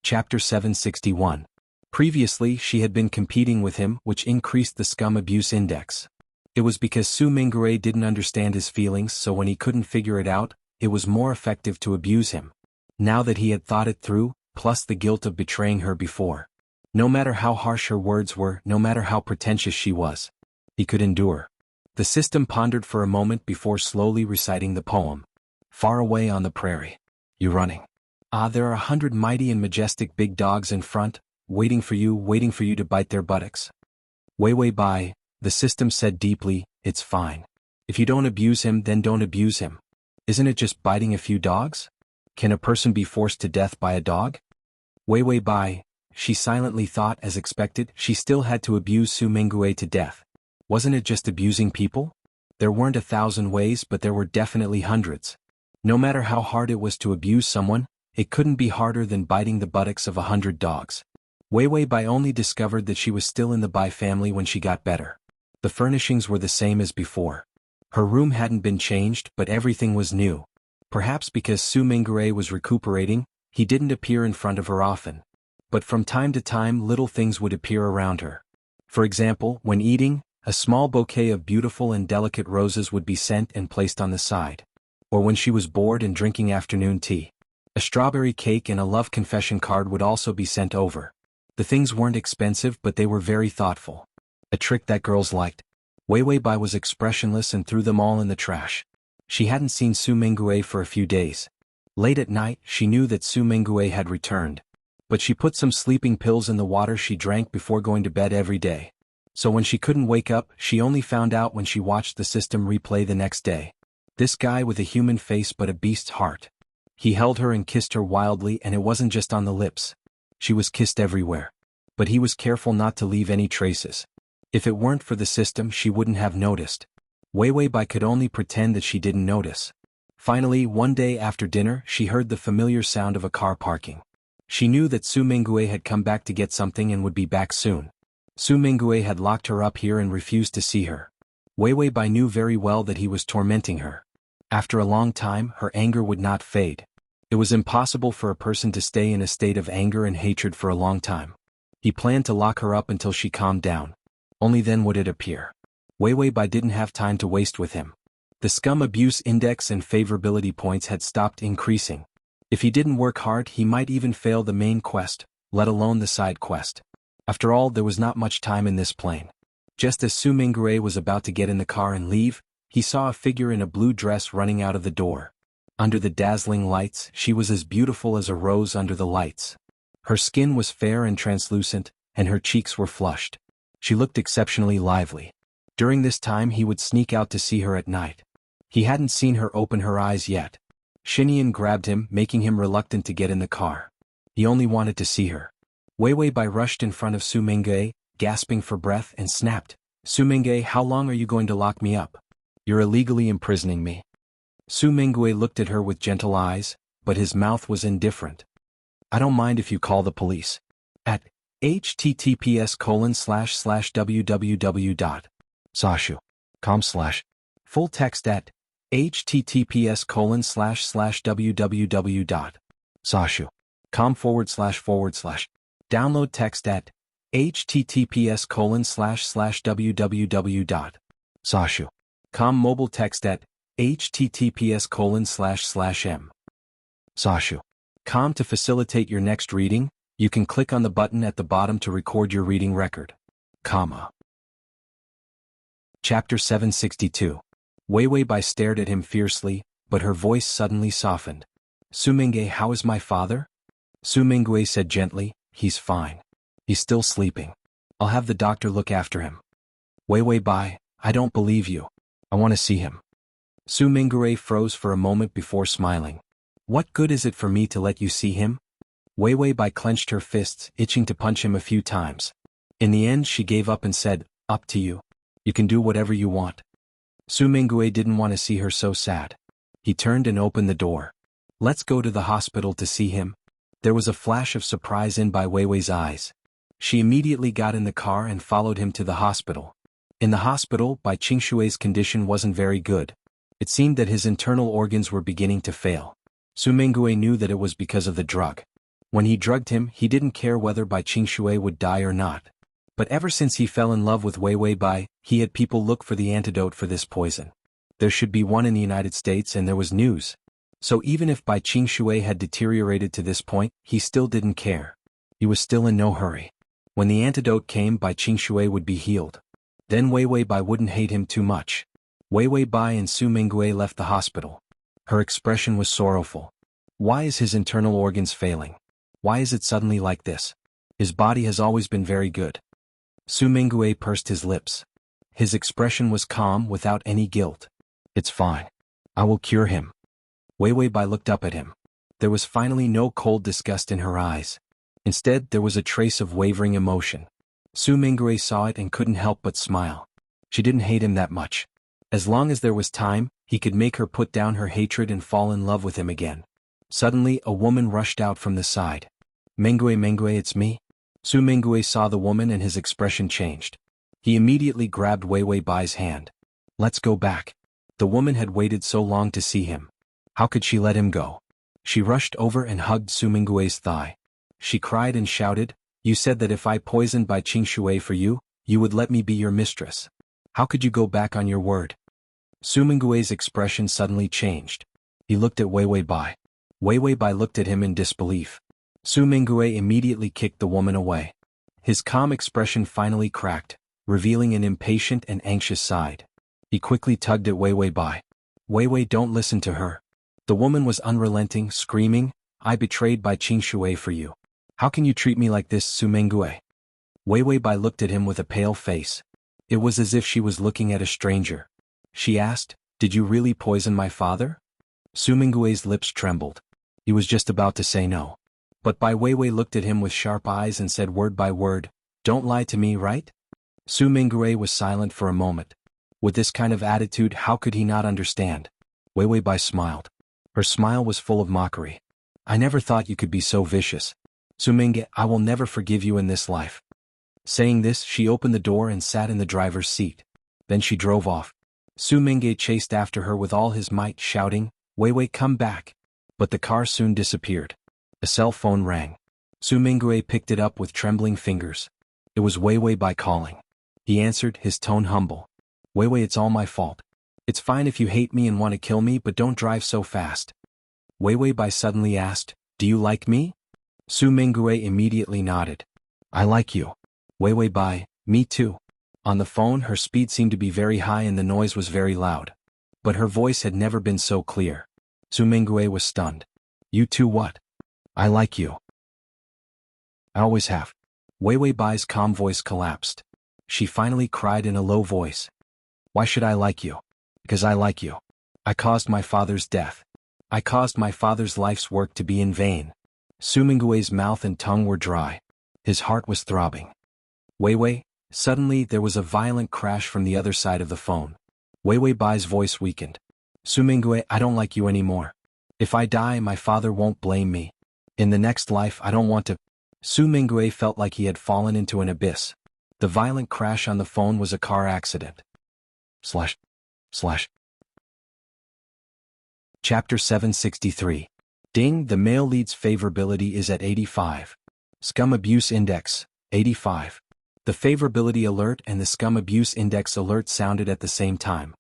Chapter 761. Previously she had been competing with him, which increased the scum abuse index. It was because Su Minghui didn't understand his feelings, so when he couldn't figure it out, it was more effective to abuse him. Now that he had thought it through, plus the guilt of betraying her before. No matter how harsh her words were, no matter how pretentious she was, he could endure. The system pondered for a moment before slowly reciting the poem. Far away on the prairie. You running. Ah, there are 100 mighty and majestic big dogs in front, waiting for you to bite their buttocks. Way by, the system said deeply, it's fine. If you don't abuse him, then don't abuse him. Isn't it just biting a few dogs? Can a person be forced to death by a dog? Way by, she silently thought. As expected, she still had to abuse Su Minghui to death. Wasn't it just abusing people? There weren't 1,000 ways, but there were definitely hundreds. No matter how hard it was to abuse someone, it couldn't be harder than biting the buttocks of 100 dogs. Wei Bai only discovered that she was still in the Bai family when she got better. The furnishings were the same as before. Her room hadn't been changed, but everything was new. Perhaps because Su Minghui was recuperating, he didn't appear in front of her often. But from time to time little things would appear around her. For example, when eating, a small bouquet of beautiful and delicate roses would be sent and placed on the side. Or when she was bored and drinking afternoon tea. A strawberry cake and a love confession card would also be sent over. The things weren't expensive, but they were very thoughtful. A trick that girls liked. Wei Bai was expressionless and threw them all in the trash. She hadn't seen Su Minghui for a few days. Late at night, she knew that Su Minghui had returned. But she put some sleeping pills in the water she drank before going to bed every day. So when she couldn't wake up, she only found out when she watched the system replay the next day. This guy with a human face but a beast's heart. He held her and kissed her wildly, and it wasn't just on the lips. She was kissed everywhere. But he was careful not to leave any traces. If it weren't for the system, she wouldn't have noticed. Wei Bai could only pretend that she didn't notice. Finally, one day after dinner, she heard the familiar sound of a car parking. She knew that Su Minghui had come back to get something and would be back soon. Su Minghui had locked her up here and refused to see her. Wei Bai knew very well that he was tormenting her. After a long time, her anger would not fade. It was impossible for a person to stay in a state of anger and hatred for a long time. He planned to lock her up until she calmed down. Only then would it appear. Wei Bai didn't have time to waste with him. The scum abuse index and favorability points had stopped increasing. If he didn't work hard, he might even fail the main quest, let alone the side quest. After all, there was not much time in this plane. Just as Su Minghui was about to get in the car and leave, he saw a figure in a blue dress running out of the door. Under the dazzling lights, she was as beautiful as a rose under the lights. Her skin was fair and translucent, and her cheeks were flushed. She looked exceptionally lively. During this time he would sneak out to see her at night. He hadn't seen her open her eyes yet. Xinyan grabbed him, making him reluctant to get in the car. He only wanted to see her. Wei Bai rushed in front of Su Minghui, gasping for breath, and snapped, "Su Minghui, how long are you going to lock me up? You're illegally imprisoning me." Su Minghui looked at her with gentle eyes, but his mouth was indifferent. "I don't mind if you call the police. At https://www.sashu.com/ Full text at https://www.sashu.com// Download text at https://www.sashu.com Mobile text at https://m. Sashu.com To facilitate your next reading, you can click on the button at the bottom to record your reading record. Chapter 762. Wei Bai stared at him fiercely, but her voice suddenly softened. "Su Minghui, how is my father?" Su Minghui said gently, "He's fine. He's still sleeping. I'll have the doctor look after him." Wei Bai, "I don't believe you. I want to see him." Su Minghui froze for a moment before smiling. "What good is it for me to let you see him?" Wei Bai clenched her fists, itching to punch him a few times. In the end she gave up and said, "Up to you. You can do whatever you want." Su Minghui didn't want to see her so sad. He turned and opened the door. "Let's go to the hospital to see him." There was a flash of surprise in Bai Weiwei's eyes. She immediately got in the car and followed him to the hospital. In the hospital, Bai Qingshui's condition wasn't very good. It seemed that his internal organs were beginning to fail. Su Minghui knew that it was because of the drug. When he drugged him, he didn't care whether Bai Qingshui would die or not. But ever since he fell in love with Wei Wei Bai, he had people look for the antidote for this poison. There should be one in the United States, and there was news. So even if Bai Qingshui had deteriorated to this point, he still didn't care. He was still in no hurry. When the antidote came, Bai Qingshui would be healed. Then Wei Wei Bai wouldn't hate him too much. Wei Wei Bai and Su Mingui left the hospital. Her expression was sorrowful. Why is his internal organs failing? Why is it suddenly like this? His body has always been very good. Su Mingui pursed his lips. His expression was calm, without any guilt. It's fine. I will cure him. Wei Wei Bai looked up at him. There was finally no cold disgust in her eyes. Instead, there was a trace of wavering emotion. Su Mingui saw it and couldn't help but smile. She didn't hate him that much. As long as there was time, he could make her put down her hatred and fall in love with him again. Suddenly, a woman rushed out from the side. Mingui, it's me. Su Mingui saw the woman and his expression changed. He immediately grabbed Wei Wei Bai's hand. Let's go back. The woman had waited so long to see him. How could she let him go? She rushed over and hugged Su Mingui's thigh. She cried and shouted, You said that if I poisoned Bai Qingshui for you, you would let me be your mistress. How could you go back on your word? Su Mingui's expression suddenly changed. He looked at Wei Wei Bai. Wei Wei Bai looked at him in disbelief. Su Mingui immediately kicked the woman away. His calm expression finally cracked, revealing an impatient and anxious side. He quickly tugged at Wei Wei Bai. Wei Wei, don't listen to her. The woman was unrelenting, screaming, I betrayed Bai Qingshui for you. How can you treat me like this, Su Mingui? Wei Wei Bai looked at him with a pale face. It was as if she was looking at a stranger. She asked, Did you really poison my father? Su Mingui's lips trembled. He was just about to say no. But Bai Weiwei looked at him with sharp eyes and said word by word, Don't lie to me, right? Su Mingui was silent for a moment. With this kind of attitude, how could he not understand? Weiwei Bai smiled. Her smile was full of mockery. I never thought you could be so vicious. Su Mingui, I will never forgive you in this life. Saying this, she opened the door and sat in the driver's seat. Then she drove off. Su Mingui chased after her with all his might, shouting, Weiwei, come back. But the car soon disappeared. A cell phone rang. Su Mingui picked it up with trembling fingers. It was Weiwei Bai calling. He answered, his tone humble. Weiwei, it's all my fault. It's fine if you hate me and want to kill me, but don't drive so fast. Weiwei Bai suddenly asked, Do you like me? Su Mingui immediately nodded. I like you. Weiwei Bai, me too. On the phone, her speed seemed to be very high and the noise was very loud. But her voice had never been so clear. Su Mingui was stunned. You too what? I like you. I always have. Weiwei Bai's calm voice collapsed. She finally cried in a low voice. Why should I like you? Because I like you. I caused my father's death. I caused my father's life's work to be in vain. Su Mingui's mouth and tongue were dry. His heart was throbbing. Weiwei, suddenly there was a violent crash from the other side of the phone. Weiwei Bai's voice weakened. Su Mingui, I don't like you anymore. If I die, my father won't blame me. In the next life, I don't want to. Su Mingui felt like he had fallen into an abyss. The violent crash on the phone was a car accident. Chapter 763. Ding, the male lead's favorability is at 85. Scum abuse index, 85. The favorability alert and the scum abuse index alert sounded at the same time.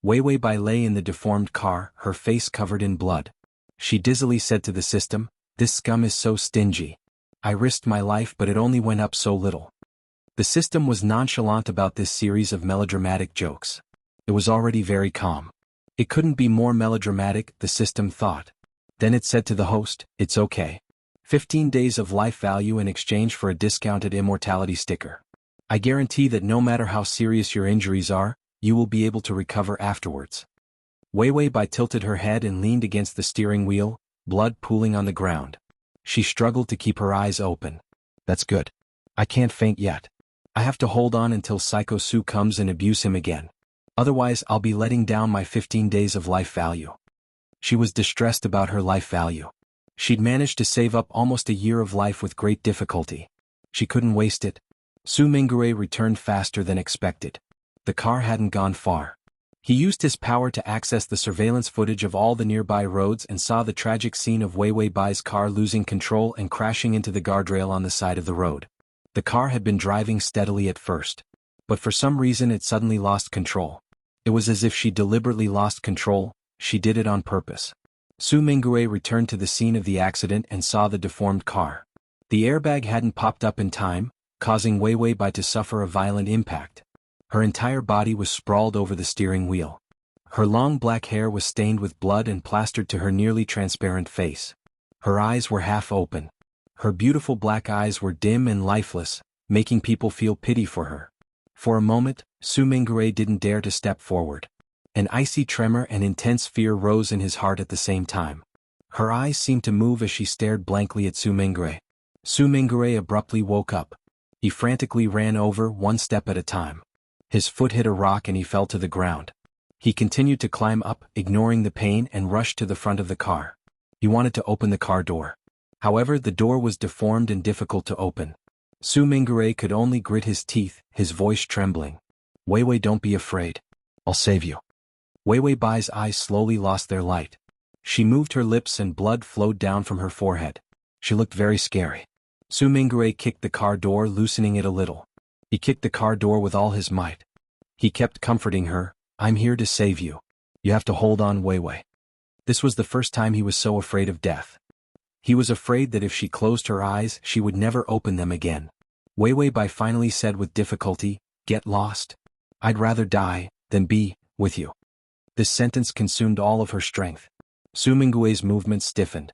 Weiwei Bai lay in the deformed car, her face covered in blood. She dizzily said to the system, This scum is so stingy. I risked my life but it only went up so little. The system was nonchalant about this series of melodramatic jokes. It was already very calm. It couldn't be more melodramatic, the system thought. Then it said to the host, It's okay. 15 days of life value in exchange for a discounted immortality sticker. I guarantee that no matter how serious your injuries are, you will be able to recover afterwards. Weiwei Bai tilted her head and leaned against the steering wheel, blood pooling on the ground. She struggled to keep her eyes open. That's good. I can't faint yet. I have to hold on until Psycho Su comes and abuse him again. Otherwise I'll be letting down my 15 days of life value. She was distressed about her life value. She'd managed to save up almost a year of life with great difficulty. She couldn't waste it. Su Mingui returned faster than expected. The car hadn't gone far. He used his power to access the surveillance footage of all the nearby roads and saw the tragic scene of Wei Wei Bai's car losing control and crashing into the guardrail on the side of the road. The car had been driving steadily at first, but for some reason it suddenly lost control. It was as if she deliberately lost control. She did it on purpose. Su Mingwei returned to the scene of the accident and saw the deformed car. The airbag hadn't popped up in time, causing Wei Wei Bai to suffer a violent impact. Her entire body was sprawled over the steering wheel. Her long black hair was stained with blood and plastered to her nearly transparent face. Her eyes were half open. Her beautiful black eyes were dim and lifeless, making people feel pity for her. For a moment, Su Mingwei didn't dare to step forward. An icy tremor and intense fear rose in his heart at the same time. Her eyes seemed to move as she stared blankly at Su Mingwei. Su Mingwei abruptly woke up. He frantically ran over one step at a time. His foot hit a rock and he fell to the ground. He continued to climb up, ignoring the pain, and rushed to the front of the car. He wanted to open the car door. However, the door was deformed and difficult to open. Su Mingwei could only grit his teeth, his voice trembling. Wei Wei, don't be afraid. I'll save you. Wei Wei Bai's eyes slowly lost their light. She moved her lips and blood flowed down from her forehead. She looked very scary. Su Mingwei kicked the car door, loosening it a little. He kicked the car door with all his might. He kept comforting her. I'm here to save you. You have to hold on, Wei Wei. This was the first time he was so afraid of death. He was afraid that if she closed her eyes, she would never open them again. Wei Wei Bai finally said with difficulty, "Get lost. I'd rather die than be with you." This sentence consumed all of her strength. Su Mingwei's movements stiffened.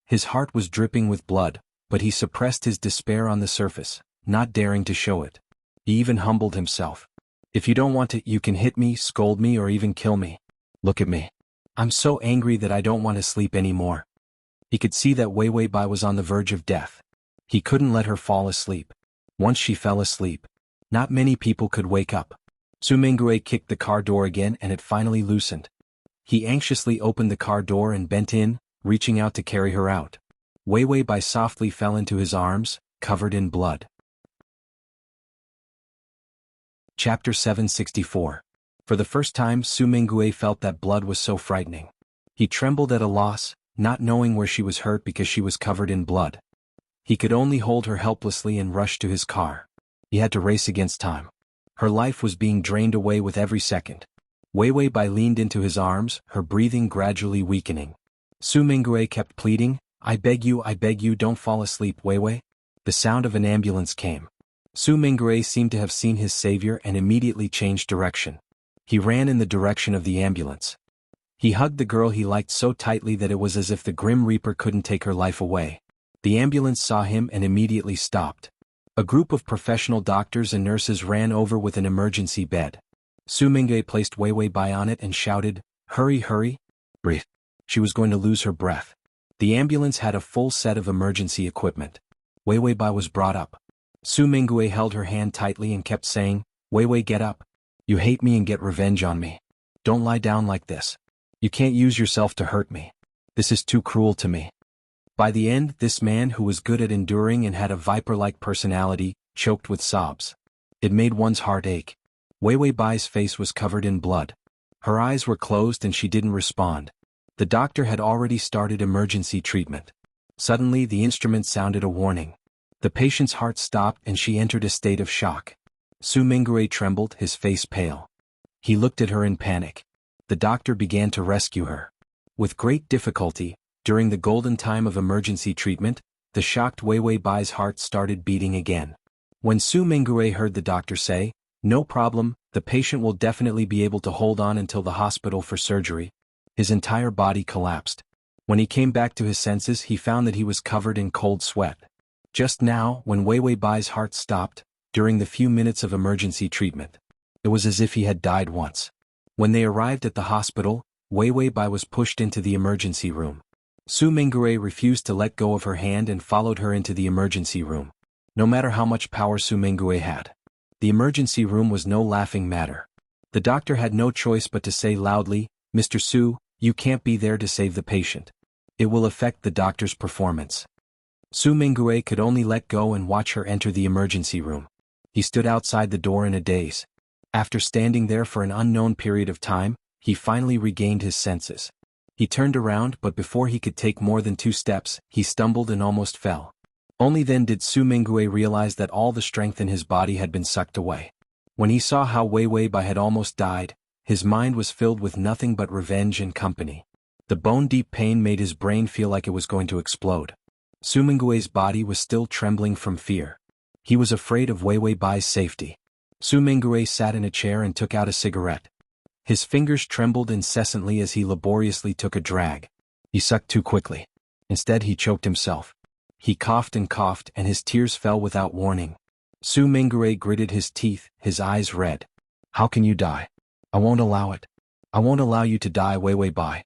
His heart was dripping with blood, but he suppressed his despair on the surface, not daring to show it. He even humbled himself. If you don't want it, you can hit me, scold me, or even kill me. Look at me. I'm so angry that I don't want to sleep anymore. He could see that Wei Wei Bai was on the verge of death. He couldn't let her fall asleep. Once she fell asleep, not many people could wake up. Su Mingwei kicked the car door again and it finally loosened. He anxiously opened the car door and bent in, reaching out to carry her out. Wei Wei Bai softly fell into his arms, covered in blood. Chapter 764. For the first time, Su Mingwei felt that blood was so frightening. He trembled at a loss, not knowing where she was hurt because she was covered in blood. He could only hold her helplessly and rush to his car. He had to race against time. Her life was being drained away with every second. Wei Wei Bai leaned into his arms, her breathing gradually weakening. Su Mingwei kept pleading, I beg you, don't fall asleep, Wei Wei." The sound of an ambulance came. Su Mingwei seemed to have seen his savior and immediately changed direction. He ran in the direction of the ambulance. He hugged the girl he liked so tightly that it was as if the Grim Reaper couldn't take her life away. The ambulance saw him and immediately stopped. A group of professional doctors and nurses ran over with an emergency bed. Su Mingwei placed Wei Wei Bai on it and shouted, "Hurry, hurry! Breathe." She was going to lose her breath. The ambulance had a full set of emergency equipment. Wei Wei Bai was brought up. Su Mingwei held her hand tightly and kept saying, "Wei Wei, get up. You hate me and get revenge on me. Don't lie down like this. You can't use yourself to hurt me. This is too cruel to me." By the end, this man who was good at enduring and had a viper-like personality, choked with sobs. It made one's heart ache. Wei Wei Bai's face was covered in blood. Her eyes were closed and she didn't respond. The doctor had already started emergency treatment. Suddenly the instrument sounded a warning. The patient's heart stopped and she entered a state of shock. Su Mingwei trembled, his face pale. He looked at her in panic. The doctor began to rescue her. With great difficulty, during the golden time of emergency treatment, the shocked Wei Wei Bai's heart started beating again. When Su Mingwei heard the doctor say, "No problem, the patient will definitely be able to hold on until the hospital for surgery," his entire body collapsed. When he came back to his senses, he found that he was covered in cold sweat. Just now, when Wei Wei Bai's heart stopped, during the few minutes of emergency treatment, it was as if he had died once. When they arrived at the hospital, Wei Wei Bai was pushed into the emergency room. Su Mingwei refused to let go of her hand and followed her into the emergency room. No matter how much power Su Mingwei had, the emergency room was no laughing matter. The doctor had no choice but to say loudly, "Mr. Su, you can't be there to save the patient. It will affect the doctor's performance." Su Mingwei could only let go and watch her enter the emergency room. He stood outside the door in a daze. After standing there for an unknown period of time, he finally regained his senses. He turned around, but before he could take more than 2 steps, he stumbled and almost fell. Only then did Su Mingui realize that all the strength in his body had been sucked away. When he saw how Wei Weibai had almost died, his mind was filled with nothing but revenge and company. The bone-deep pain made his brain feel like it was going to explode. Su Mingui's body was still trembling from fear. He was afraid of Wei Weibai's safety. Su Mingui sat in a chair and took out a cigarette. His fingers trembled incessantly as he laboriously took a drag. He sucked too quickly. Instead, he choked himself. He coughed, and his tears fell without warning. Su Mingui gritted his teeth, his eyes red. How can you die? I won't allow it. I won't allow you to die, Wei Weibai.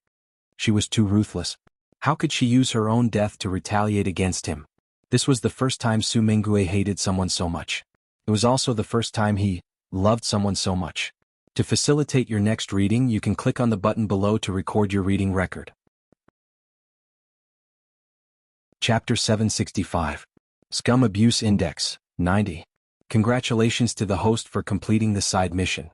She was too ruthless. How could she use her own death to retaliate against him? This was the first time Su Mingui hated someone so much. It was also the first time he loved someone so much. To facilitate your next reading, you can click on the button below to record your reading record. Chapter 765. Scum Abuse Index, 90. Congratulations to the host for completing the side mission.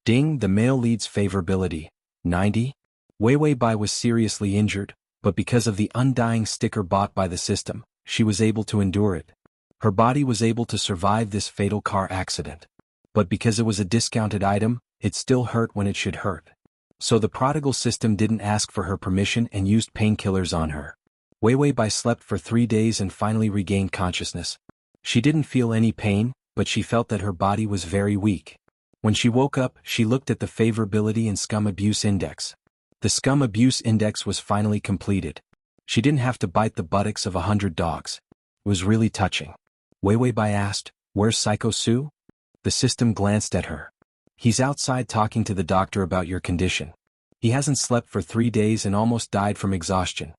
Ding, the male lead's favorability, 90. Wei Weibai was seriously injured, but because of the undying sticker bought by the system, she was able to endure it. Her body was able to survive this fatal car accident. But because it was a discounted item, it still hurt when it should hurt. So the prodigal system didn't ask for her permission and used painkillers on her. Wei Weibai slept for 3 days and finally regained consciousness. She didn't feel any pain, but she felt that her body was very weak. When she woke up, she looked at the favorability and scum abuse index. The scum abuse index was finally completed. She didn't have to bite the buttocks of 100 dogs. It was really touching. Wei Weibai asked, "Where's Psycho Su?" The system glanced at her. "He's outside talking to the doctor about your condition. He hasn't slept for 3 days and almost died from exhaustion."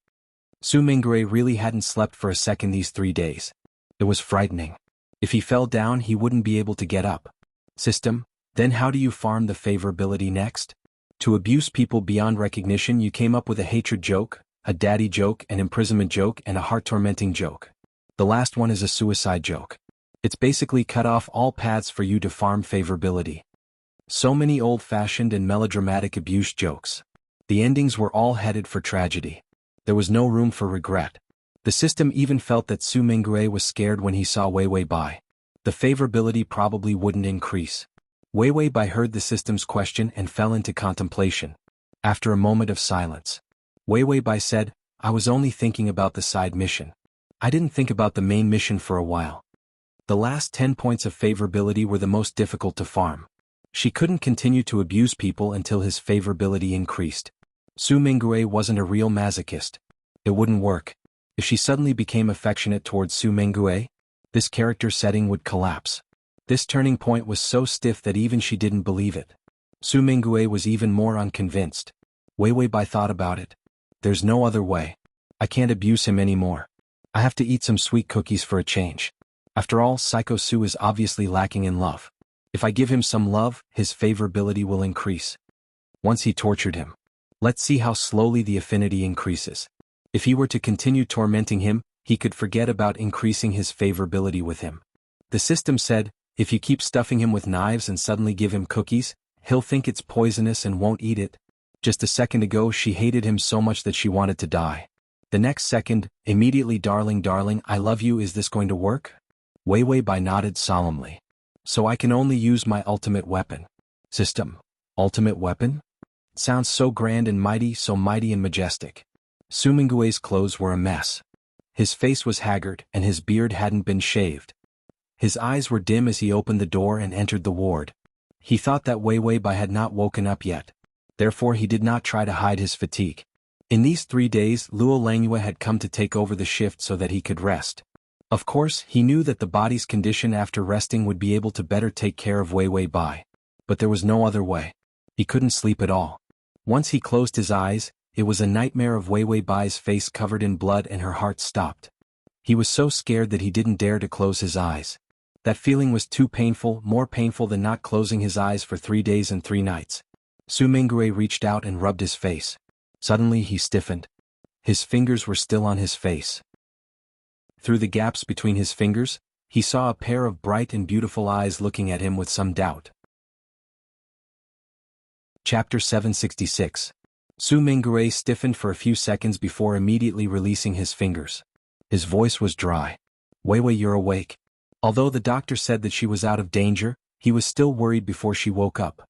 Su Mingui really hadn't slept for a second these 3 days. It was frightening. If he fell down, he wouldn't be able to get up. System, then how do you farm the favorability next? To abuse people beyond recognition, you came up with a hatred joke, a daddy joke, an imprisonment joke, and a heart-tormenting joke. The last one is a suicide joke. It's basically cut off all paths for you to farm favorability. So many old-fashioned and melodramatic abuse jokes. The endings were all headed for tragedy. There was no room for regret. The system even felt that Su Mingui was scared when he saw Wei Weibai. The favorability probably wouldn't increase. Wei Weibai heard the system's question and fell into contemplation. After a moment of silence, Wei Weibai said, "I was only thinking about the side mission. I didn't think about the main mission for a while." The last 10 points of favorability were the most difficult to farm. She couldn't continue to abuse people until his favorability increased. Su Mingui wasn't a real masochist. It wouldn't work. If she suddenly became affectionate towards Su Mingui, this character setting would collapse. This turning point was so stiff that even she didn't believe it. Su Mingui was even more unconvinced. Wei Weibai thought about it. There's no other way. I can't abuse him anymore. I have to eat some sweet cookies for a change. After all, Psycho Su is obviously lacking in love. If I give him some love, his favorability will increase. Once he tortured him. Let's see how slowly the affinity increases. If he were to continue tormenting him, he could forget about increasing his favorability with him. The system said, if you keep stuffing him with knives and suddenly give him cookies, he'll think it's poisonous and won't eat it. Just a second ago she hated him so much that she wanted to die. The next second, immediately, "Darling, darling, I love you, is this going to work?" Wei Weibai nodded solemnly. "So I can only use my ultimate weapon." System. Ultimate weapon? It sounds so grand and mighty, so mighty and majestic. Su Mingui's clothes were a mess. His face was haggard and his beard hadn't been shaved. His eyes were dim as he opened the door and entered the ward. He thought that Wei Weibai had not woken up yet. Therefore he did not try to hide his fatigue. In these 3 days, Luo Langyue had come to take over the shift so that he could rest. Of course, he knew that the body's condition after resting would be able to better take care of Wei Weibai. But there was no other way. He couldn't sleep at all. Once he closed his eyes, it was a nightmare of Wei Weibai's face covered in blood, and her heart stopped. He was so scared that he didn't dare to close his eyes. That feeling was too painful, more painful than not closing his eyes for 3 days and 3 nights. Su Mingui reached out and rubbed his face. Suddenly he stiffened. His fingers were still on his face. Through the gaps between his fingers, he saw a pair of bright and beautiful eyes looking at him with some doubt. Chapter 766. Su Mingray stiffened for a few seconds before immediately releasing his fingers. His voice was dry. Weiwei, you're awake. Although the doctor said that she was out of danger, he was still worried before she woke up.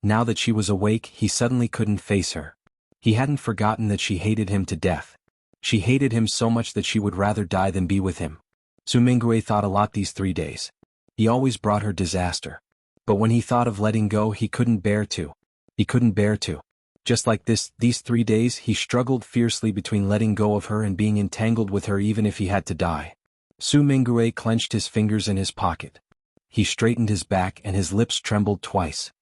Now that she was awake, he suddenly couldn't face her. He hadn't forgotten that she hated him to death. She hated him so much that she would rather die than be with him. Su Mingray thought a lot these 3 days. He always brought her disaster. But when he thought of letting go, he couldn't bear to. He couldn't bear to. Just like these 3 days, he struggled fiercely between letting go of her and being entangled with her even if he had to die. Su Mingray clenched his fingers in his pocket. He straightened his back and his lips trembled twice.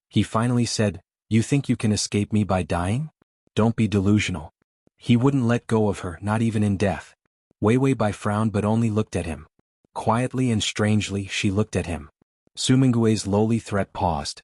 He finally said, "You think you can escape me by dying? Don't be delusional." He wouldn't let go of her, not even in death. Weiwei Bai frowned but only looked at him. Quietly and strangely, she looked at him. Su Mingray's lowly threat paused.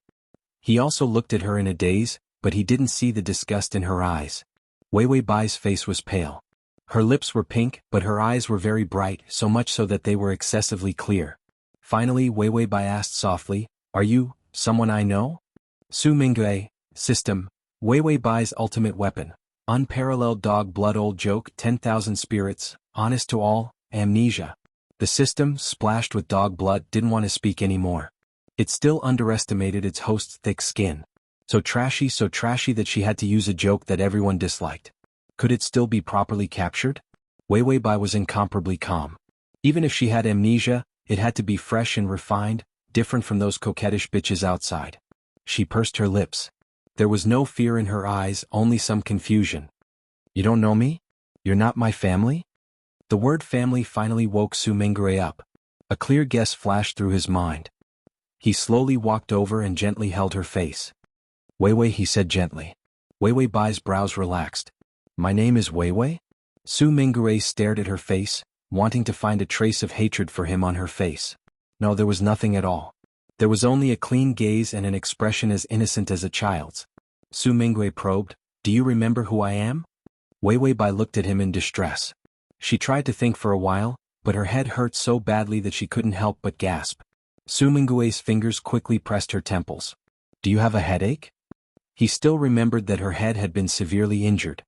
He also looked at her in a daze, but he didn't see the disgust in her eyes. Weiwei Bai's face was pale. Her lips were pink, but her eyes were very bright, so much so that they were excessively clear. Finally, Weiwei Bai asked softly, "Are you someone I know?" Su Mingray, system, Weiwei Bai's ultimate weapon. Unparalleled dog blood old joke 10,000 spirits, honest to all, amnesia. The system, splashed with dog blood, didn't want to speak anymore. It still underestimated its host's thick skin. So trashy that she had to use a joke that everyone disliked. Could it still be properly captured? Weiwei Bai was incomparably calm. Even if she had amnesia, it had to be fresh and refined, different from those coquettish bitches outside. She pursed her lips. There was no fear in her eyes, only some confusion. "You don't know me? You're not my family?" The word family finally woke Su Mingray up. A clear guess flashed through his mind. He slowly walked over and gently held her face. "Weiwei," he said gently. Weiwei Bai's brows relaxed. "My name is Weiwei?" Su Mingray stared at her face, wanting to find a trace of hatred for him on her face. No, there was nothing at all. There was only a clean gaze and an expression as innocent as a child's. Su Mingray probed, "Do you remember who I am?" Weiwei Bai looked at him in distress. She tried to think for a while, but her head hurt so badly that she couldn't help but gasp. Su Mingray's fingers quickly pressed her temples. "Do you have a headache?" He still remembered that her head had been severely injured.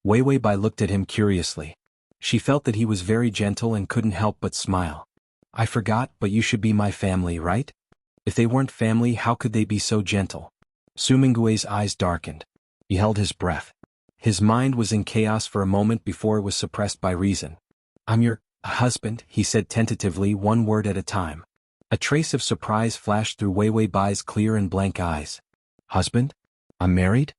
Weiwei Bai looked at him curiously. She felt that he was very gentle and couldn't help but smile. "I forgot, but you should be my family, right? If they weren't family, how could they be so gentle?" Su Mingray's eyes darkened. He held his breath. His mind was in chaos for a moment before it was suppressed by reason. "I'm your husband," he said tentatively, one word at a time. A trace of surprise flashed through Weiwei Bai's clear and blank eyes. "Husband? I'm married?"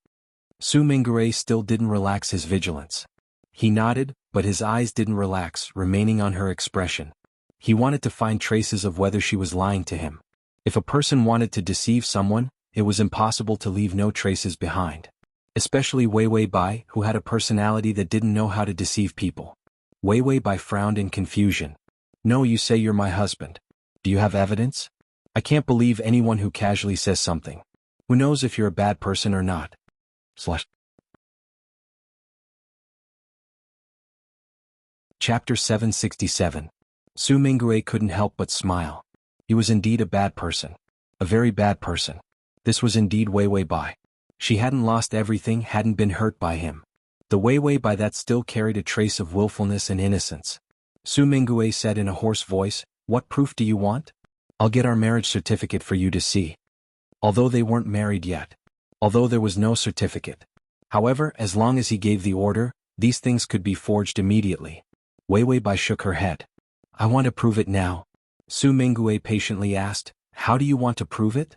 Su Mingray still didn't relax his vigilance. He nodded, but his eyes didn't relax, remaining on her expression. He wanted to find traces of whether she was lying to him. If a person wanted to deceive someone, it was impossible to leave no traces behind. Especially Weiwei Bai, who had a personality that didn't know how to deceive people. Weiwei Bai frowned in confusion. "No, you say you're my husband. Do you have evidence? I can't believe anyone who casually says something. Who knows if you're a bad person or not?" Chapter 767. Su Mingray couldn't help but smile. He was indeed a bad person. A very bad person. This was indeed Weiwei Bai. She hadn't lost everything, hadn't been hurt by him. The Weiwei Bai that still carried a trace of willfulness and innocence. Su Mingray said in a hoarse voice, "What proof do you want?" "I'll get our marriage certificate for you to see." Although they weren't married yet. Although there was no certificate. However, as long as he gave the order, these things could be forged immediately. Weiwei Bai shook her head. "I want to prove it now." Su Mingray patiently asked, "How do you want to prove it?"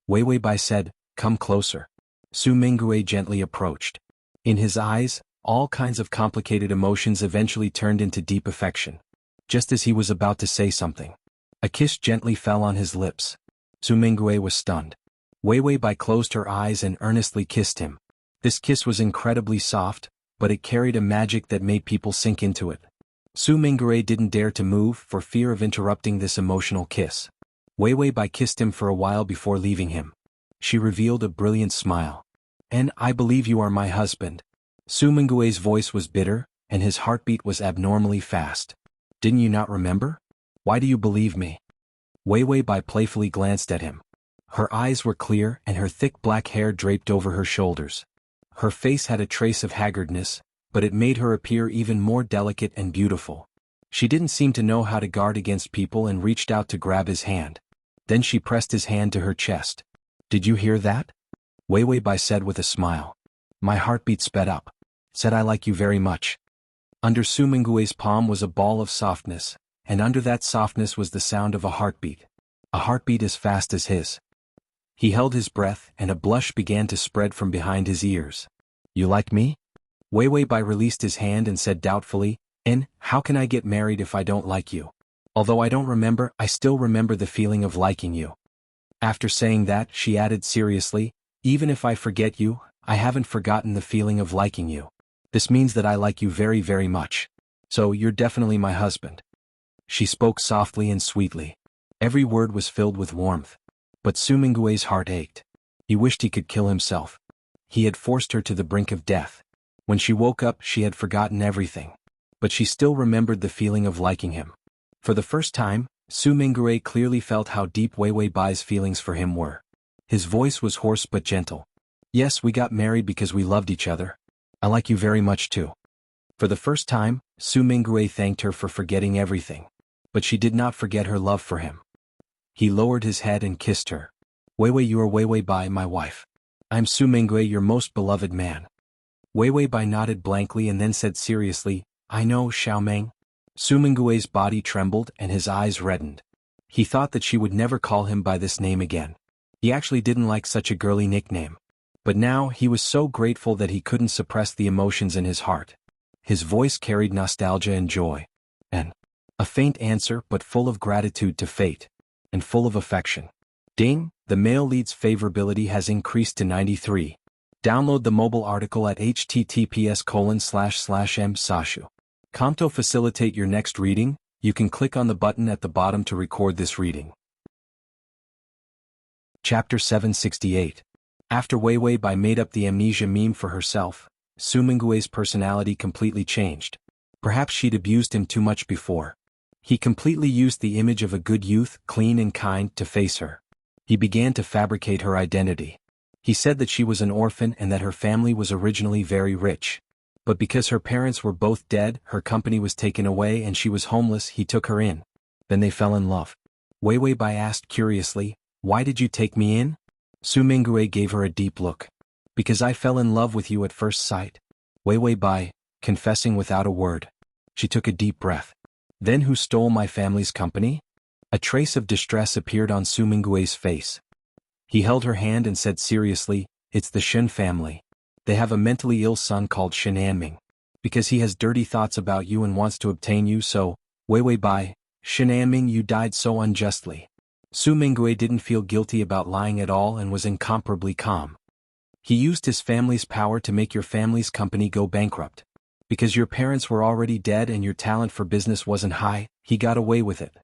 Weiwei Bai said, "Come closer." Su Mingray gently approached. In his eyes, all kinds of complicated emotions eventually turned into deep affection. Just as he was about to say something, a kiss gently fell on his lips. Su Mingray was stunned. Weiwei Bai closed her eyes and earnestly kissed him. This kiss was incredibly soft, but it carried a magic that made people sink into it. Su Mingray didn't dare to move for fear of interrupting this emotional kiss. Weiwei Bai kissed him for a while before leaving him. She revealed a brilliant smile. "And I believe you are my husband." Su Mingray's voice was bitter, and his heartbeat was abnormally fast. "Didn't you not remember? Why do you believe me?" Weiwei Bai playfully glanced at him. Her eyes were clear and her thick black hair draped over her shoulders. Her face had a trace of haggardness, but it made her appear even more delicate and beautiful. She didn't seem to know how to guard against people and reached out to grab his hand. Then she pressed his hand to her chest. "Did you hear that?" Wei Bai said with a smile. My heartbeat sped up. Said I like you very much. Under Su Minggui's palm was a ball of softness, and under that softness was the sound of a heartbeat. A heartbeat as fast as his. He held his breath and a blush began to spread from behind his ears. You like me? Wei Bai released his hand and said doubtfully, how can I get married if I don't like you? Although I don't remember, I still remember the feeling of liking you. After saying that, she added seriously, even if I forget you, I haven't forgotten the feeling of liking you. This means that I like you very, very much. So you're definitely my husband. She spoke softly and sweetly. Every word was filled with warmth. But Su Minggui's heart ached. He wished he could kill himself. He had forced her to the brink of death. When she woke up, she had forgotten everything. But she still remembered the feeling of liking him. For the first time, Su Minggui clearly felt how deep Wei Bai's feelings for him were. His voice was hoarse but gentle. Yes, we got married because we loved each other. I like you very much too. For the first time, Su Minggui thanked her for forgetting everything. But she did not forget her love for him. He lowered his head and kissed her. Wei, you are Wei Bai, my wife. I'm Su Minggui, your most beloved man. Wei Bai nodded blankly and then said seriously, I know, Xiaomeng. Su Minggui's body trembled and his eyes reddened. He thought that she would never call him by this name again. He actually didn't like such a girly nickname. But now he was so grateful that he couldn't suppress the emotions in his heart. His voice carried nostalgia and joy. And a faint answer but full of gratitude to fate. And full of affection. Ding, the male lead's favorability has increased to 93. Download the mobile article at https://m/sashu.com to facilitate your next reading. You can click on the button at the bottom to record this reading. Chapter 768. After Wei Bai made up the amnesia meme for herself, Su Minggui's personality completely changed. Perhaps she'd abused him too much before. He completely used the image of a good youth, clean and kind, to face her. He began to fabricate her identity. He said that she was an orphan and that her family was originally very rich. But because her parents were both dead, her company was taken away and she was homeless, he took her in. Then they fell in love. Wei Bai asked curiously, why did you take me in? Su Minggui gave her a deep look. Because I fell in love with you at first sight. Wei Bai, confessing without a word. She took a deep breath. Then who stole my family's company? A trace of distress appeared on Su Minggui's face. He held her hand and said seriously, it's the Shen family. They have a mentally ill son called Shen Anming. Because he has dirty thoughts about you and wants to obtain you, so, Wei Bai, Shen Anming, you died so unjustly. Su Minggui didn't feel guilty about lying at all and was incomparably calm. He used his family's power to make your family's company go bankrupt. Because your parents were already dead and your talent for business wasn't high, he got away with it.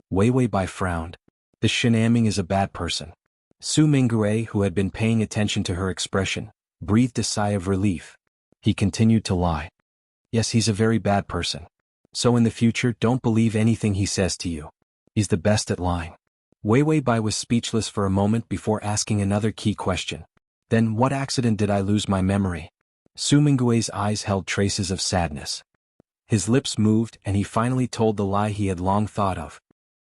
Wei Bai frowned. The Shen Anming is a bad person. Su Minggui, who had been paying attention to her expression, breathed a sigh of relief. He continued to lie. Yes, he's a very bad person. So in the future, don't believe anything he says to you. He's the best at lying. Wei Bai was speechless for a moment before asking another key question. Then what accident did I lose my memory? Su Minggui's eyes held traces of sadness. His lips moved and he finally told the lie he had long thought of.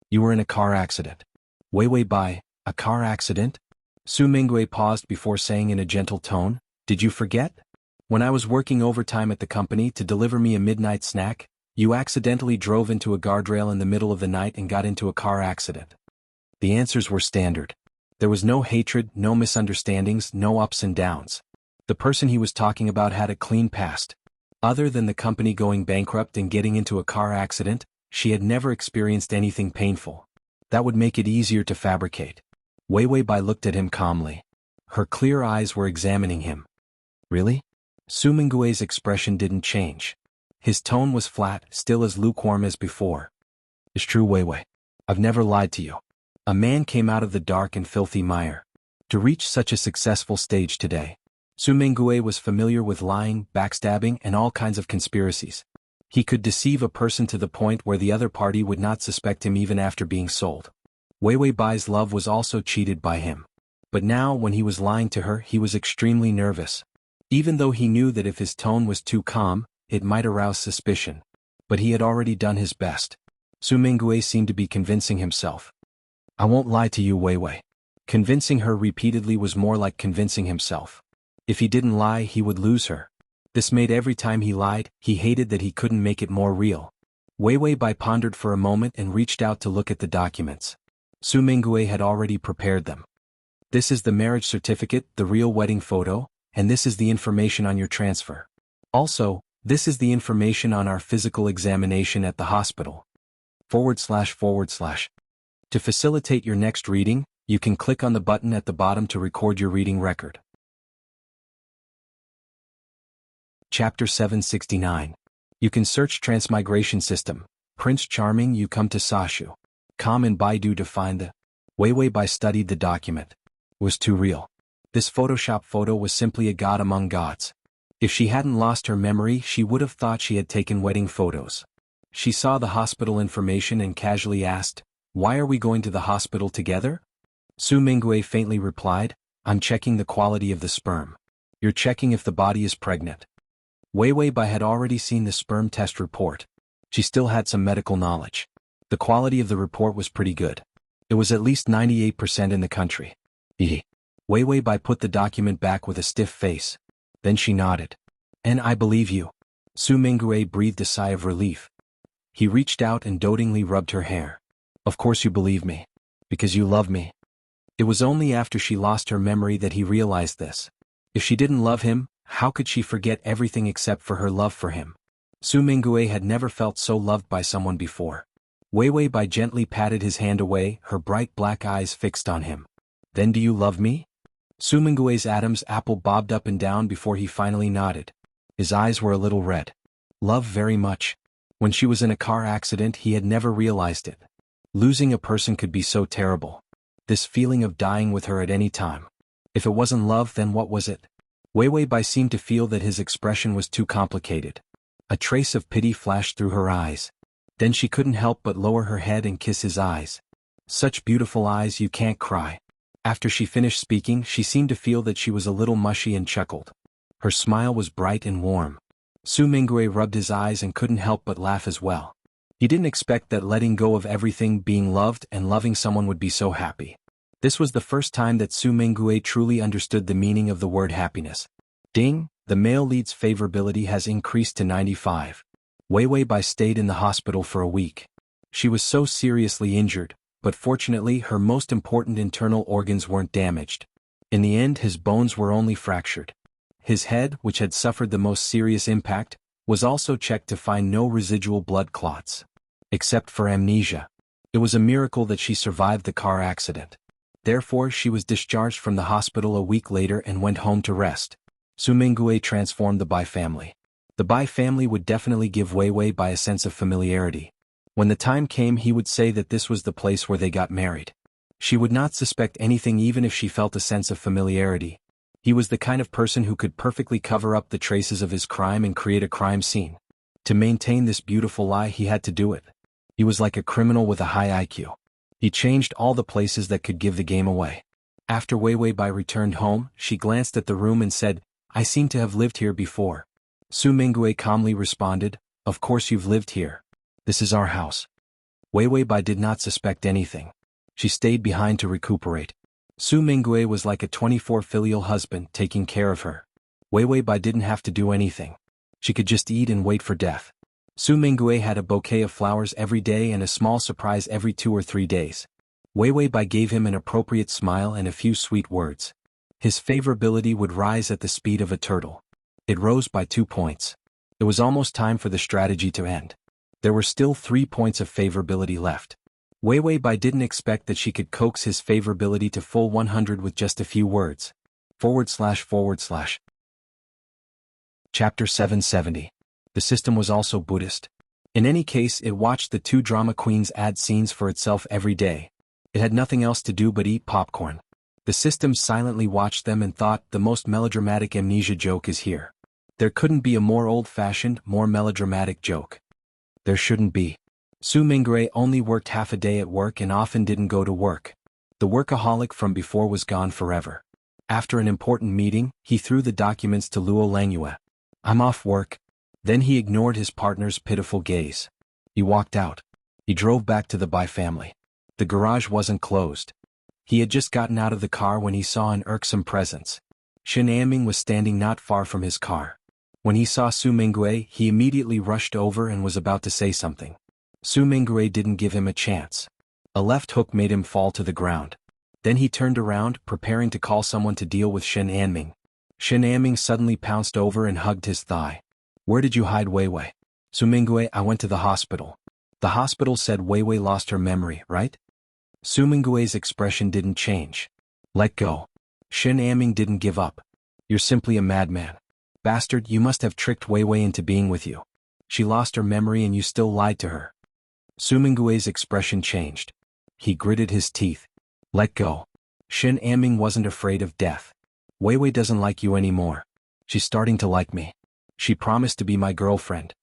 You were in a car accident. Wei Bai, a car accident? Su Minggui paused before saying in a gentle tone, did you forget? When I was working overtime at the company to deliver me a midnight snack, you accidentally drove into a guardrail in the middle of the night and got into a car accident. The answers were standard. There was no hatred, no misunderstandings, no ups and downs. The person he was talking about had a clean past. Other than the company going bankrupt and getting into a car accident, she had never experienced anything painful. That would make it easier to fabricate. Wei Bai looked at him calmly. Her clear eyes were examining him. Really? Su Minggui's expression didn't change. His tone was flat, still as lukewarm as before. It's true, Wei. I've never lied to you. A man came out of the dark and filthy mire. To reach such a successful stage today, Su Minggui was familiar with lying, backstabbing, and all kinds of conspiracies. He could deceive a person to the point where the other party would not suspect him even after being sold. Wei Bai's love was also cheated by him. But now when he was lying to her he was extremely nervous. Even though he knew that if his tone was too calm, it might arouse suspicion. But he had already done his best. Su Mingwei seemed to be convincing himself. I won't lie to you, Weiwei. Convincing her repeatedly was more like convincing himself. If he didn't lie he would lose her. This made every time he lied, he hated that he couldn't make it more real. Weiwei Bai pondered for a moment and reached out to look at the documents. Su Mingwei had already prepared them. This is the marriage certificate, the real wedding photo, and this is the information on your transfer. Also, this is the information on our physical examination at the hospital. //. To facilitate your next reading, you can click on the button at the bottom to record your reading record. Chapter 769. You can search Transmigration System. Prince Charming, you come to Sashu. Com and Baidu to find the Weiwei Bai studied the document. Was too real. This Photoshop photo was simply a god among gods. If she hadn't lost her memory she would have thought she had taken wedding photos. She saw the hospital information and casually asked, "Why are we going to the hospital together?" Su Mingwei faintly replied, "I'm checking the quality of the sperm." "You're checking if the body is pregnant." Weiwei Bai had already seen the sperm test report. She still had some medical knowledge. The quality of the report was pretty good. It was at least 98% in the country. Weiwei Bai put the document back with a stiff face. Then she nodded. "And I believe you." Su Mingwei breathed a sigh of relief. He reached out and dotingly rubbed her hair. "Of course you believe me. Because you love me." It was only after she lost her memory that he realized this. If she didn't love him, how could she forget everything except for her love for him? Su Mingwei had never felt so loved by someone before. Weiwei Bai gently patted his hand away, her bright black eyes fixed on him. "Then do you love me?" Su Mingwei's Adam's apple bobbed up and down before he finally nodded. His eyes were a little red. Love very much. When she was in a car accident he had never realized it. Losing a person could be so terrible. This feeling of dying with her at any time. If it wasn't love, then what was it? Weiwei Bai seemed to feel that his expression was too complicated. A trace of pity flashed through her eyes. Then she couldn't help but lower her head and kiss his eyes. Such beautiful eyes, you can't cry. After she finished speaking she seemed to feel that she was a little mushy and chuckled. Her smile was bright and warm. Su Mingwei rubbed his eyes and couldn't help but laugh as well. He didn't expect that letting go of everything, being loved and loving someone would be so happy. This was the first time that Su Mingwei truly understood the meaning of the word happiness. Ding, the male lead's favorability has increased to 95. Weiwei Bai stayed in the hospital for a week. She was so seriously injured, but fortunately her most important internal organs weren't damaged. In the end his bones were only fractured. His head, which had suffered the most serious impact, was also checked to find no residual blood clots. Except for amnesia. It was a miracle that she survived the car accident. Therefore she was discharged from the hospital a week later and went home to rest. Su Mingwei transformed the Bai family. The Bai family would definitely give Weiwei Bai a sense of familiarity. When the time came he would say that this was the place where they got married. She would not suspect anything even if she felt a sense of familiarity. He was the kind of person who could perfectly cover up the traces of his crime and create a crime scene. To maintain this beautiful lie he had to do it. He was like a criminal with a high IQ. He changed all the places that could give the game away. After Weiwei Bai returned home, she glanced at the room and said, "I seem to have lived here before." Su Mingwei calmly responded, "Of course you've lived here. This is our house." Weiwei Bai did not suspect anything. She stayed behind to recuperate. Su Mingwei was like a 24 filial husband taking care of her. Weiwei Bai didn't have to do anything. She could just eat and wait for death. Su Mingwei had a bouquet of flowers every day and a small surprise every 2 or 3 days. Weiwei Bai gave him an appropriate smile and a few sweet words. His favorability would rise at the speed of a turtle. It rose by 2 points. It was almost time for the strategy to end. There were still 3 points of favorability left. Weiwei Bai didn't expect that she could coax his favorability to full 100 with just a few words. // Chapter 770. The system was also Buddhist. In any case, it watched the 2 drama queens add scenes for itself every day. It had nothing else to do but eat popcorn. The system silently watched them and thought, the most melodramatic amnesia joke is here. There couldn't be a more old-fashioned, more melodramatic joke. There shouldn't be. Su Mingwei only worked half a day at work and often didn't go to work. The workaholic from before was gone forever. After an important meeting, he threw the documents to Luo Langyue. "I'm off work." Then he ignored his partner's pitiful gaze. He walked out. He drove back to the Bai family. The garage wasn't closed. He had just gotten out of the car when he saw an irksome presence. Shen Aming was standing not far from his car. When he saw Su Mingwei, he immediately rushed over and was about to say something. Su Mingwei didn't give him a chance. A left hook made him fall to the ground. Then he turned around, preparing to call someone to deal with Shen Anming. Shen Anming suddenly pounced over and hugged his thigh. "Where did you hide Weiwei?" "Su Mingwei, I went to the hospital." "The hospital said Weiwei lost her memory, right?" Su Mingwei's expression didn't change. "Let go." Shen Anming didn't give up. "You're simply a madman. Bastard, you must have tricked Weiwei into being with you. She lost her memory and you still lied to her." Su Mingwei's expression changed. He gritted his teeth. "Let go." Shen Anming wasn't afraid of death. "Weiwei doesn't like you anymore. She's starting to like me. She promised to be my girlfriend."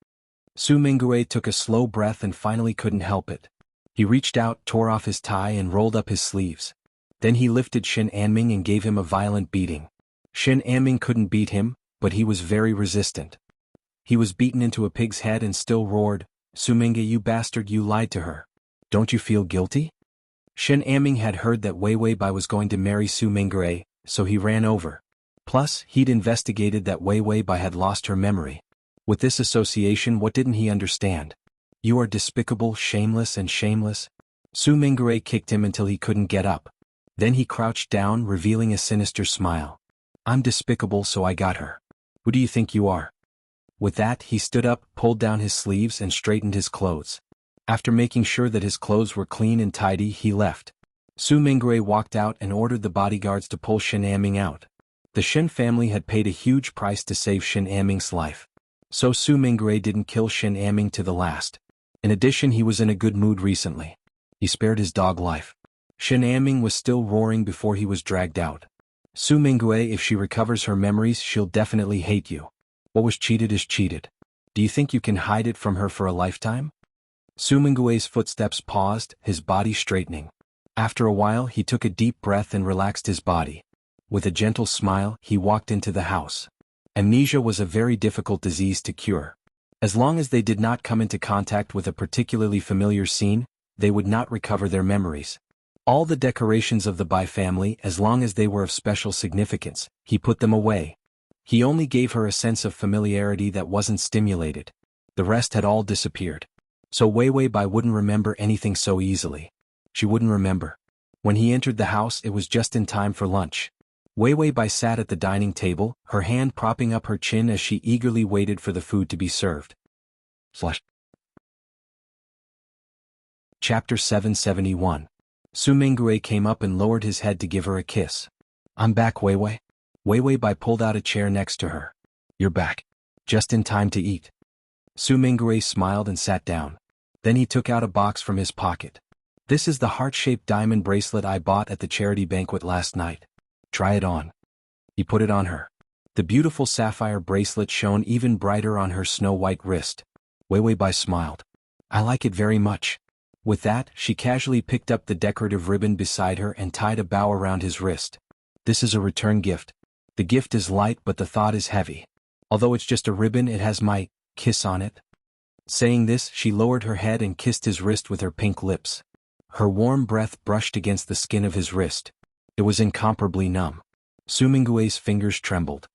Su Mingwei took a slow breath and finally couldn't help it. He reached out, tore off his tie and rolled up his sleeves. Then he lifted Shen Anming and gave him a violent beating. Shen Anming couldn't beat him, but he was very resistant. He was beaten into a pig's head and still roared, "Su Mingwei, you bastard, you lied to her. Don't you feel guilty?" Shen Anming had heard that Weiwei Bai was going to marry Su Mingwei, so he ran over. Plus, he'd investigated that Weiwei Bai had lost her memory. With this association, what didn't he understand? "You are despicable, shameless and shameless." Su Mingwei kicked him until he couldn't get up. Then he crouched down, revealing a sinister smile. "I'm despicable, so I got her. Who do you think you are?" With that, he stood up, pulled down his sleeves and straightened his clothes. After making sure that his clothes were clean and tidy, he left. Su Mingwei walked out and ordered the bodyguards to pull Shen Anming out. The Shen family had paid a huge price to save Shen Anming's life. So Su Mingwei didn't kill Shen Anming to the last. In addition, he was in a good mood recently. He spared his dog life. Shen Anming was still roaring before he was dragged out. "Su Mingwei, if she recovers her memories, she'll definitely hate you. What was cheated is cheated. Do you think you can hide it from her for a lifetime?" Su Mingwei's footsteps paused, his body straightening. After a while, he took a deep breath and relaxed his body. With a gentle smile, he walked into the house. Amnesia was a very difficult disease to cure. As long as they did not come into contact with a particularly familiar scene, they would not recover their memories. All the decorations of the Bai family, as long as they were of special significance, he put them away. He only gave her a sense of familiarity that wasn't stimulated. The rest had all disappeared. So Weiwei Bai wouldn't remember anything so easily. She wouldn't remember. When he entered the house, it was just in time for lunch. Weiwei Bai sat at the dining table, her hand propping up her chin as she eagerly waited for the food to be served. Chapter 771. Su Mingwei came up and lowered his head to give her a kiss. "I'm back, Weiwei." Weiwei Bai pulled out a chair next to her. "You're back. Just in time to eat." Su Mingwei smiled and sat down. Then he took out a box from his pocket. "This is the heart-shaped diamond bracelet I bought at the charity banquet last night. Try it on." He put it on her. The beautiful sapphire bracelet shone even brighter on her snow-white wrist. Weiwei Bai smiled. "I like it very much." With that, she casually picked up the decorative ribbon beside her and tied a bow around his wrist. "This is a return gift. The gift is light but the thought is heavy. Although it's just a ribbon, it has my kiss on it." Saying this, she lowered her head and kissed his wrist with her pink lips. Her warm breath brushed against the skin of his wrist. It was incomparably numb. Su Mingwei's fingers trembled.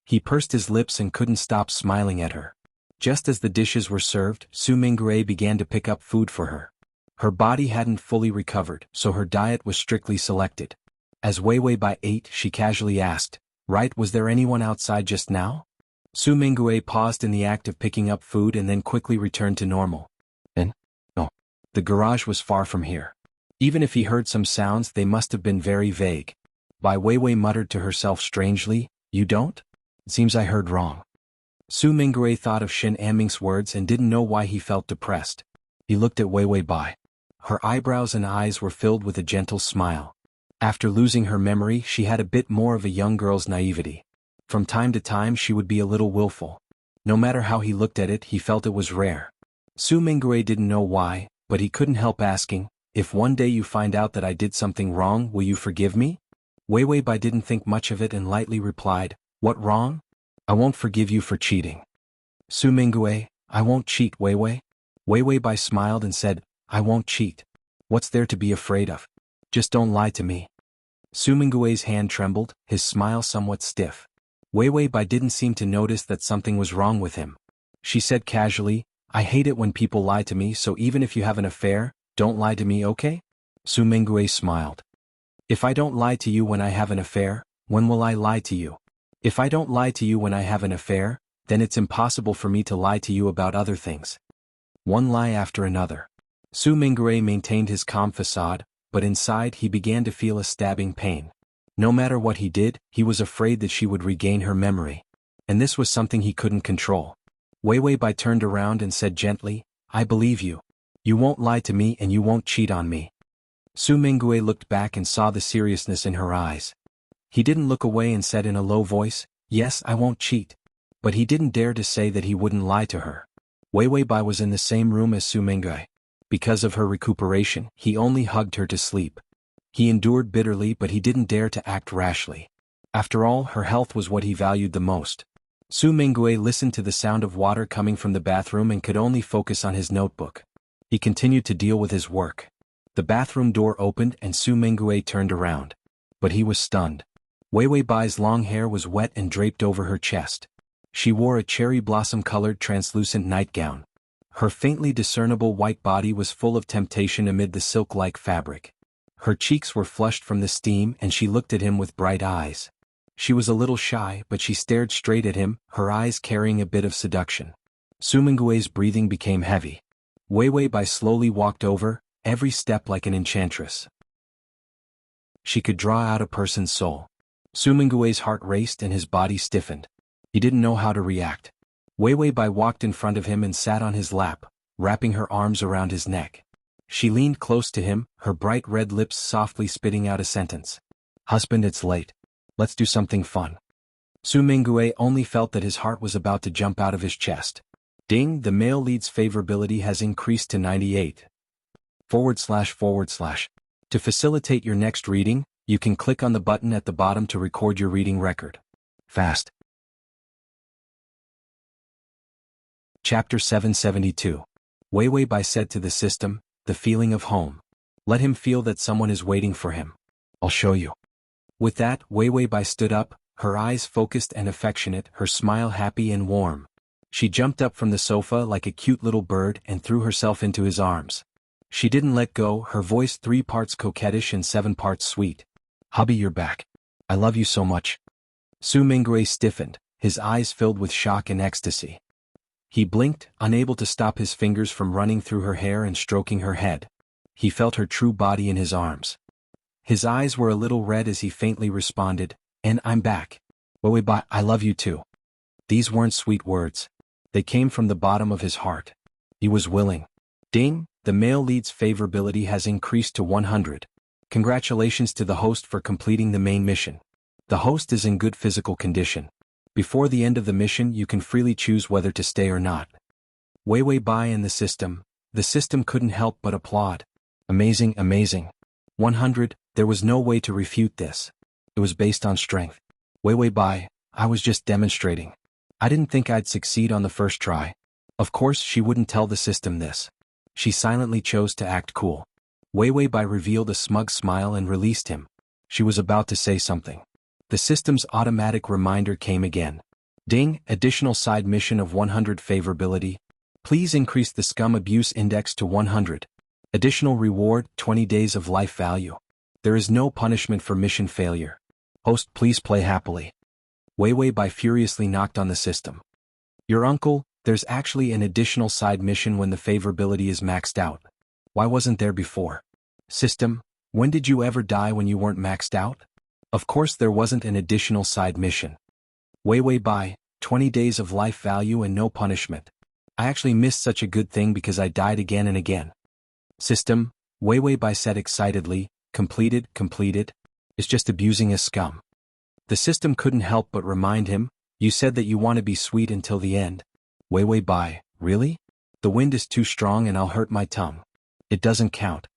He pursed his lips and couldn't stop smiling at her. Just as the dishes were served, Su Mingwei began to pick up food for her. Her body hadn't fully recovered, so her diet was strictly selected. As Weiwei Bai ate, she casually asked, "Right, was there anyone outside just now?" Su Mingwei paused in the act of picking up food and then quickly returned to normal. No. The garage was far from here. Even if he heard some sounds, they must have been very vague. Bai Weiwei muttered to herself strangely, "You don't? It seems I heard wrong." Su Mingwei thought of Shen Anming's words and didn't know why he felt depressed. He looked at Weiwei Bai. Her eyebrows and eyes were filled with a gentle smile. After losing her memory, she had a bit more of a young girl's naivety. From time to time she would be a little willful. No matter how he looked at it, he felt it was rare. Su Mingwei didn't know why, but he couldn't help asking, if one day you find out that I did something wrong, will you forgive me? Wei Wei Bai didn't think much of it and lightly replied, what wrong? I won't forgive you for cheating. Su Mingui, I won't cheat, Wei Wei. Wei Wei Bai smiled and said, I won't cheat. What's there to be afraid of? Just don't lie to me. Su Mingui's hand trembled, his smile somewhat stiff. Wei Wei Bai didn't seem to notice that something was wrong with him. She said casually, I hate it when people lie to me, so even if you have an affair, don't lie to me, okay? Su Mingui smiled. If I don't lie to you when I have an affair, when will I lie to you? If I don't lie to you when I have an affair, then it's impossible for me to lie to you about other things. One lie after another. Su Mingui maintained his calm facade, but inside he began to feel a stabbing pain. No matter what he did, he was afraid that she would regain her memory. And this was something he couldn't control. Wei Wei Bai turned around and said gently, I believe you. You won't lie to me and you won't cheat on me. Su Mingui looked back and saw the seriousness in her eyes. He didn't look away and said in a low voice, yes, I won't cheat. But he didn't dare to say that he wouldn't lie to her. Wei Wei Bai was in the same room as Su Mingui. Because of her recuperation, he only hugged her to sleep. He endured bitterly, but he didn't dare to act rashly. After all, her health was what he valued the most. Su Mingui listened to the sound of water coming from the bathroom and could only focus on his notebook. He continued to deal with his work. The bathroom door opened and Su Mingui turned around. But he was stunned. Wei Wei Bai's long hair was wet and draped over her chest. She wore a cherry blossom-colored translucent nightgown. Her faintly discernible white body was full of temptation amid the silk-like fabric. Her cheeks were flushed from the steam and she looked at him with bright eyes. She was a little shy, but she stared straight at him, her eyes carrying a bit of seduction. Su Mingui's breathing became heavy. Wei Wei Bai slowly walked over, every step like an enchantress. She could draw out a person's soul. Su Mingui's heart raced and his body stiffened. He didn't know how to react. Wei Wei Bai walked in front of him and sat on his lap, wrapping her arms around his neck. She leaned close to him, her bright red lips softly spitting out a sentence. Husband, it's late. Let's do something fun. Su Mingui only felt that his heart was about to jump out of his chest. Ding, the male lead's favorability has increased to 98. //. To facilitate your next reading, you can click on the button at the bottom to record your reading record. Fast. Chapter 772. Wei Wei Bai said to the system, the feeling of home. Let him feel that someone is waiting for him. I'll show you. With that, Wei Wei Bai stood up, her eyes focused and affectionate, her smile happy and warm. She jumped up from the sofa like a cute little bird and threw herself into his arms. She didn't let go, her voice 3 parts coquettish and 7 parts sweet. Hubby, you're back. I love you so much. Su Mingui stiffened, his eyes filled with shock and ecstasy. He blinked, unable to stop his fingers from running through her hair and stroking her head. He felt her true body in his arms. His eyes were a little red as he faintly responded, and I'm back. Wei Wei Bai, I love you too. These weren't sweet words. They came from the bottom of his heart. He was willing. Ding, the male lead's favorability has increased to 100. Congratulations to the host for completing the main mission. The host is in good physical condition. Before the end of the mission, you can freely choose whether to stay or not. Wei Wei Bai and the system couldn't help but applaud. Amazing, amazing. 100, there was no way to refute this. It was based on strength. Wei Wei Bai, I was just demonstrating. I didn't think I'd succeed on the first try. Of course, she wouldn't tell the system this. She silently chose to act cool. Wei Wei Bai revealed a smug smile and released him. She was about to say something. The system's automatic reminder came again. Ding, additional side mission of 100 favorability. Please increase the scum abuse index to 100. Additional reward, 20 days of life value. There is no punishment for mission failure. Host, please play happily. Wei Wei Bai furiously knocked on the system. Your uncle, there's actually an additional side mission when the favorability is maxed out. Why wasn't there before? System, when did you ever die when you weren't maxed out? Of course there wasn't an additional side mission. Wei Wei Bai, 20 days of life value and no punishment. I actually missed such a good thing because I died again and again. System, Wei Wei Bai said excitedly, completed. It's just abusing a scum. The system couldn't help but remind him, you said that you want to be sweet until the end. Wei Wei Bai, really? The wind is too strong and I'll hurt my tongue. It doesn't count.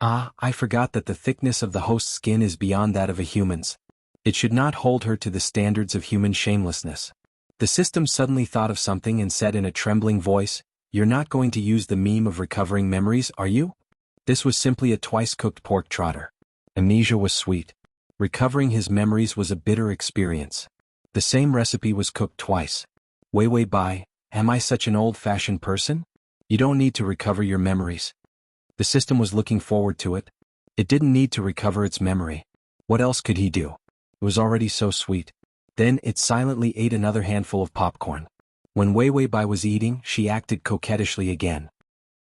Ah, I forgot that the thickness of the host's skin is beyond that of a human's. It should not hold her to the standards of human shamelessness. The system suddenly thought of something and said in a trembling voice, "You're not going to use the meme of recovering memories, are you?" This was simply a twice-cooked pork trotter. Amnesia was sweet. Recovering his memories was a bitter experience. The same recipe was cooked twice. Wei Bai, am I such an old-fashioned person? You don't need to recover your memories. The system was looking forward to it. It didn't need to recover its memory. What else could he do? It was already so sweet. Then it silently ate another handful of popcorn. When Wei Bai was eating, she acted coquettishly again.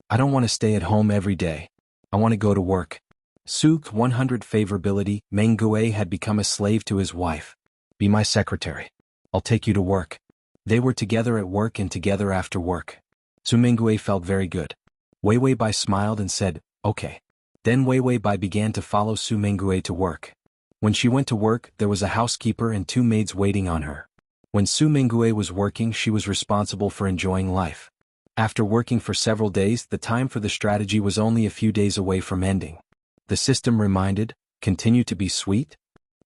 I don't want to stay at home every day. I want to go to work. Soothed 100 favorability, Meng Gui had become a slave to his wife. Be my secretary. I'll take you to work. They were together at work and together after work. Su Minggui felt very good. Wei Bai smiled and said, okay. Then Wei Bai began to follow Su Minggui to work. When she went to work, there was a housekeeper and 2 maids waiting on her. When Su Minggui was working, she was responsible for enjoying life. After working for several days, the time for the strategy was only a few days away from ending. The system reminded, continue to be sweet?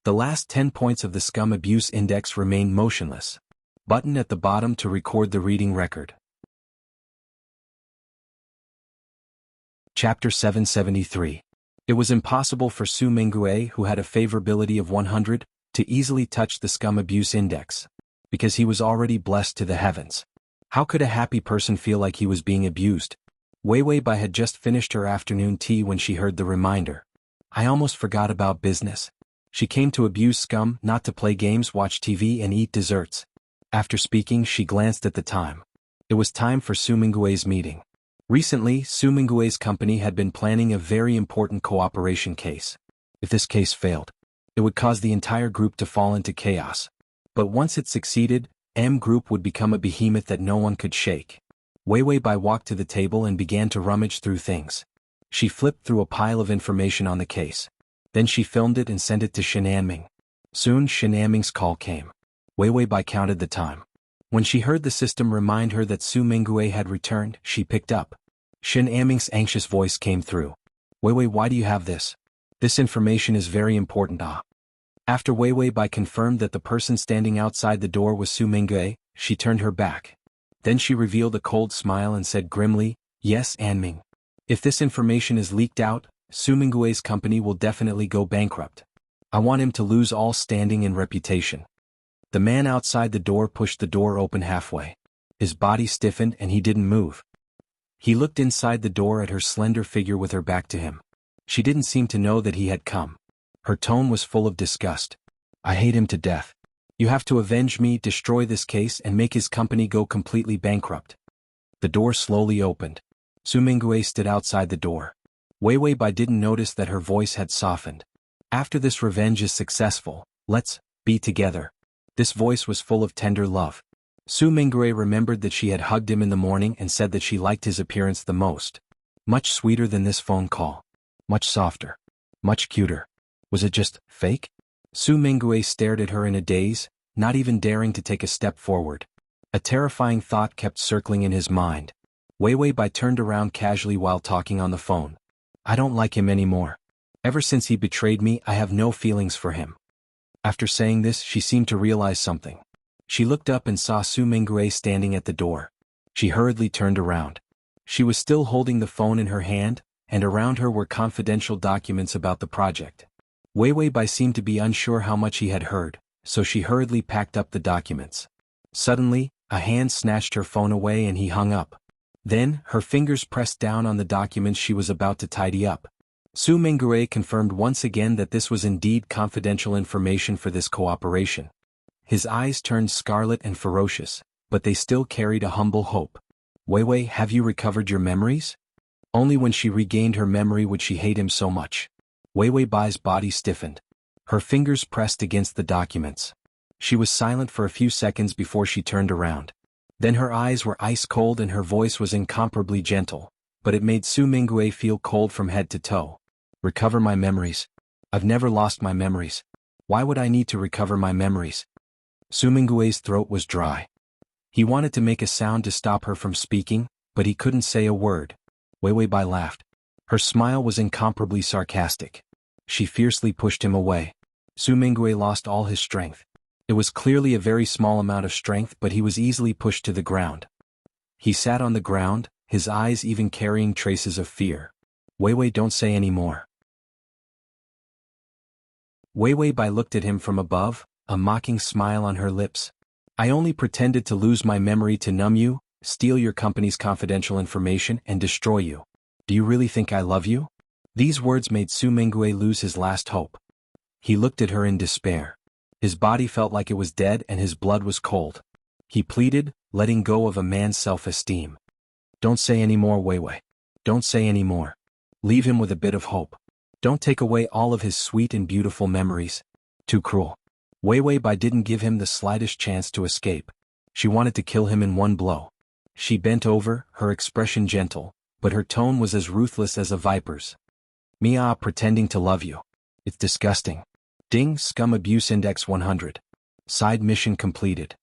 The last 10 points of the scum abuse index remained motionless. Button at the bottom to record the reading record. Chapter 773. It was impossible for Su Minggui, who had a favorability of 100, to easily touch the scum abuse index. Because he was already blessed to the heavens. How could a happy person feel like he was being abused? Wei Bai had just finished her afternoon tea when she heard the reminder. I almost forgot about business. She came to abuse scum, not to play games, watch TV and eat desserts. After speaking, she glanced at the time. It was time for Su Minggui's meeting. Recently, Su Minggui's company had been planning a very important cooperation case. If this case failed, it would cause the entire group to fall into chaos. But once it succeeded, M Group would become a behemoth that no one could shake. Wei Bai walked to the table and began to rummage through things. She flipped through a pile of information on the case. Then she filmed it and sent it to Shen Anming. Soon Shen Anming's call came. Wei Bai counted the time. When she heard the system remind her that Su Minggui had returned, she picked up. Shen Anming's anxious voice came through. Wei, why do you have this? This information is very important. After Wei Bai confirmed that the person standing outside the door was Su Minggui, she turned her back. Then she revealed a cold smile and said grimly, yes, Anming. If this information is leaked out, Su Minggui's company will definitely go bankrupt. I want him to lose all standing and reputation. The man outside the door pushed the door open halfway. His body stiffened and he didn't move. He looked inside the door at her slender figure with her back to him. She didn't seem to know that he had come. Her tone was full of disgust. I hate him to death. You have to avenge me, destroy this case and make his company go completely bankrupt. The door slowly opened. Su Minggui stood outside the door. Wei Bai didn't notice that her voice had softened. After this revenge is successful, let's be together. This voice was full of tender love. Su Minggui remembered that she had hugged him in the morning and said that she liked his appearance the most. Much sweeter than this phone call. Much softer. Much cuter. Was it just fake? Su Minggui stared at her in a daze, not even daring to take a step forward. A terrifying thought kept circling in his mind. Wei Bai turned around casually while talking on the phone. I don't like him anymore. Ever since he betrayed me, I have no feelings for him. After saying this, she seemed to realize something. She looked up and saw Su Minggui standing at the door. She hurriedly turned around. She was still holding the phone in her hand, and around her were confidential documents about the project. Wei Bai seemed to be unsure how much he had heard, so she hurriedly packed up the documents. Suddenly, a hand snatched her phone away and he hung up. Then, her fingers pressed down on the documents she was about to tidy up. Su Minggui confirmed once again that this was indeed confidential information for this cooperation. His eyes turned scarlet and ferocious, but they still carried a humble hope. Wei, have you recovered your memories? Only when she regained her memory would she hate him so much. Wei Bai's body stiffened. Her fingers pressed against the documents. She was silent for a few seconds before she turned around. Then her eyes were ice cold and her voice was incomparably gentle, but it made Su Minggui feel cold from head to toe. Recover my memories. I've never lost my memories. Why would I need to recover my memories? Su Minggui's throat was dry. He wanted to make a sound to stop her from speaking, but he couldn't say a word. Wei Bai laughed. Her smile was incomparably sarcastic. She fiercely pushed him away. Su Mingwei lost all his strength. It was clearly a very small amount of strength, but he was easily pushed to the ground. He sat on the ground, his eyes even carrying traces of fear. Wei, don't say any more. Wei Bai looked at him from above, a mocking smile on her lips. I only pretended to lose my memory to numb you, steal your company's confidential information, and destroy you. Do you really think I love you? These words made Su Mingwei lose his last hope. He looked at her in despair. His body felt like it was dead and his blood was cold. He pleaded, letting go of a man's self-esteem. Don't say any more, Wei. Don't say any more. Leave him with a bit of hope. Don't take away all of his sweet and beautiful memories. Too cruel. Wei Bai didn't give him the slightest chance to escape. She wanted to kill him in one blow. She bent over, her expression gentle, but her tone was as ruthless as a viper's. Mia pretending to love you. It's disgusting. Ding, Scum Abuse Index 100. Side mission completed.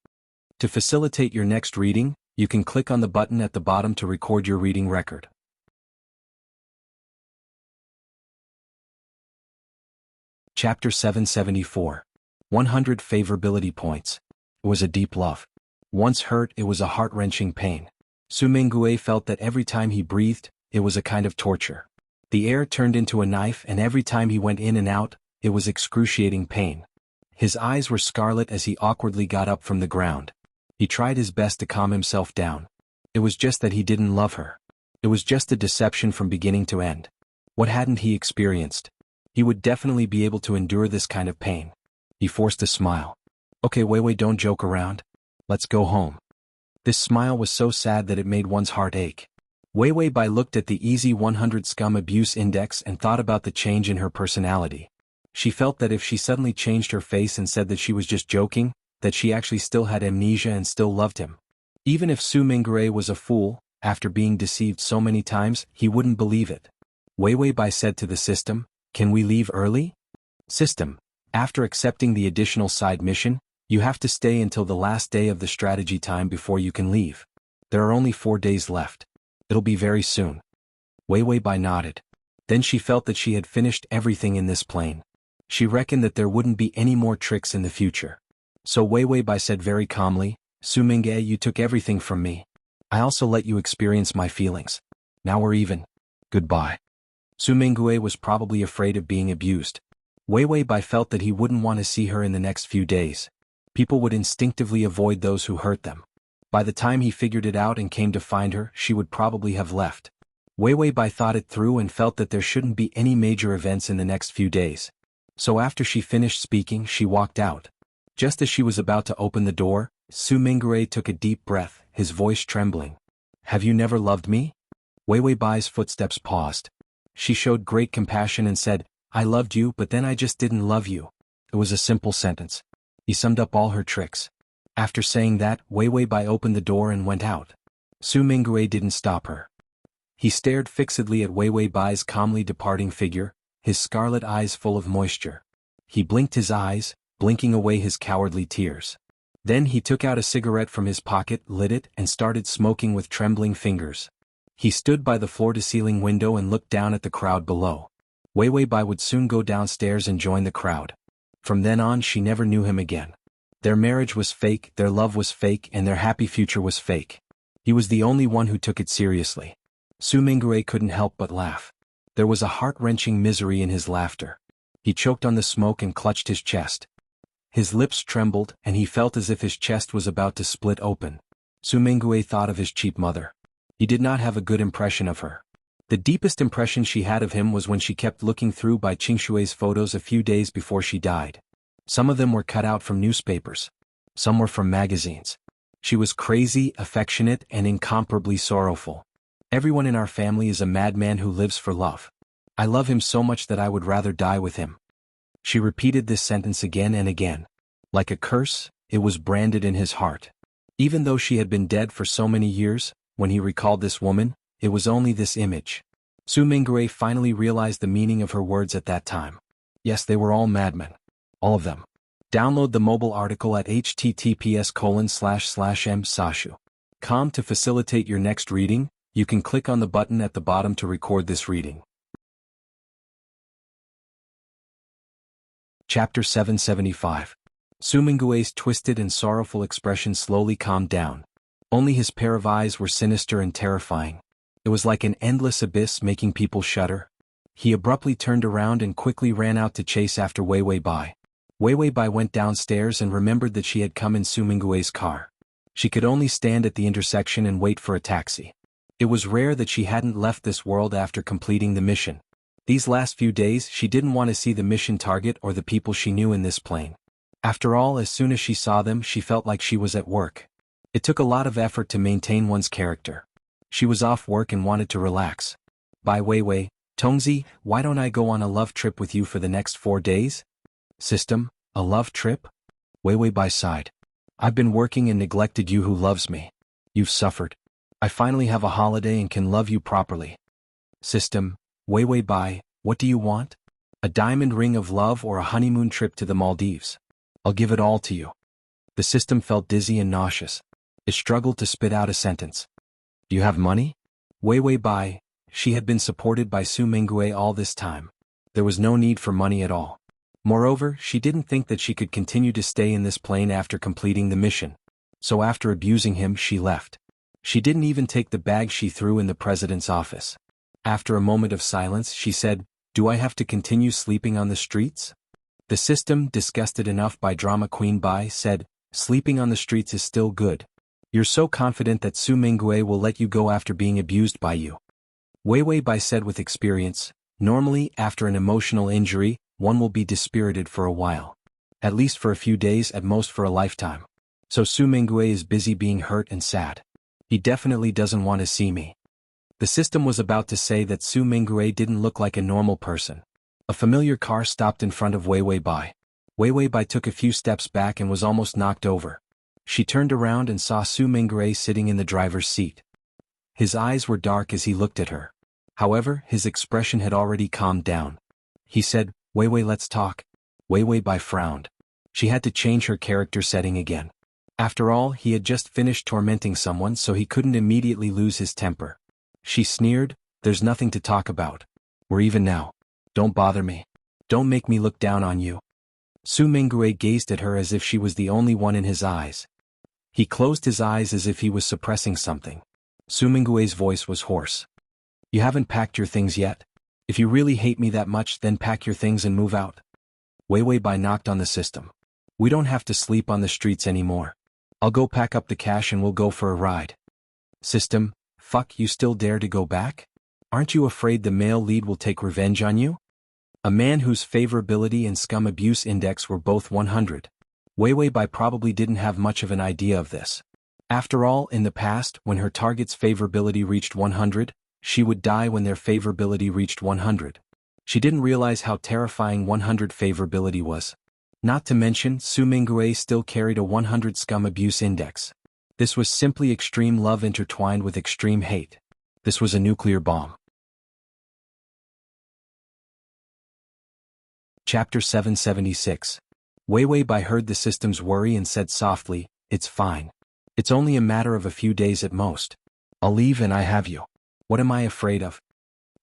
To facilitate your next reading, you can click on the button at the bottom to record your reading record. Chapter 774. 100 Favorability Points. It was a deep love. Once hurt, it was a heart-wrenching pain. Su Mingwei felt that every time he breathed, it was a kind of torture. The air turned into a knife, and every time he went in and out, it was excruciating pain. His eyes were scarlet as he awkwardly got up from the ground. He tried his best to calm himself down. It was just that he didn't love her. It was just a deception from beginning to end. What hadn't he experienced? He would definitely be able to endure this kind of pain. He forced a smile. Okay, Wei, don't joke around. Let's go home. This smile was so sad that it made one's heart ache. Wei Bai looked at the easy 100 Scum Abuse Index and thought about the change in her personality. She felt that if she suddenly changed her face and said that she was just joking, that she actually still had amnesia and still loved him. Even if Su Mingwei was a fool, after being deceived so many times, he wouldn't believe it. Wei Bai said to the system, "Can we leave early?" System. After accepting the additional side mission, you have to stay until the last day of the strategy time before you can leave. There are only 4 days left. It'll be very soon. Wei Bai nodded. Then she felt that she had finished everything in this plane. She reckoned that there wouldn't be any more tricks in the future. So Wei Bai said very calmly, Su Mingwei, you took everything from me. I also let you experience my feelings. Now we're even. Goodbye. Su Mingwei was probably afraid of being abused. Wei Bai felt that he wouldn't want to see her in the next few days. People would instinctively avoid those who hurt them. By the time he figured it out and came to find her, she would probably have left. Wei Bai thought it through and felt that there shouldn't be any major events in the next few days. So after she finished speaking, she walked out. Just as she was about to open the door, Su Mingwei took a deep breath, his voice trembling. Have you never loved me? Wei Bai's footsteps paused. She showed great compassion and said, I loved you, but then I just didn't love you. It was a simple sentence. He summed up all her tricks. After saying that, Wei Bai opened the door and went out. Su Mingwei didn't stop her. He stared fixedly at Wei Bai's calmly departing figure, his scarlet eyes full of moisture. He blinked his eyes, blinking away his cowardly tears. Then he took out a cigarette from his pocket, lit it, and started smoking with trembling fingers. He stood by the floor-to-ceiling window and looked down at the crowd below. Wei Bai would soon go downstairs and join the crowd. From then on, she never knew him again. Their marriage was fake, their love was fake, and their happy future was fake. He was the only one who took it seriously. Su Mingwei couldn't help but laugh. There was a heart-wrenching misery in his laughter. He choked on the smoke and clutched his chest. His lips trembled, and he felt as if his chest was about to split open. Su Mingwei thought of his cheap mother. He did not have a good impression of her. The deepest impression she had of him was when she kept looking through Bai Qingshui's photos a few days before she died. Some of them were cut out from newspapers. Some were from magazines. She was crazy, affectionate, and incomparably sorrowful. Everyone in our family is a madman who lives for love. I love him so much that I would rather die with him. She repeated this sentence again and again. Like a curse, it was branded in his heart. Even though she had been dead for so many years, when he recalled this woman, it was only this image. Su Mingwei finally realized the meaning of her words at that time. Yes, they were all madmen. All of them. Download the mobile article at https://m.sashu.com to facilitate your next reading. You can click on the button at the bottom to record this reading. Chapter 775. Su Mingue's twisted and sorrowful expression slowly calmed down. Only his pair of eyes were sinister and terrifying. It was like an endless abyss making people shudder. He abruptly turned around and quickly ran out to chase after Wei Wei Bai. Wei Wei Bai went downstairs and remembered that she had come in Su Mingue's car. She could only stand at the intersection and wait for a taxi. It was rare that she hadn't left this world after completing the mission. These last few days she didn't want to see the mission target or the people she knew in this plane. After all, as soon as she saw them she felt like she was at work. It took a lot of effort to maintain one's character. She was off work and wanted to relax. Bai Weiwei, Tongzi, why don't I go on a love trip with you for the next 4 days? System, a love trip? Weiwei Bai sighed. I've been working and neglected you. Who loves me? You've suffered. I finally have a holiday and can love you properly. System, Weiwei Bai, what do you want? A diamond ring of love or a honeymoon trip to the Maldives? I'll give it all to you. The system felt dizzy and nauseous. It struggled to spit out a sentence. Do you have money? Weiwei Bai, she had been supported by Su Mingue all this time. There was no need for money at all. Moreover, she didn't think that she could continue to stay in this plane after completing the mission. So after abusing him, she left. She didn't even take the bag she threw in the president's office. After a moment of silence, she said, Do I have to continue sleeping on the streets? The system, disgusted enough by drama queen Bai, said, Sleeping on the streets is still good. You're so confident that Su Mingue will let you go after being abused by you. Weiwei Bai said with experience, Normally, after an emotional injury, one will be dispirited for a while. At least for a few days, at most for a lifetime. So Su Mingue is busy being hurt and sad. He definitely doesn't want to see me. The system was about to say that Su Mingue didn't look like a normal person. A familiar car stopped in front of Weiwei Bai. Weiwei Bai took a few steps back and was almost knocked over. She turned around and saw Su Mingue sitting in the driver's seat. His eyes were dark as he looked at her. However, his expression had already calmed down. He said, Weiwei, let's talk. Weiwei Bai frowned. She had to change her character setting again. After all, he had just finished tormenting someone, so he couldn't immediately lose his temper. She sneered, There's nothing to talk about. We're even now. Don't bother me. Don't make me look down on you. Su Mingue gazed at her as if she was the only one in his eyes. He closed his eyes as if he was suppressing something. Su Mingue's voice was hoarse. You haven't packed your things yet? If you really hate me that much, then pack your things and move out. Weiwei Bai knocked on the system. We don't have to sleep on the streets anymore. I'll go pack up the cash and we'll go for a ride. System, fuck, you still dare to go back? Aren't you afraid the male lead will take revenge on you? A man whose favorability and scum abuse index were both 100. Weiwei Bai probably didn't have much of an idea of this. After all, in the past, when her target's favorability reached 100, she would die when their favorability reached 100. She didn't realize how terrifying 100 favorability was. Not to mention, Su Mingue still carried a 100 scum abuse index. This was simply extreme love intertwined with extreme hate. This was a nuclear bomb. Chapter 776. Weiwei Bai heard the system's worry and said softly, It's fine. It's only a matter of a few days at most. I'll leave and I have you. What am I afraid of?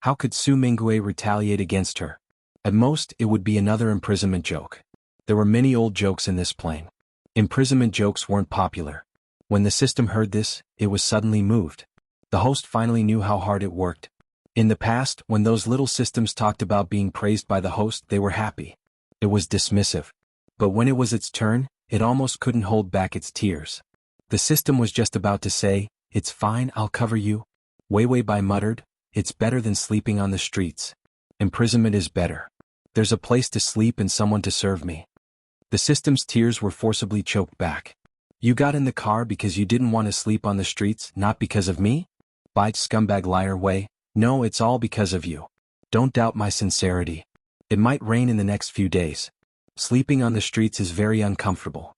How could Su Mingue retaliate against her? At most, it would be another imprisonment joke. There were many old jokes in this plane. Imprisonment jokes weren't popular. When the system heard this, it was suddenly moved. The host finally knew how hard it worked. In the past, when those little systems talked about being praised by the host, they were happy. It was dismissive. But when it was its turn, it almost couldn't hold back its tears. The system was just about to say, It's fine, I'll cover you. Weiwei Bai muttered, It's better than sleeping on the streets. Imprisonment is better. There's a place to sleep and someone to serve me. The system's tears were forcibly choked back. You got in the car because you didn't want to sleep on the streets, not because of me? Bai scumbag liar Wei. No, it's all because of you. Don't doubt my sincerity. It might rain in the next few days. Sleeping on the streets is very uncomfortable.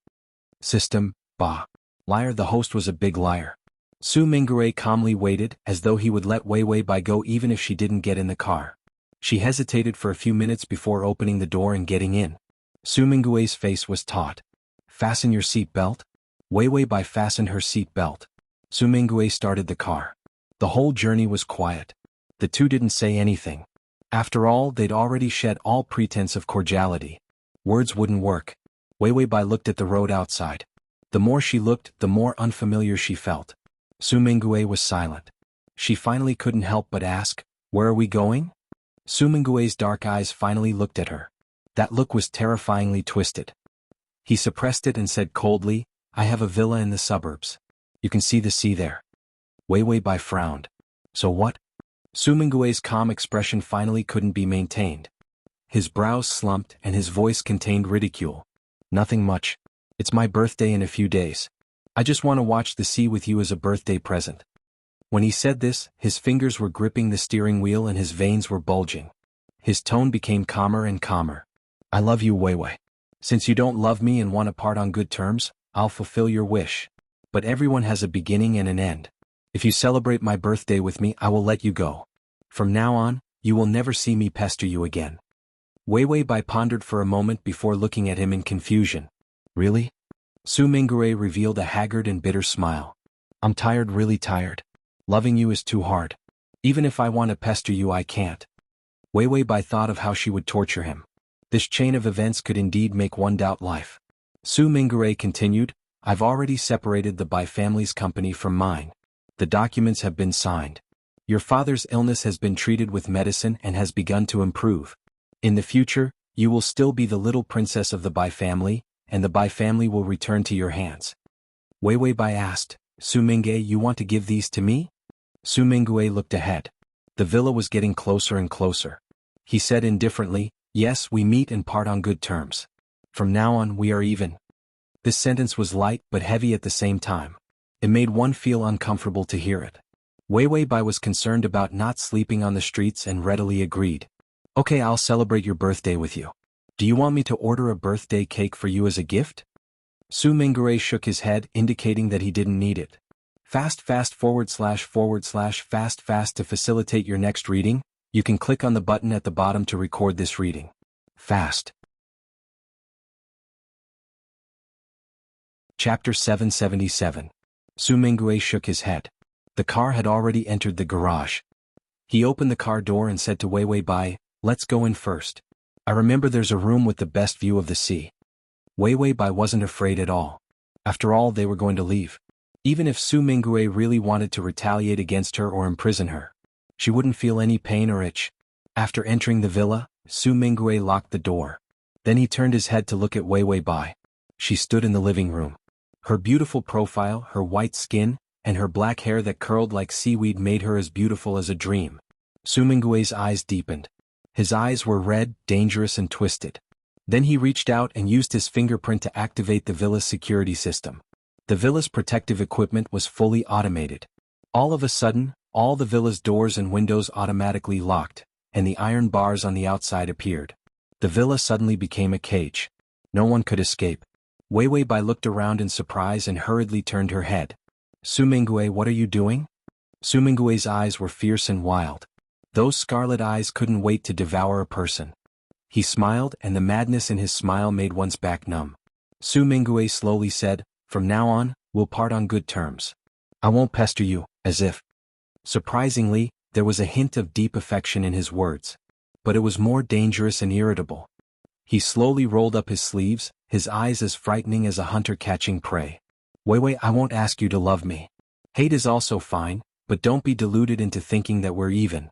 System, bah. Liar. The host was a big liar. Su Mingue calmly waited, as though he would let Weiwei Bai go even if she didn't get in the car. She hesitated for a few minutes before opening the door and getting in. Su Mingue's face was taut. Fasten your seat belt? Weiwei Bai fastened her seat belt. Su Mingue started the car. The whole journey was quiet. The two didn't say anything. After all, they'd already shed all pretense of cordiality. Words wouldn't work. Wei Wei Bai looked at the road outside. The more she looked, the more unfamiliar she felt. Su Mingui was silent. She finally couldn't help but ask, "Where are we going?" Su Mingui's dark eyes finally looked at her. That look was terrifyingly twisted. He suppressed it and said coldly, "I have a villa in the suburbs. You can see the sea there." Wei Wei Bai frowned. "So what?" Su Mingui's calm expression finally couldn't be maintained. His brows slumped and his voice contained ridicule. "Nothing much. It's my birthday in a few days. I just want to watch the sea with you as a birthday present." When he said this, his fingers were gripping the steering wheel and his veins were bulging. His tone became calmer and calmer. "I love you, Wei Wei. Since you don't love me and want to part on good terms, I'll fulfill your wish. But everyone has a beginning and an end. If you celebrate my birthday with me, I will let you go. From now on, you will never see me pester you again." Wei Wei Bai pondered for a moment before looking at him in confusion. "Really?" Su Mingui revealed a haggard and bitter smile. "I'm tired, really tired. Loving you is too hard. Even if I want to pester you, I can't." Wei Wei Bai thought of how she would torture him. This chain of events could indeed make one doubt life. Su Mingui continued, "I've already separated the Bai family's company from mine. The documents have been signed. Your father's illness has been treated with medicine and has begun to improve. In the future, you will still be the little princess of the Bai family, and the Bai family will return to your hands." Wei Wei Bai asked, "Su Mingui, you want to give these to me?" Su Mingui looked ahead. The villa was getting closer and closer. He said indifferently, "Yes, we meet and part on good terms. From now on, we are even." This sentence was light but heavy at the same time. It made one feel uncomfortable to hear it. Wei Wei Bai was concerned about not sleeping on the streets and readily agreed. "Okay, I'll celebrate your birthday with you. Do you want me to order a birthday cake for you as a gift?" Su Mingui shook his head, indicating that he didn't need it. Fast to facilitate your next reading, you can click on the button at the bottom to record this reading. Fast. Chapter 777. Su Mingui shook his head. The car had already entered the garage. He opened the car door and said to Wei Wei Bai, "Let's go in first. I remember there's a room with the best view of the sea." Wei Wei Bai wasn't afraid at all. After all, they were going to leave. Even if Su Mingui really wanted to retaliate against her or imprison her, she wouldn't feel any pain or itch. After entering the villa, Su Mingui locked the door. Then he turned his head to look at Wei Wei Bai. She stood in the living room. Her beautiful profile, her white skin, and her black hair that curled like seaweed made her as beautiful as a dream. Su Mingui's eyes deepened. His eyes were red, dangerous and twisted. Then he reached out and used his fingerprint to activate the villa's security system. The villa's protective equipment was fully automated. All of a sudden, all the villa's doors and windows automatically locked, and the iron bars on the outside appeared. The villa suddenly became a cage. No one could escape. Wei Wei Bai looked around in surprise and hurriedly turned her head. "Su Mingui, what are you doing?" Su Mingui's eyes were fierce and wild. Those scarlet eyes couldn't wait to devour a person. He smiled, and the madness in his smile made one's back numb. Su Mingui slowly said, "From now on, we'll part on good terms. I won't pester you," as if. Surprisingly, there was a hint of deep affection in his words. But it was more dangerous and irritable. He slowly rolled up his sleeves, his eyes as frightening as a hunter catching prey. "Wei Wei, I won't ask you to love me. Hate is also fine, but don't be deluded into thinking that we're even."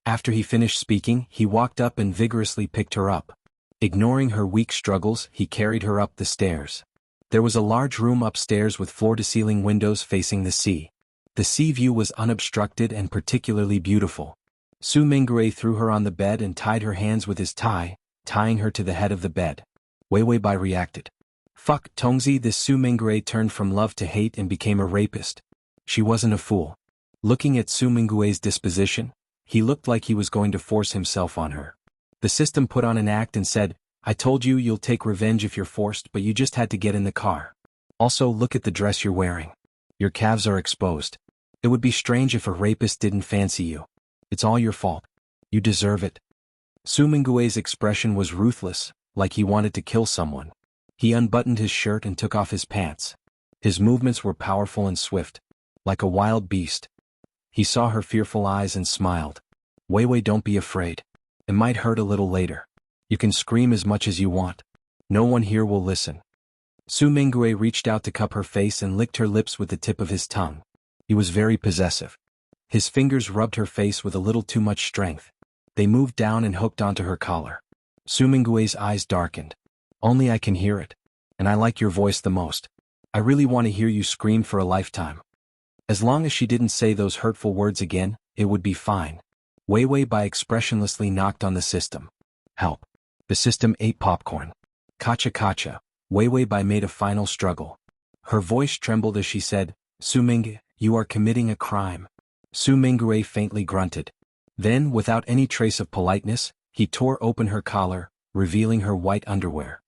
After he finished speaking, he walked up and vigorously picked her up. Ignoring her weak struggles, he carried her up the stairs. There was a large room upstairs with floor-to-ceiling windows facing the sea. The sea view was unobstructed and particularly beautiful. Su Mingui threw her on the bed and tied her hands with his tie, tying her to the head of the bed. Wei Wei Bai reacted. "Fuck, Tongzi." This Su Mingui turned from love to hate and became a rapist. She wasn't a fool. Looking at Su Mingui's disposition, he looked like he was going to force himself on her. The system put on an act and said, "I told you you'll take revenge if you're forced, but you just had to get in the car. Also, look at the dress you're wearing. Your calves are exposed. It would be strange if a rapist didn't fancy you. It's all your fault. You deserve it." Su Mingui's expression was ruthless, like he wanted to kill someone. He unbuttoned his shirt and took off his pants. His movements were powerful and swift, like a wild beast. He saw her fearful eyes and smiled. "Wei Wei, don't be afraid. It might hurt a little later. You can scream as much as you want. No one here will listen. Su Mingwei reached out to cup her face and licked her lips with the tip of his tongue. He was very possessive. His fingers rubbed her face with a little too much strength. They moved down and hooked onto her collar. Su Mingwei's eyes darkened. Only I can hear it. And I like your voice the most. I really want to hear you scream for a lifetime. As long as she didn't say those hurtful words again, it would be fine. Wei Wei Bai expressionlessly knocked on the system. Help. The system ate popcorn. Kacha kacha. Wei Wei Bai made a final struggle. Her voice trembled as she said, Su Ming, you are committing a crime. Su Mingwei faintly grunted. Then, without any trace of politeness, he tore open her collar, revealing her white underwear.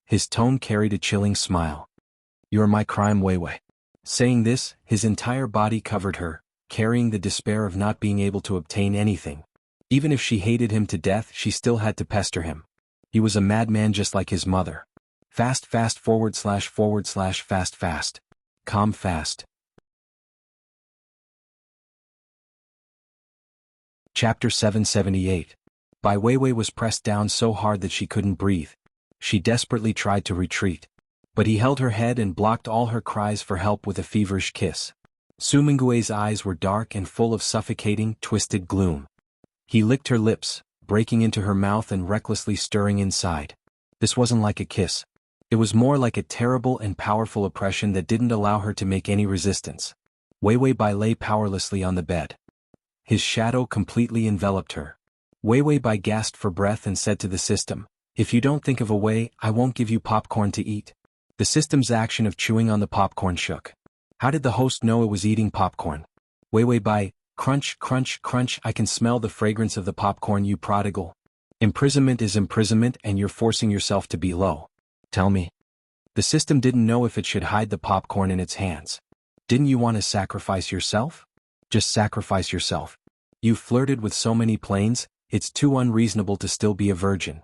His tone carried a chilling smile. You are my crime, Wei Wei. Saying this, his entire body covered her, carrying the despair of not being able to obtain anything. Even if she hated him to death, she still had to pester him. He was a madman just like his mother. Fast fast fast fast. Calm fast. Chapter 778. Bai Weiwei was pressed down so hard that she couldn't breathe. She desperately tried to retreat. But he held her head and blocked all her cries for help with a feverish kiss. Su Mingwei's eyes were dark and full of suffocating, twisted gloom. He licked her lips, breaking into her mouth and recklessly stirring inside. This wasn't like a kiss. It was more like a terrible and powerful oppression that didn't allow her to make any resistance. Wei Wei Bai lay powerlessly on the bed. His shadow completely enveloped her. Wei Wei Bai gasped for breath and said to the system, If you don't think of a way, I won't give you popcorn to eat. The system's action of chewing on the popcorn shook. How did the host know it was eating popcorn? Wei Wei Bai, crunch, crunch, crunch, I can smell the fragrance of the popcorn, you prodigal. Imprisonment is imprisonment and you're forcing yourself to be low. Tell me. The system didn't know if it should hide the popcorn in its hands. Didn't you want to sacrifice yourself? Just sacrifice yourself. You've flirted with so many planes, it's too unreasonable to still be a virgin.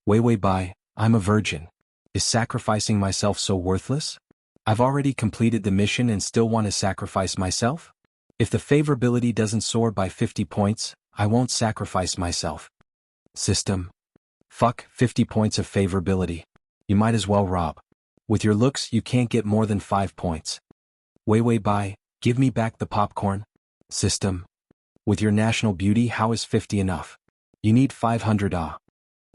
Wei Wei Bai, I'm a virgin. Is sacrificing myself so worthless? I've already completed the mission and still want to sacrifice myself? If the favorability doesn't soar by 50 points, I won't sacrifice myself. System. Fuck, 50 points of favorability. You might as well rob. With your looks, you can't get more than 5 points. Wei Wei Bai, give me back the popcorn. System. With your national beauty, how is 50 enough? You need 500 ah.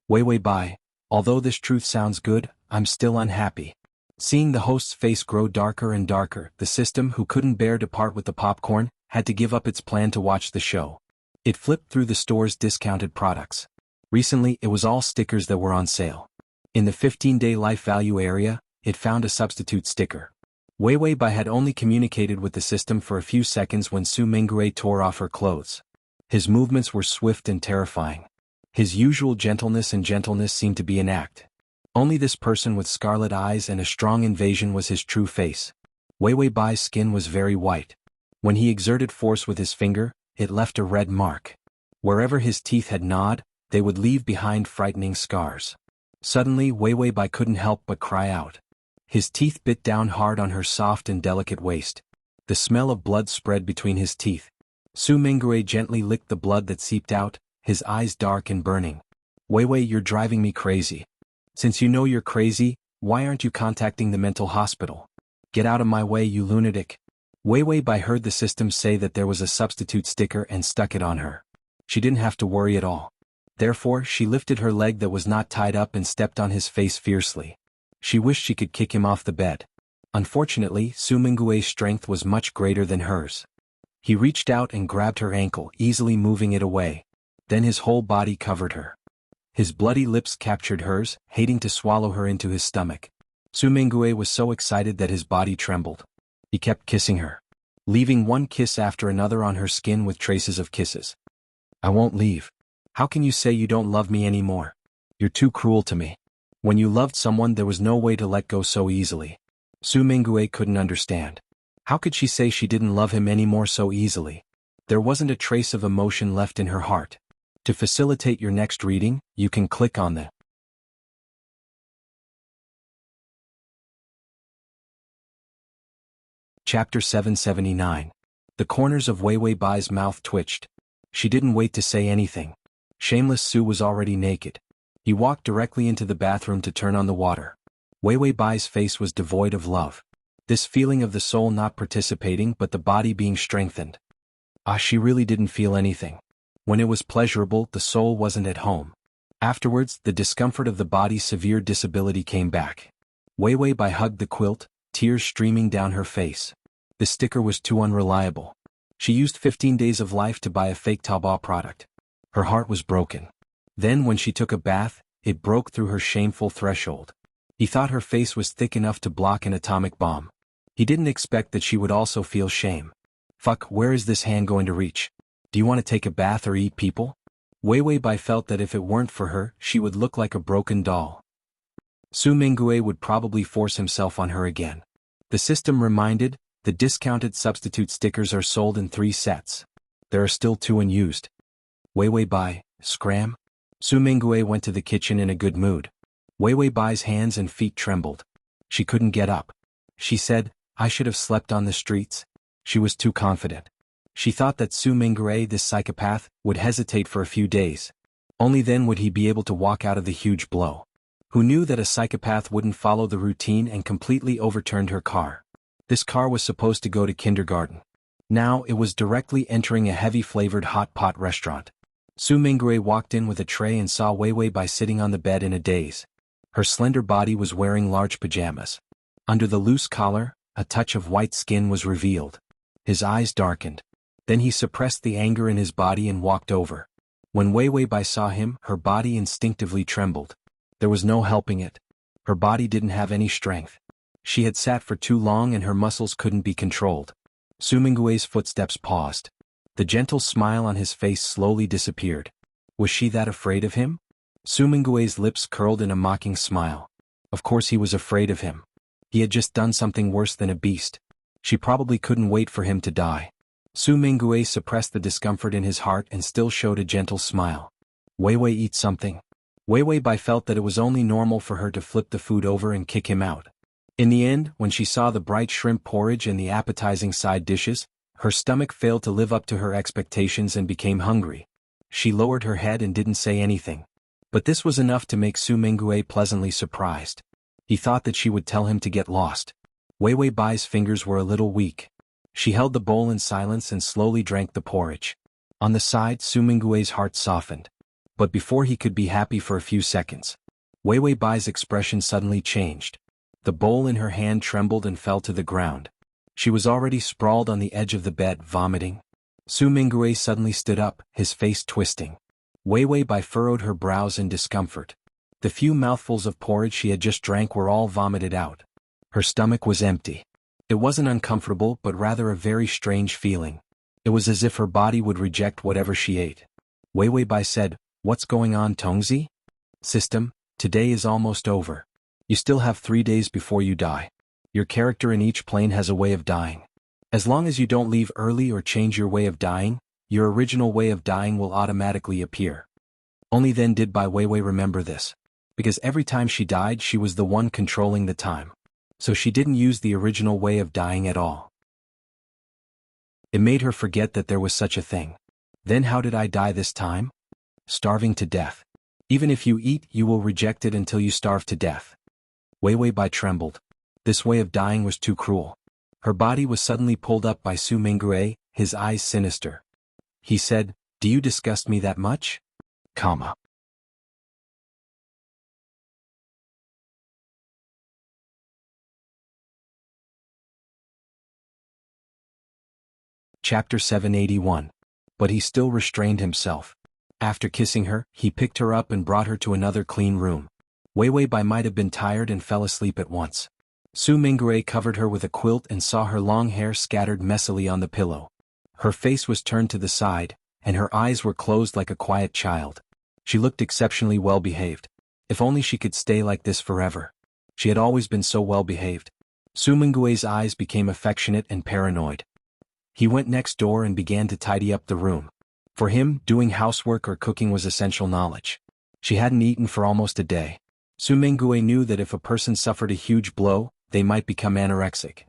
Wei Wei Bai, although this truth sounds good, I'm still unhappy. Seeing the host's face grow darker and darker, the system, who couldn't bear to part with the popcorn, had to give up its plan to watch the show. It flipped through the store's discounted products. Recently, it was all stickers that were on sale. In the 15-day life value area, it found a substitute sticker. Wei Wei Bai had only communicated with the system for a few seconds when Su Mingwei tore off her clothes. His movements were swift and terrifying. His usual gentleness seemed to be an act. Only this person with scarlet eyes and a strong invasion was his true face. Wei Wei Bai's skin was very white. When he exerted force with his finger, it left a red mark. Wherever his teeth had gnawed, they would leave behind frightening scars. Suddenly, Wei Wei Bai couldn't help but cry out. His teeth bit down hard on her soft and delicate waist. The smell of blood spread between his teeth. Su Mingwei gently licked the blood that seeped out, his eyes dark and burning. Wei Wei, you're driving me crazy. Since you know you're crazy, why aren't you contacting the mental hospital? Get out of my way, you lunatic. Wei Wei Bai heard the system say that there was a substitute sticker and stuck it on her. She didn't have to worry at all. Therefore, she lifted her leg that was not tied up and stepped on his face fiercely. She wished she could kick him off the bed. Unfortunately, Su Mingwei's strength was much greater than hers. He reached out and grabbed her ankle, easily moving it away. Then his whole body covered her. His bloody lips captured hers, hating to swallow her into his stomach. Su Mingwei was so excited that his body trembled. He kept kissing her, leaving one kiss after another on her skin with traces of kisses. I won't leave. How can you say you don't love me anymore? You're too cruel to me. When you loved someone, there was no way to let go so easily. Su Mingwei couldn't understand. How could she say she didn't love him anymore so easily? There wasn't a trace of emotion left in her heart. To facilitate your next reading, you can click on the Chapter 779. The corners of Wei Wei Bai's mouth twitched. She didn't wait to say anything. Shameless Su was already naked. He walked directly into the bathroom to turn on the water. Wei Wei Bai's face was devoid of love. This feeling of the soul not participating but the body being strengthened. She really didn't feel anything. When it was pleasurable, the soul wasn't at home. Afterwards, the discomfort of the body's severe disability came back. Wei Wei Bai hugged the quilt, tears streaming down her face. The sticker was too unreliable. She used 15 days of life to buy a fake Taobao product. Her heart was broken. Then when she took a bath, it broke through her shameful threshold. He thought her face was thick enough to block an atomic bomb. He didn't expect that she would also feel shame. Fuck, where is this hand going to reach? Do you want to take a bath or eat people? Wei Wei Bai felt that if it weren't for her, she would look like a broken doll. Su Minggui would probably force himself on her again. The system reminded, the discounted substitute stickers are sold in 3 sets. There are still 2 unused. Wei Wei Bai, scram? Su Minggui went to the kitchen in a good mood. Wei Wei Bai's hands and feet trembled. She couldn't get up. She said, I should have slept on the streets. She was too confident. She thought that Su Minggui, this psychopath, would hesitate for a few days. Only then would he be able to walk out of the huge blow. Who knew that a psychopath wouldn't follow the routine and completely overturned her car? This car was supposed to go to kindergarten. Now it was directly entering a heavy-flavored hot pot restaurant. Su Minggui walked in with a tray and saw Wei Wei Bai sitting on the bed in a daze. Her slender body was wearing large pajamas. Under the loose collar, a touch of white skin was revealed. His eyes darkened. Then he suppressed the anger in his body and walked over. When Wei Wei Bai saw him, her body instinctively trembled. There was no helping it. Her body didn't have any strength. She had sat for too long and her muscles couldn't be controlled. Su Minggui's footsteps paused. The gentle smile on his face slowly disappeared. Was she that afraid of him? Su Minggui's lips curled in a mocking smile. Of course he was afraid of him. He had just done something worse than a beast. She probably couldn't wait for him to die. Su Minggui suppressed the discomfort in his heart and still showed a gentle smile. Wei Wei, eat something. Wei Wei Bai felt that it was only normal for her to flip the food over and kick him out. In the end, when she saw the bright shrimp porridge and the appetizing side dishes, her stomach failed to live up to her expectations and became hungry. She lowered her head and didn't say anything. But this was enough to make Su Minggui pleasantly surprised. He thought that she would tell him to get lost. Wei Wei Bai's fingers were a little weak. She held the bowl in silence and slowly drank the porridge. On the side, Su Minggui's heart softened. But before he could be happy for a few seconds, Wei Wei Bai's expression suddenly changed. The bowl in her hand trembled and fell to the ground. She was already sprawled on the edge of the bed, vomiting. Su Minggui suddenly stood up, his face twisting. Wei Wei Bai furrowed her brows in discomfort. The few mouthfuls of porridge she had just drank were all vomited out. Her stomach was empty. It wasn't uncomfortable but rather a very strange feeling. It was as if her body would reject whatever she ate. Wei Wei Bai said, "What's going on, Tongzi?" "System, today is almost over. You still have 3 days before you die. Your character in each plane has a way of dying. As long as you don't leave early or change your way of dying, your original way of dying will automatically appear." Only then did Bai Weiwei remember this. Because every time she died she was the one controlling the time. So she didn't use the original way of dying at all. It made her forget that there was such a thing. Then how did I die this time? Starving to death. Even if you eat, you will reject it until you starve to death. Wei Wei Bai trembled. This way of dying was too cruel. Her body was suddenly pulled up by Su Minggui, his eyes sinister. He said, "Do you disgust me that much?" Comma. Chapter 781. But he still restrained himself. After kissing her, he picked her up and brought her to another clean room. Wei Wei Bai might have been tired and fell asleep at once. Su Minggui covered her with a quilt and saw her long hair scattered messily on the pillow. Her face was turned to the side, and her eyes were closed like a quiet child. She looked exceptionally well behaved. If only she could stay like this forever. She had always been so well behaved. Su Minggui's eyes became affectionate and paranoid. He went next door and began to tidy up the room. For him, doing housework or cooking was essential knowledge. She hadn't eaten for almost a day. Su Minggui knew that if a person suffered a huge blow, they might become anorexic.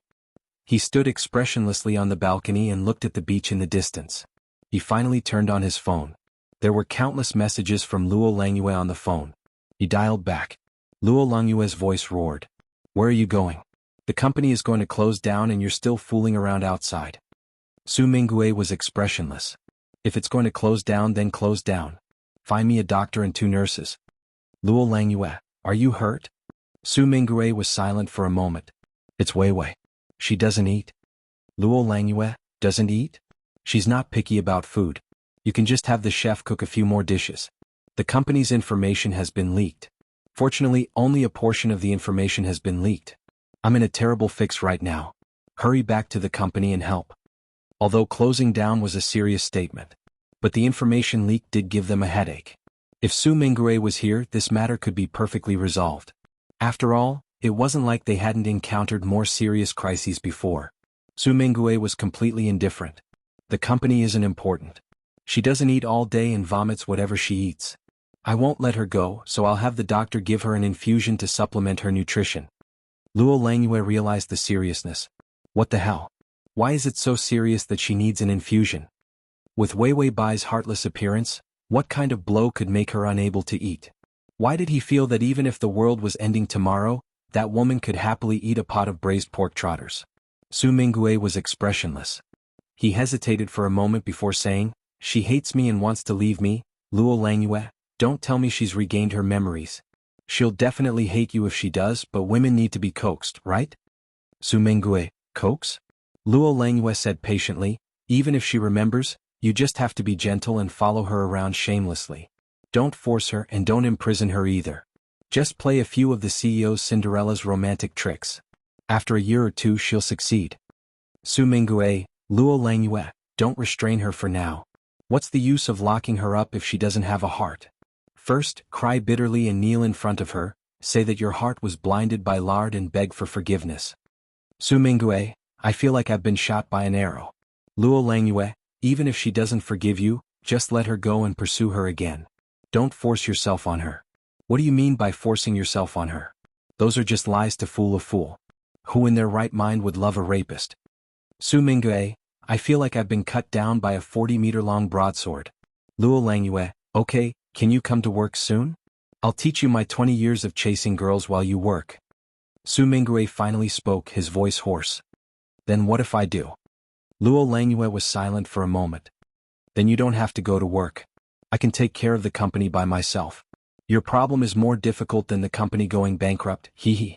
He stood expressionlessly on the balcony and looked at the beach in the distance. He finally turned on his phone. There were countless messages from Luo Langyue on the phone. He dialed back. Luo Longyue's voice roared. Where are you going? The company is going to close down and you're still fooling around outside. Su Mingyue was expressionless. If it's going to close down, then close down. Find me a doctor and 2 nurses. Luo Longyue, are you hurt? Su Mingyue was silent for a moment. It's Weiwei. She doesn't eat. Luo Longyue, doesn't eat? She's not picky about food. You can just have the chef cook a few more dishes. The company's information has been leaked. Fortunately, only a portion of the information has been leaked. I'm in a terrible fix right now. Hurry back to the company and help. Although closing down was a serious statement, but the information leak did give them a headache. If Su Mingyue was here, this matter could be perfectly resolved. After all, it wasn't like they hadn't encountered more serious crises before. Su Mingyue was completely indifferent. The company isn't important. She doesn't eat all day and vomits whatever she eats. I won't let her go, so I'll have the doctor give her an infusion to supplement her nutrition. Luo Longyue realized the seriousness. What the hell? Why is it so serious that she needs an infusion? With Weiwei Bai's heartless appearance, what kind of blow could make her unable to eat? Why did he feel that even if the world was ending tomorrow, that woman could happily eat a pot of braised pork trotters? Su Mingyue was expressionless. He hesitated for a moment before saying, she hates me and wants to leave me. Luo Longyue, don't tell me she's regained her memories. She'll definitely hate you if she does, but women need to be coaxed, right? Su Mingyue, coax? Luo Longyue said patiently, even if she remembers, you just have to be gentle and follow her around shamelessly. Don't force her and don't imprison her either. Just play a few of the CEO's Cinderella's romantic tricks. After a year or 2 she'll succeed. Su Mingyue, Luo Longyue, don't restrain her for now. What's the use of locking her up if she doesn't have a heart? First, cry bitterly and kneel in front of her, say that your heart was blinded by lard and beg for forgiveness. Su Mingyue, I feel like I've been shot by an arrow. Luo Longyue, even if she doesn't forgive you, just let her go and pursue her again. Don't force yourself on her. What do you mean by forcing yourself on her? Those are just lies to fool a fool. Who in their right mind would love a rapist? Su Mingyue, I feel like I've been cut down by a 40-meter-long broadsword. Luo Longyue, okay, can you come to work soon? I'll teach you my 20 years of chasing girls while you work. Su Mingyue finally spoke, his voice hoarse. Then what if I do? Luo Longyue was silent for a moment. Then you don't have to go to work. I can take care of the company by myself. Your problem is more difficult than the company going bankrupt, hee hee.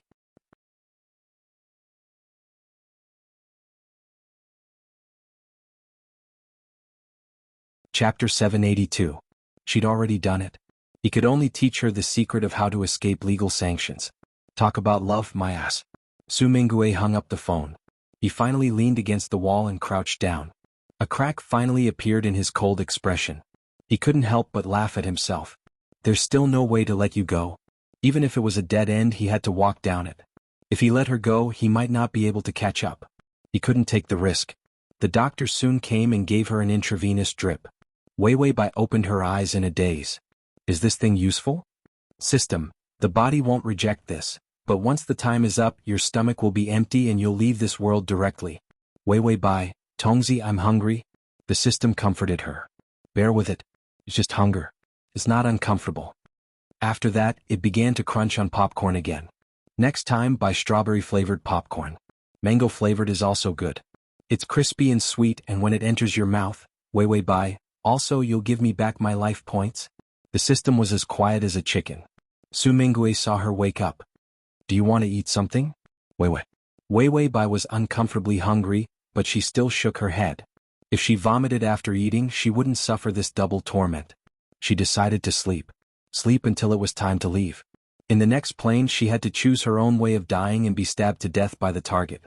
Chapter 782. She'd already done it. He could only teach her the secret of how to escape legal sanctions. Talk about love, my ass. Su Mingyue hung up the phone. He finally leaned against the wall and crouched down. A crack finally appeared in his cold expression. He couldn't help but laugh at himself. There's still no way to let you go. Even if it was a dead end, he had to walk down it. If he let her go, he might not be able to catch up. He couldn't take the risk. The doctor soon came and gave her an intravenous drip. Weiwei Bai opened her eyes in a daze. Is this thing useful? System, the body won't reject this, but once the time is up, your stomach will be empty and you'll leave this world directly. Weiwei Bai, Tongzi, I'm hungry. The system comforted her. Bear with it. It's just hunger. It's not uncomfortable. After that, it began to crunch on popcorn again. Next time, buy strawberry-flavored popcorn. Mango-flavored is also good. It's crispy and sweet, and when it enters your mouth, Weiwei Bai, also you'll give me back my life points? The system was as quiet as a chicken. Su Mingyue saw her wake up. Do you want to eat something? Weiwei. Weiwei Bai was uncomfortably hungry, but she still shook her head. If she vomited after eating, she wouldn't suffer this double torment. She decided to sleep. Sleep until it was time to leave. In the next plane, she had to choose her own way of dying and be stabbed to death by the target.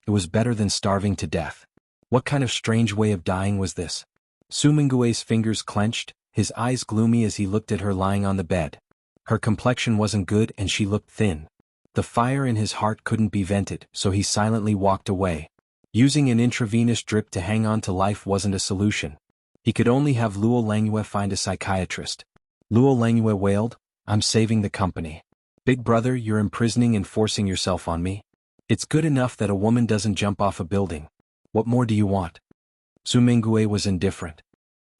It was better than starving to death. What kind of strange way of dying was this? Su Mingyue's fingers clenched, his eyes gloomy as he looked at her lying on the bed. Her complexion wasn't good and she looked thin. The fire in his heart couldn't be vented, so he silently walked away. Using an intravenous drip to hang on to life wasn't a solution. He could only have Luo Longyue find a psychiatrist. Luo Longyue wailed, I'm saving the company. Big brother, you're imprisoning and forcing yourself on me. It's good enough that a woman doesn't jump off a building. What more do you want? Su Mingyue was indifferent.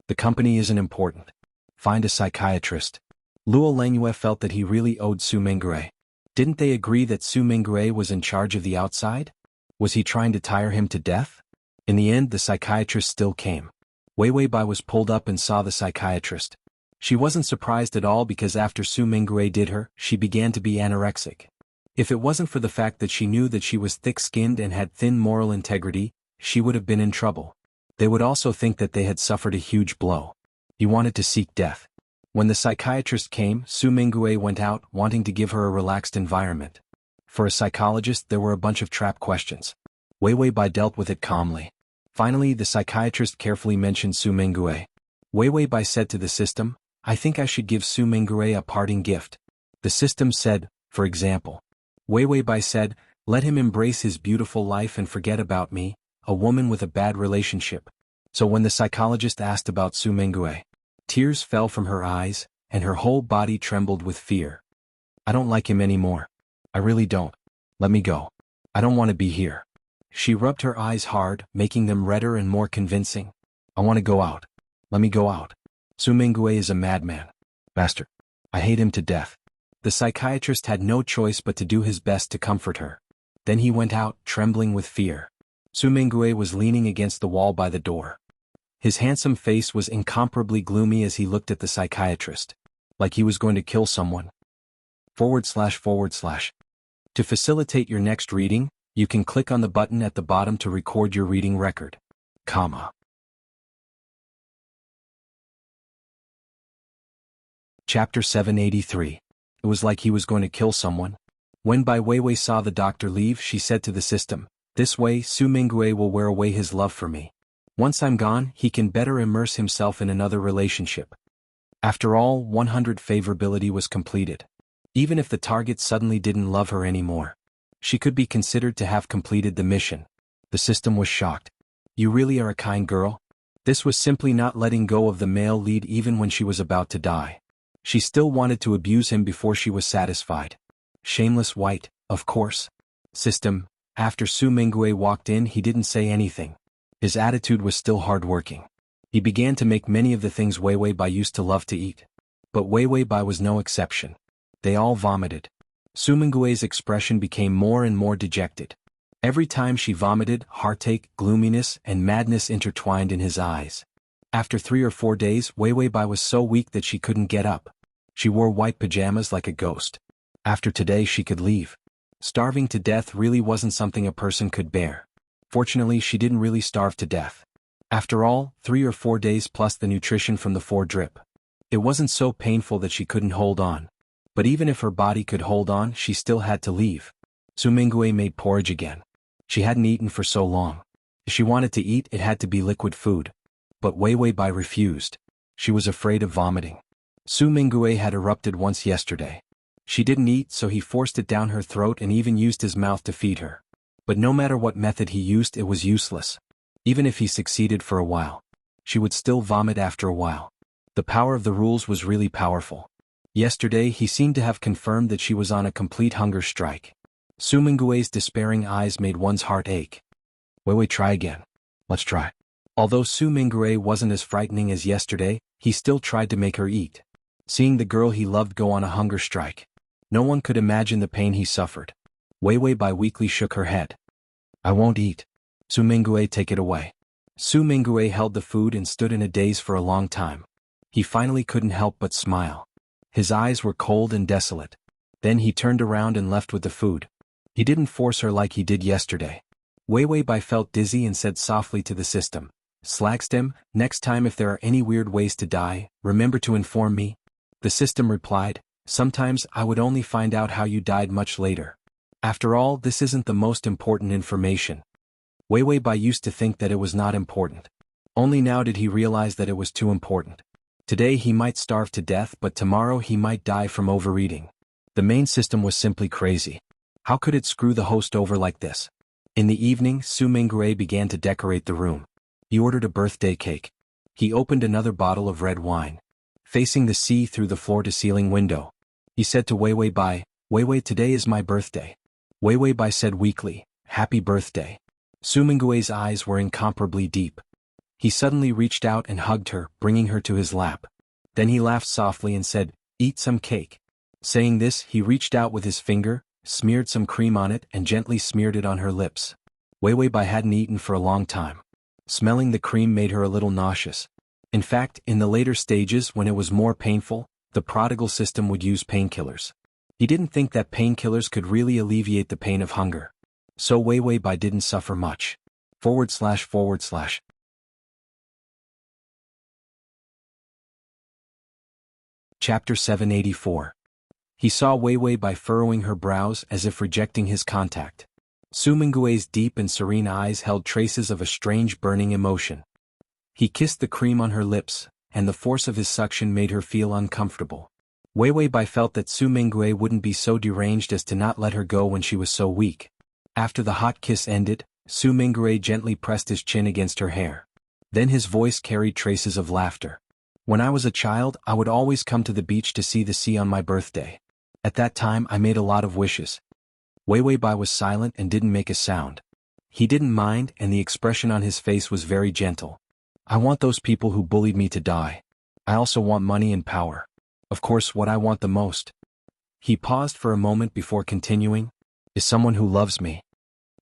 The company isn't important. Find a psychiatrist. Luo Langyue felt that he really owed Su Mingre. Didn't they agree that Su Mingre was in charge of the outside? Was he trying to tire him to death? In the end, the psychiatrist still came. Wei Weibai was pulled up and saw the psychiatrist. She wasn't surprised at all because after Su Mingre did her, she began to be anorexic. If it wasn't for the fact that she knew that she was thick-skinned and had thin moral integrity, she would have been in trouble. They would also think that they had suffered a huge blow. He wanted to seek death. When the psychiatrist came, Su Mingre went out, wanting to give her a relaxed environment. For a psychologist, there were a bunch of trap questions. Wei Weibai dealt with it calmly. Finally, the psychiatrist carefully mentioned Su Mingre. Wei Weibai said to the system, "I think I should give Su Mingre a parting gift." The system said, "For example." Wei Weibai said, "Let him embrace his beautiful life and forget about me, a woman with a bad relationship." So when the psychologist asked about Su Mingre, tears fell from her eyes, and her whole body trembled with fear. "I don't like him anymore. I really don't. Let me go. I don't want to be here." She rubbed her eyes hard, making them redder and more convincing. "I want to go out. Let me go out. Su Mingre is a madman. Bastard. I hate him to death." The psychiatrist had no choice but to do his best to comfort her. Then he went out, trembling with fear. Su Mingre was leaning against the wall by the door. His handsome face was incomparably gloomy as he looked at the psychiatrist. Like he was going to kill someone. // To facilitate your next reading, you can click on the button at the bottom to record your reading record. Chapter 783. It was like he was going to kill someone. When Bai Weiwei saw the doctor leave, she said to the system, "This way, Su Mingre will wear away his love for me. Once I'm gone, he can better immerse himself in another relationship." After all, 100 favorability was completed. Even if the target suddenly didn't love her anymore, she could be considered to have completed the mission. The system was shocked. "You really are a kind girl?" This was simply not letting go of the male lead even when she was about to die. She still wanted to abuse him before she was satisfied. Shameless white, of course. System. After Su Mingre walked in, he didn't say anything. His attitude was still hard-working. He began to make many of the things Wei Weibai used to love to eat. But Wei Weibai was no exception. They all vomited. Su Mingre's expression became more and more dejected. Every time she vomited, heartache, gloominess, and madness intertwined in his eyes. After 3 or 4 days, Wei Weibai was so weak that she couldn't get up. She wore white pajamas like a ghost. After today she could leave. Starving to death really wasn't something a person could bear. Fortunately, she didn't really starve to death. After all, 3 or 4 days plus the nutrition from the 4 drip. It wasn't so painful that she couldn't hold on. But even if her body could hold on, she still had to leave. Su Mingre made porridge again. She hadn't eaten for so long. If she wanted to eat, it had to be liquid food. But Wei Weibai refused. She was afraid of vomiting. Su Mingre had erupted once yesterday. She didn't eat, so he forced it down her throat and even used his mouth to feed her. But no matter what method he used, it was useless. Even if he succeeded for a while, she would still vomit after a while. The power of the rules was really powerful. Yesterday he seemed to have confirmed that she was on a complete hunger strike. Su Mingre's despairing eyes made one's heart ache. Wei, try again. Let's try. Although Su Mingre wasn't as frightening as yesterday, he still tried to make her eat. Seeing the girl he loved go on a hunger strike, no one could imagine the pain he suffered. Wei Weibai weakly shook her head. "I won't eat. Su Mingre, take it away." Su Mingre held the food and stood in a daze for a long time. He finally couldn't help but smile. His eyes were cold and desolate. Then he turned around and left with the food. He didn't force her like he did yesterday. Wei Weibai felt dizzy and said softly to the system, "Slagstem, next time if there are any weird ways to die, remember to inform me." The system replied, "Sometimes I would only find out how you died much later. After all, this isn't the most important information." Wei Weibai used to think that it was not important. Only now did he realize that it was too important. Today he might starve to death, but tomorrow he might die from overeating. The main system was simply crazy. How could it screw the host over like this? In the evening, Su Mingre began to decorate the room. He ordered a birthday cake. He opened another bottle of red wine. Facing the sea through the floor-to-ceiling window, he said to Wei Weibai, "Weiwei, today is my birthday." Wei Weibai said weakly, "Happy birthday." Su Mingre's eyes were incomparably deep. He suddenly reached out and hugged her, bringing her to his lap. Then he laughed softly and said, Eat some cake. Saying this, he reached out with his finger, smeared some cream on it and gently smeared it on her lips. Wei Wei Bai hadn't eaten for a long time. Smelling the cream made her a little nauseous. In fact, in the later stages when it was more painful, the prodigal system would use painkillers. He didn't think that painkillers could really alleviate the pain of hunger. So Wei Wei Bai didn't suffer much. // Chapter 784. He saw Wei Wei Bai furrowing her brows as if rejecting his contact. Su Minggui's deep and serene eyes held traces of a strange burning emotion. He kissed the cream on her lips, and the force of his suction made her feel uncomfortable. Wei Wei Bai felt that Su Minggui wouldn't be so deranged as to not let her go when she was so weak. After the hot kiss ended, Su Minggui gently pressed his chin against her hair. Then his voice carried traces of laughter. When I was a child, I would always come to the beach to see the sea on my birthday. At that time I made a lot of wishes. Wei Wei Bai was silent and didn't make a sound. He didn't mind, and the expression on his face was very gentle. I want those people who bullied me to die. I also want money and power. Of course, what I want the most. He paused for a moment before continuing, is someone who loves me.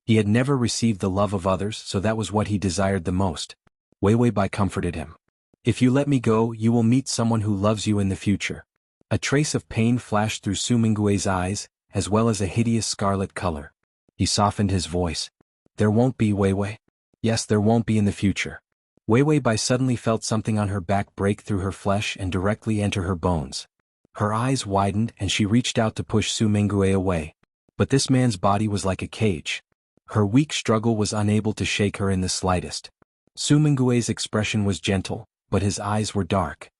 He had never received the love of others, so that was what he desired the most. Wei Wei Bai comforted him. If you let me go, you will meet someone who loves you in the future. A trace of pain flashed through Su Minggui's eyes, as well as a hideous scarlet color. He softened his voice. There won't be, Wei Wei. Yes, there won't be in the future. Wei Wei Bai suddenly felt something on her back break through her flesh and directly enter her bones. Her eyes widened and she reached out to push Su Minggui away. But this man's body was like a cage. Her weak struggle was unable to shake her in the slightest. Su Minggui's expression was gentle, but his eyes were dark.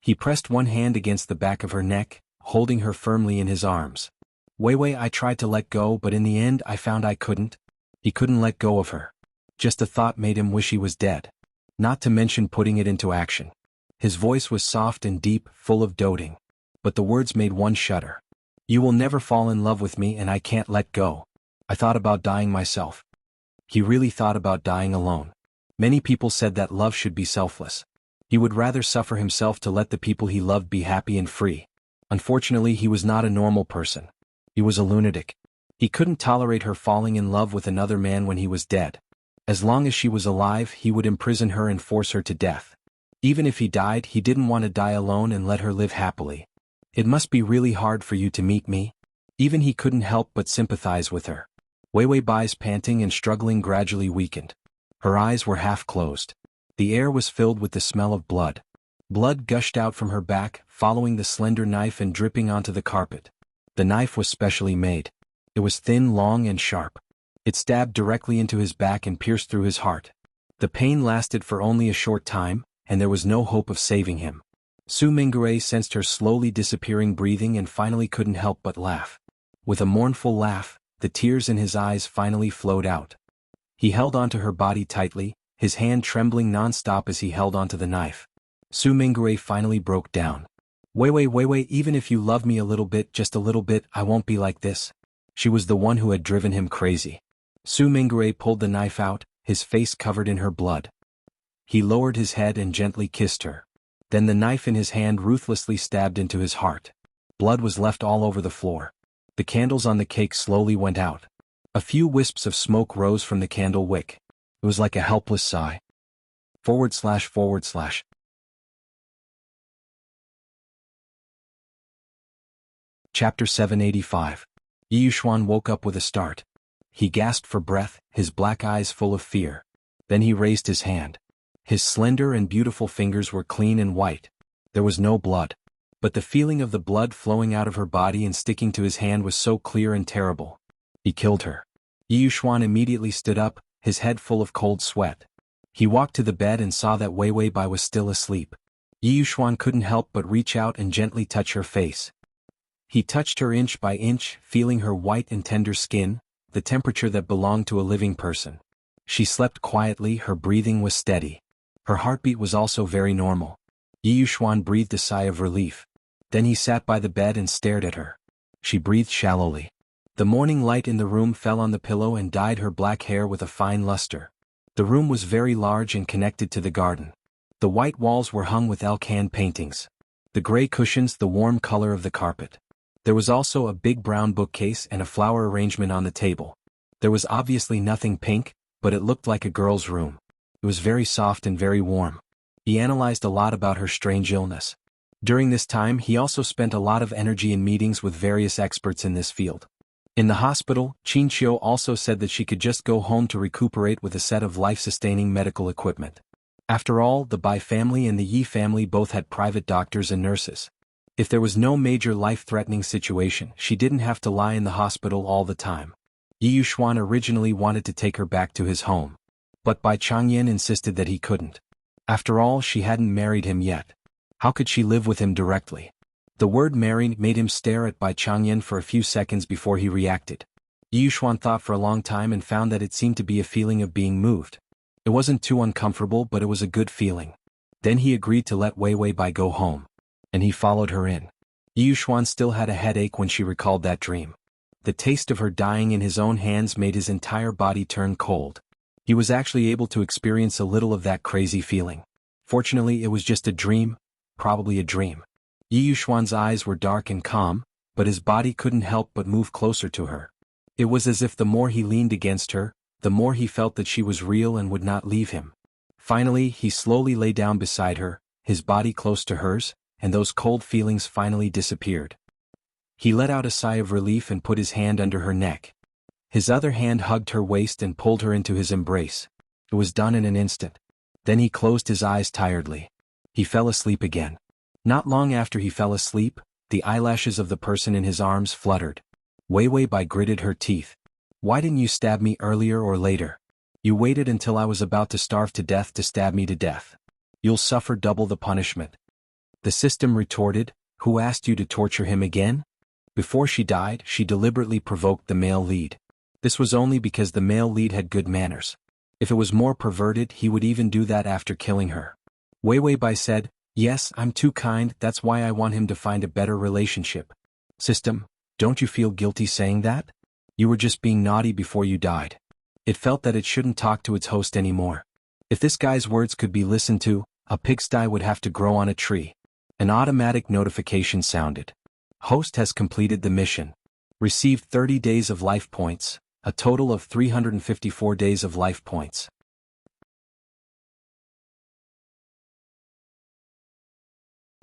He pressed one hand against the back of her neck, holding her firmly in his arms. Wei Wei, I tried to let go, but in the end I found I couldn't. He couldn't let go of her. Just a thought made him wish he was dead. Not to mention putting it into action. His voice was soft and deep, full of doting. But the words made one shudder. You will never fall in love with me and I can't let go. I thought about dying myself. He really thought about dying alone. Many people said that love should be selfless. He would rather suffer himself to let the people he loved be happy and free. Unfortunately, he was not a normal person. He was a lunatic. He couldn't tolerate her falling in love with another man when he was dead. As long as she was alive, he would imprison her and force her to death. Even if he died, he didn't want to die alone and let her live happily. It must be really hard for you to meet me. Even he couldn't help but sympathize with her. Wei Wei Bai's panting and struggling gradually weakened. Her eyes were half closed. The air was filled with the smell of blood. Blood gushed out from her back, following the slender knife and dripping onto the carpet. The knife was specially made. It was thin, long, and sharp. It stabbed directly into his back and pierced through his heart. The pain lasted for only a short time, and there was no hope of saving him. Su Minggui sensed her slowly disappearing breathing and finally couldn't help but laugh. With a mournful laugh, the tears in his eyes finally flowed out. He held onto her body tightly, his hand trembling non-stop as he held onto the knife. Su Minggui finally broke down. Wei Wei, even if you love me a little bit, just a little bit, I won't be like this. She was the one who had driven him crazy. Su Minggui pulled the knife out, his face covered in her blood. He lowered his head and gently kissed her. Then the knife in his hand ruthlessly stabbed into his heart. Blood was left all over the floor. The candles on the cake slowly went out. A few wisps of smoke rose from the candle wick. It was like a helpless sigh. // Chapter 785. Yi Yuxuan woke up with a start. He gasped for breath, his black eyes full of fear. Then he raised his hand. His slender and beautiful fingers were clean and white. There was no blood. But the feeling of the blood flowing out of her body and sticking to his hand was so clear and terrible. He killed her. Yi Yuxuan immediately stood up, his head full of cold sweat. He walked to the bed and saw that Wei Wei Bai was still asleep. Yi Yuxuan couldn't help but reach out and gently touch her face. He touched her inch by inch, feeling her white and tender skin, the temperature that belonged to a living person. She slept quietly, her breathing was steady. Her heartbeat was also very normal. Yi Yuxuan breathed a sigh of relief. Then he sat by the bed and stared at her. She breathed shallowly. The morning light in the room fell on the pillow and dyed her black hair with a fine luster. The room was very large and connected to the garden. The white walls were hung with elk hand paintings. The gray cushions, the warm color of the carpet. There was also a big brown bookcase and a flower arrangement on the table. There was obviously nothing pink, but it looked like a girl's room. It was very soft and very warm. He analyzed a lot about her strange illness. During this time he also spent a lot of energy in meetings with various experts in this field. In the hospital, Qinqiu also said that she could just go home to recuperate with a set of life-sustaining medical equipment. After all, the Bai family and the Yi family both had private doctors and nurses. If there was no major life-threatening situation, she didn't have to lie in the hospital all the time. Yi Yuxuan originally wanted to take her back to his home. But Bai Changyan insisted that he couldn't. After all, she hadn't married him yet. How could she live with him directly? The word marry made him stare at Bai Changyan for a few seconds before he reacted. Yi Yuxuan thought for a long time and found that it seemed to be a feeling of being moved. It wasn't too uncomfortable, but it was a good feeling. Then he agreed to let Wei Bai go home. And he followed her in. Yi Yuxuan still had a headache when she recalled that dream. The taste of her dying in his own hands made his entire body turn cold. He was actually able to experience a little of that crazy feeling. Fortunately, it was just a dream, probably a dream. Yi Yuxuan's eyes were dark and calm, but his body couldn't help but move closer to her. It was as if the more he leaned against her, the more he felt that she was real and would not leave him. Finally, he slowly lay down beside her, his body close to hers, and those cold feelings finally disappeared. He let out a sigh of relief and put his hand under her neck. His other hand hugged her waist and pulled her into his embrace. It was done in an instant. Then he closed his eyes tiredly. He fell asleep again. Not long after he fell asleep, the eyelashes of the person in his arms fluttered. Wei Bai gritted her teeth. "Why didn't you stab me earlier or later? You waited until I was about to starve to death to stab me to death. You'll suffer double the punishment." The system retorted, "Who asked you to torture him again?" Before she died, she deliberately provoked the male lead. This was only because the male lead had good manners. If it was more perverted, he would even do that after killing her. Wei Bai said, "Yes, I'm too kind, that's why I want him to find a better relationship." System, don't you feel guilty saying that? You were just being naughty before you died. It felt that it shouldn't talk to its host anymore. If this guy's words could be listened to, a pigsty would have to grow on a tree. An automatic notification sounded. Host has completed the mission. Received 30 days of life points, a total of 354 days of life points.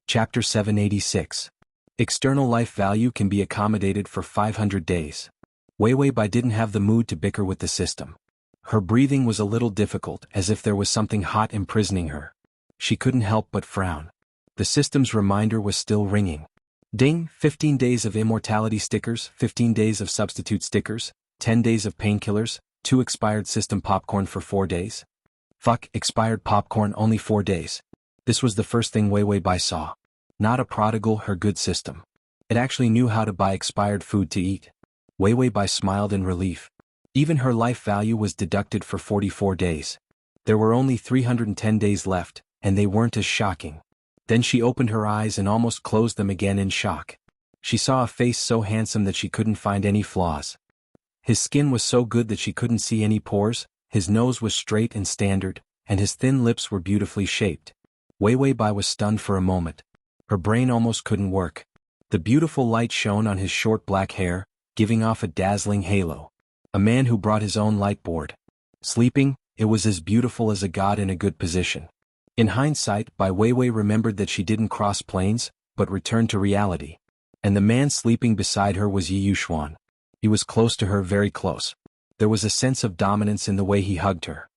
Chapter 786. External life value can be accommodated for 500 days. Wei Bai didn't have the mood to bicker with the system. Her breathing was a little difficult, as if there was something hot imprisoning her. She couldn't help but frown. The system's reminder was still ringing. Ding, 15 days of immortality stickers, 15 days of substitute stickers, 10 days of painkillers, 2 expired system popcorn for 4 days. Fuck, expired popcorn only 4 days. This was the first thing Wei Bai saw. Not a prodigal, her good system. It actually knew how to buy expired food to eat. Wei Bai smiled in relief. Even her life value was deducted for 44 days. There were only 310 days left, and they weren't as shocking. Then she opened her eyes and almost closed them again in shock. She saw a face so handsome that she couldn't find any flaws. His skin was so good that she couldn't see any pores, his nose was straight and standard, and his thin lips were beautifully shaped. Wei Bai was stunned for a moment. Her brain almost couldn't work. The beautiful light shone on his short black hair, giving off a dazzling halo. A man who brought his own light board. Sleeping, it was as beautiful as a god in a good position. In hindsight, Bai Wei remembered that she didn't cross planes, but returned to reality. And the man sleeping beside her was Yi Yuxuan. He was close to her, very close. There was a sense of dominance in the way he hugged her.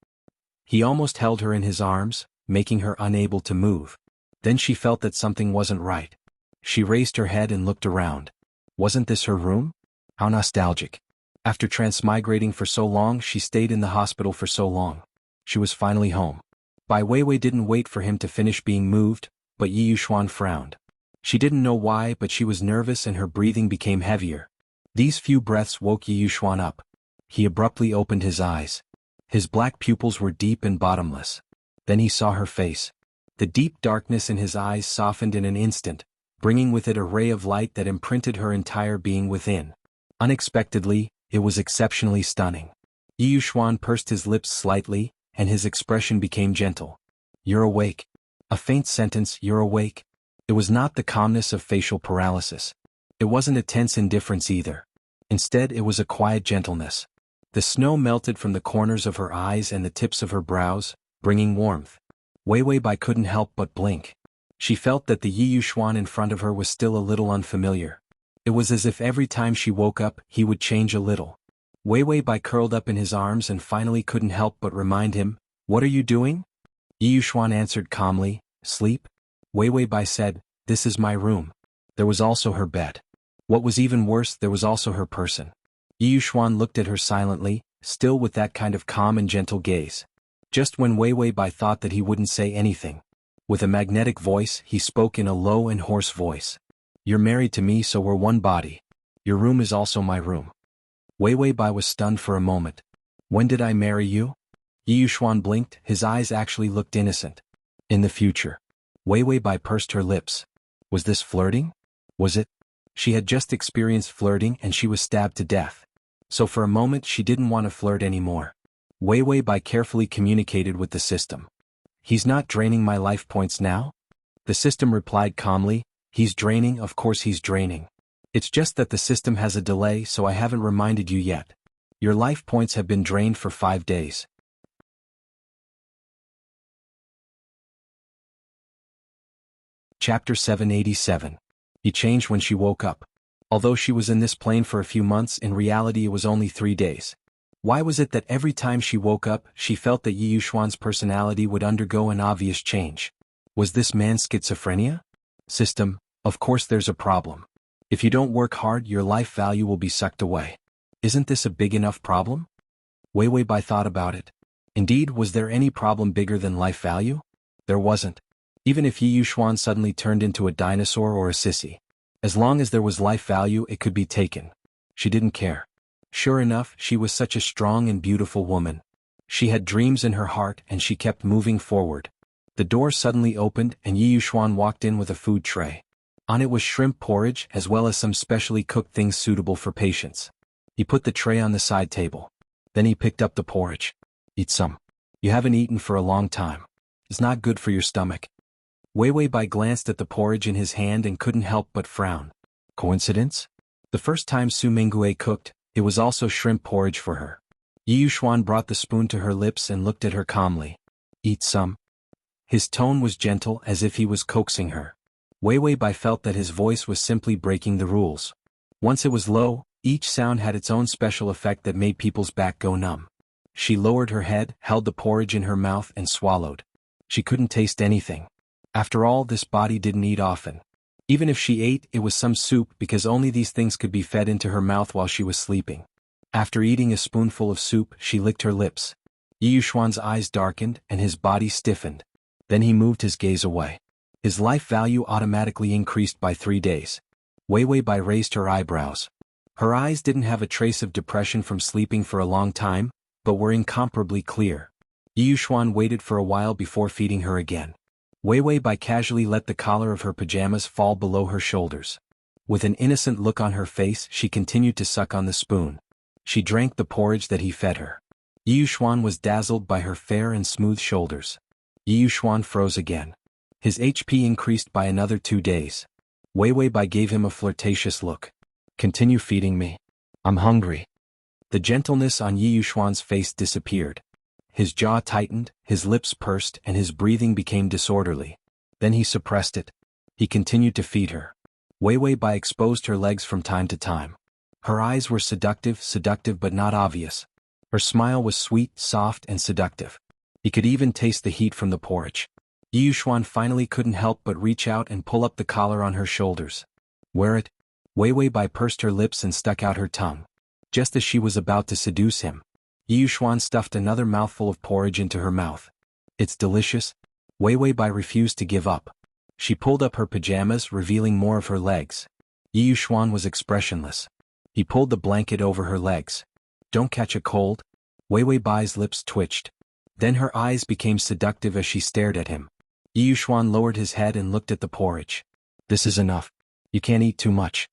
He almost held her in his arms, making her unable to move. Then she felt that something wasn't right. She raised her head and looked around. Wasn't this her room? How nostalgic. After transmigrating for so long, she stayed in the hospital for so long. She was finally home. Bai Wei didn't wait for him to finish being moved, but Yi Yuxuan frowned. She didn't know why, but she was nervous and her breathing became heavier. These few breaths woke Yi Yuxuan up. He abruptly opened his eyes. His black pupils were deep and bottomless. Then he saw her face. The deep darkness in his eyes softened in an instant, bringing with it a ray of light that imprinted her entire being within. Unexpectedly, it was exceptionally stunning. Yi Yuxuan pursed his lips slightly, and his expression became gentle. "You're awake." A faint sentence, "You're awake." It was not the calmness of facial paralysis. It wasn't a tense indifference either. Instead, it was a quiet gentleness. The snow melted from the corners of her eyes and the tips of her brows, bringing warmth. Wei Wei Bai couldn't help but blink. She felt that the Yi Yuxuan in front of her was still a little unfamiliar. It was as if every time she woke up, he would change a little. Wei Wei Bai curled up in his arms and finally couldn't help but remind him, "What are you doing?" Yi Yuxuan answered calmly, "Sleep." Wei Wei Bai said, "This is my room." There was also her bed. What was even worse, there was also her person. Yi Yuxuan looked at her silently, still with that kind of calm and gentle gaze. Just when Wei Wei Bai thought that he wouldn't say anything. With a magnetic voice, he spoke in a low and hoarse voice. "You're married to me, so we're one body. Your room is also my room." Wei Wei Bai was stunned for a moment. "When did I marry you?" Yi Yuxuan blinked, his eyes actually looked innocent. "In the future." Wei Wei Bai pursed her lips. Was this flirting? Was it? She had just experienced flirting and she was stabbed to death. So for a moment she didn't want to flirt anymore. Wei Wei Bai carefully communicated with the system. "He's not draining my life points now?" The system replied calmly, "He's draining, of course he's draining. It's just that the system has a delay, so I haven't reminded you yet. Your life points have been drained for 5 days. Chapter 787. He changed when she woke up. Although she was in this plane for a few months, in reality it was only 3 days. Why was it that every time she woke up, she felt that Yi Yuxuan's personality would undergo an obvious change? Was this man schizophrenia? System, of course there's a problem. If you don't work hard, your life value will be sucked away. Isn't this a big enough problem? Wei Wei Bai thought about it. Indeed, was there any problem bigger than life value? There wasn't. Even if Yi Yuxuan suddenly turned into a dinosaur or a sissy. As long as there was life value, it could be taken. She didn't care. Sure enough, she was such a strong and beautiful woman. She had dreams in her heart and she kept moving forward. The door suddenly opened and Yi Yuxuan walked in with a food tray. On it was shrimp porridge as well as some specially cooked things suitable for patients. He put the tray on the side table. Then he picked up the porridge. "Eat some. You haven't eaten for a long time. It's not good for your stomach." Wei Wei Bai glanced at the porridge in his hand and couldn't help but frown. Coincidence? The first time Su Mingyue cooked, it was also shrimp porridge for her. Yi Yuxuan brought the spoon to her lips and looked at her calmly. "Eat some." His tone was gentle, as if he was coaxing her. Wei Wei Bai felt that his voice was simply breaking the rules. Once it was low, each sound had its own special effect that made people's back go numb. She lowered her head, held the porridge in her mouth and swallowed. She couldn't taste anything. After all, this body didn't eat often. Even if she ate, it was some soup because only these things could be fed into her mouth while she was sleeping. After eating a spoonful of soup, she licked her lips. Yi Yuxuan's eyes darkened and his body stiffened. Then he moved his gaze away. His life value automatically increased by 3 days. Wei Wei Bai raised her eyebrows. Her eyes didn't have a trace of depression from sleeping for a long time, but were incomparably clear. Yi Yuxuan waited for a while before feeding her again. Wei Wei Bai casually let the collar of her pajamas fall below her shoulders. With an innocent look on her face, she continued to suck on the spoon. She drank the porridge that he fed her. Yi Yuxuan was dazzled by her fair and smooth shoulders. Yi Yuxuan froze again. His HP increased by another 2 days. Wei Wei Bai gave him a flirtatious look. "Continue feeding me. I'm hungry." The gentleness on Yi Yuxuan's face disappeared. His jaw tightened, his lips pursed, and his breathing became disorderly. Then he suppressed it. He continued to feed her. Wei Wei Bai exposed her legs from time to time. Her eyes were seductive but not obvious. Her smile was sweet, soft, and seductive. He could even taste the heat from the porridge. Yi Yuxuan finally couldn't help but reach out and pull up the collar on her shoulders. "Wear it." Wei Wei Bai pursed her lips and stuck out her tongue. Just as she was about to seduce him, Yi Yuxuan stuffed another mouthful of porridge into her mouth. "It's delicious." Wei Wei Bai refused to give up. She pulled up her pajamas, revealing more of her legs. Yi Yuxuan was expressionless. He pulled the blanket over her legs. "Don't catch a cold?" Wei Wei Bai's lips twitched. Then her eyes became seductive as she stared at him. Yi Yuxuan lowered his head and looked at the porridge. "This is enough. You can't eat too much."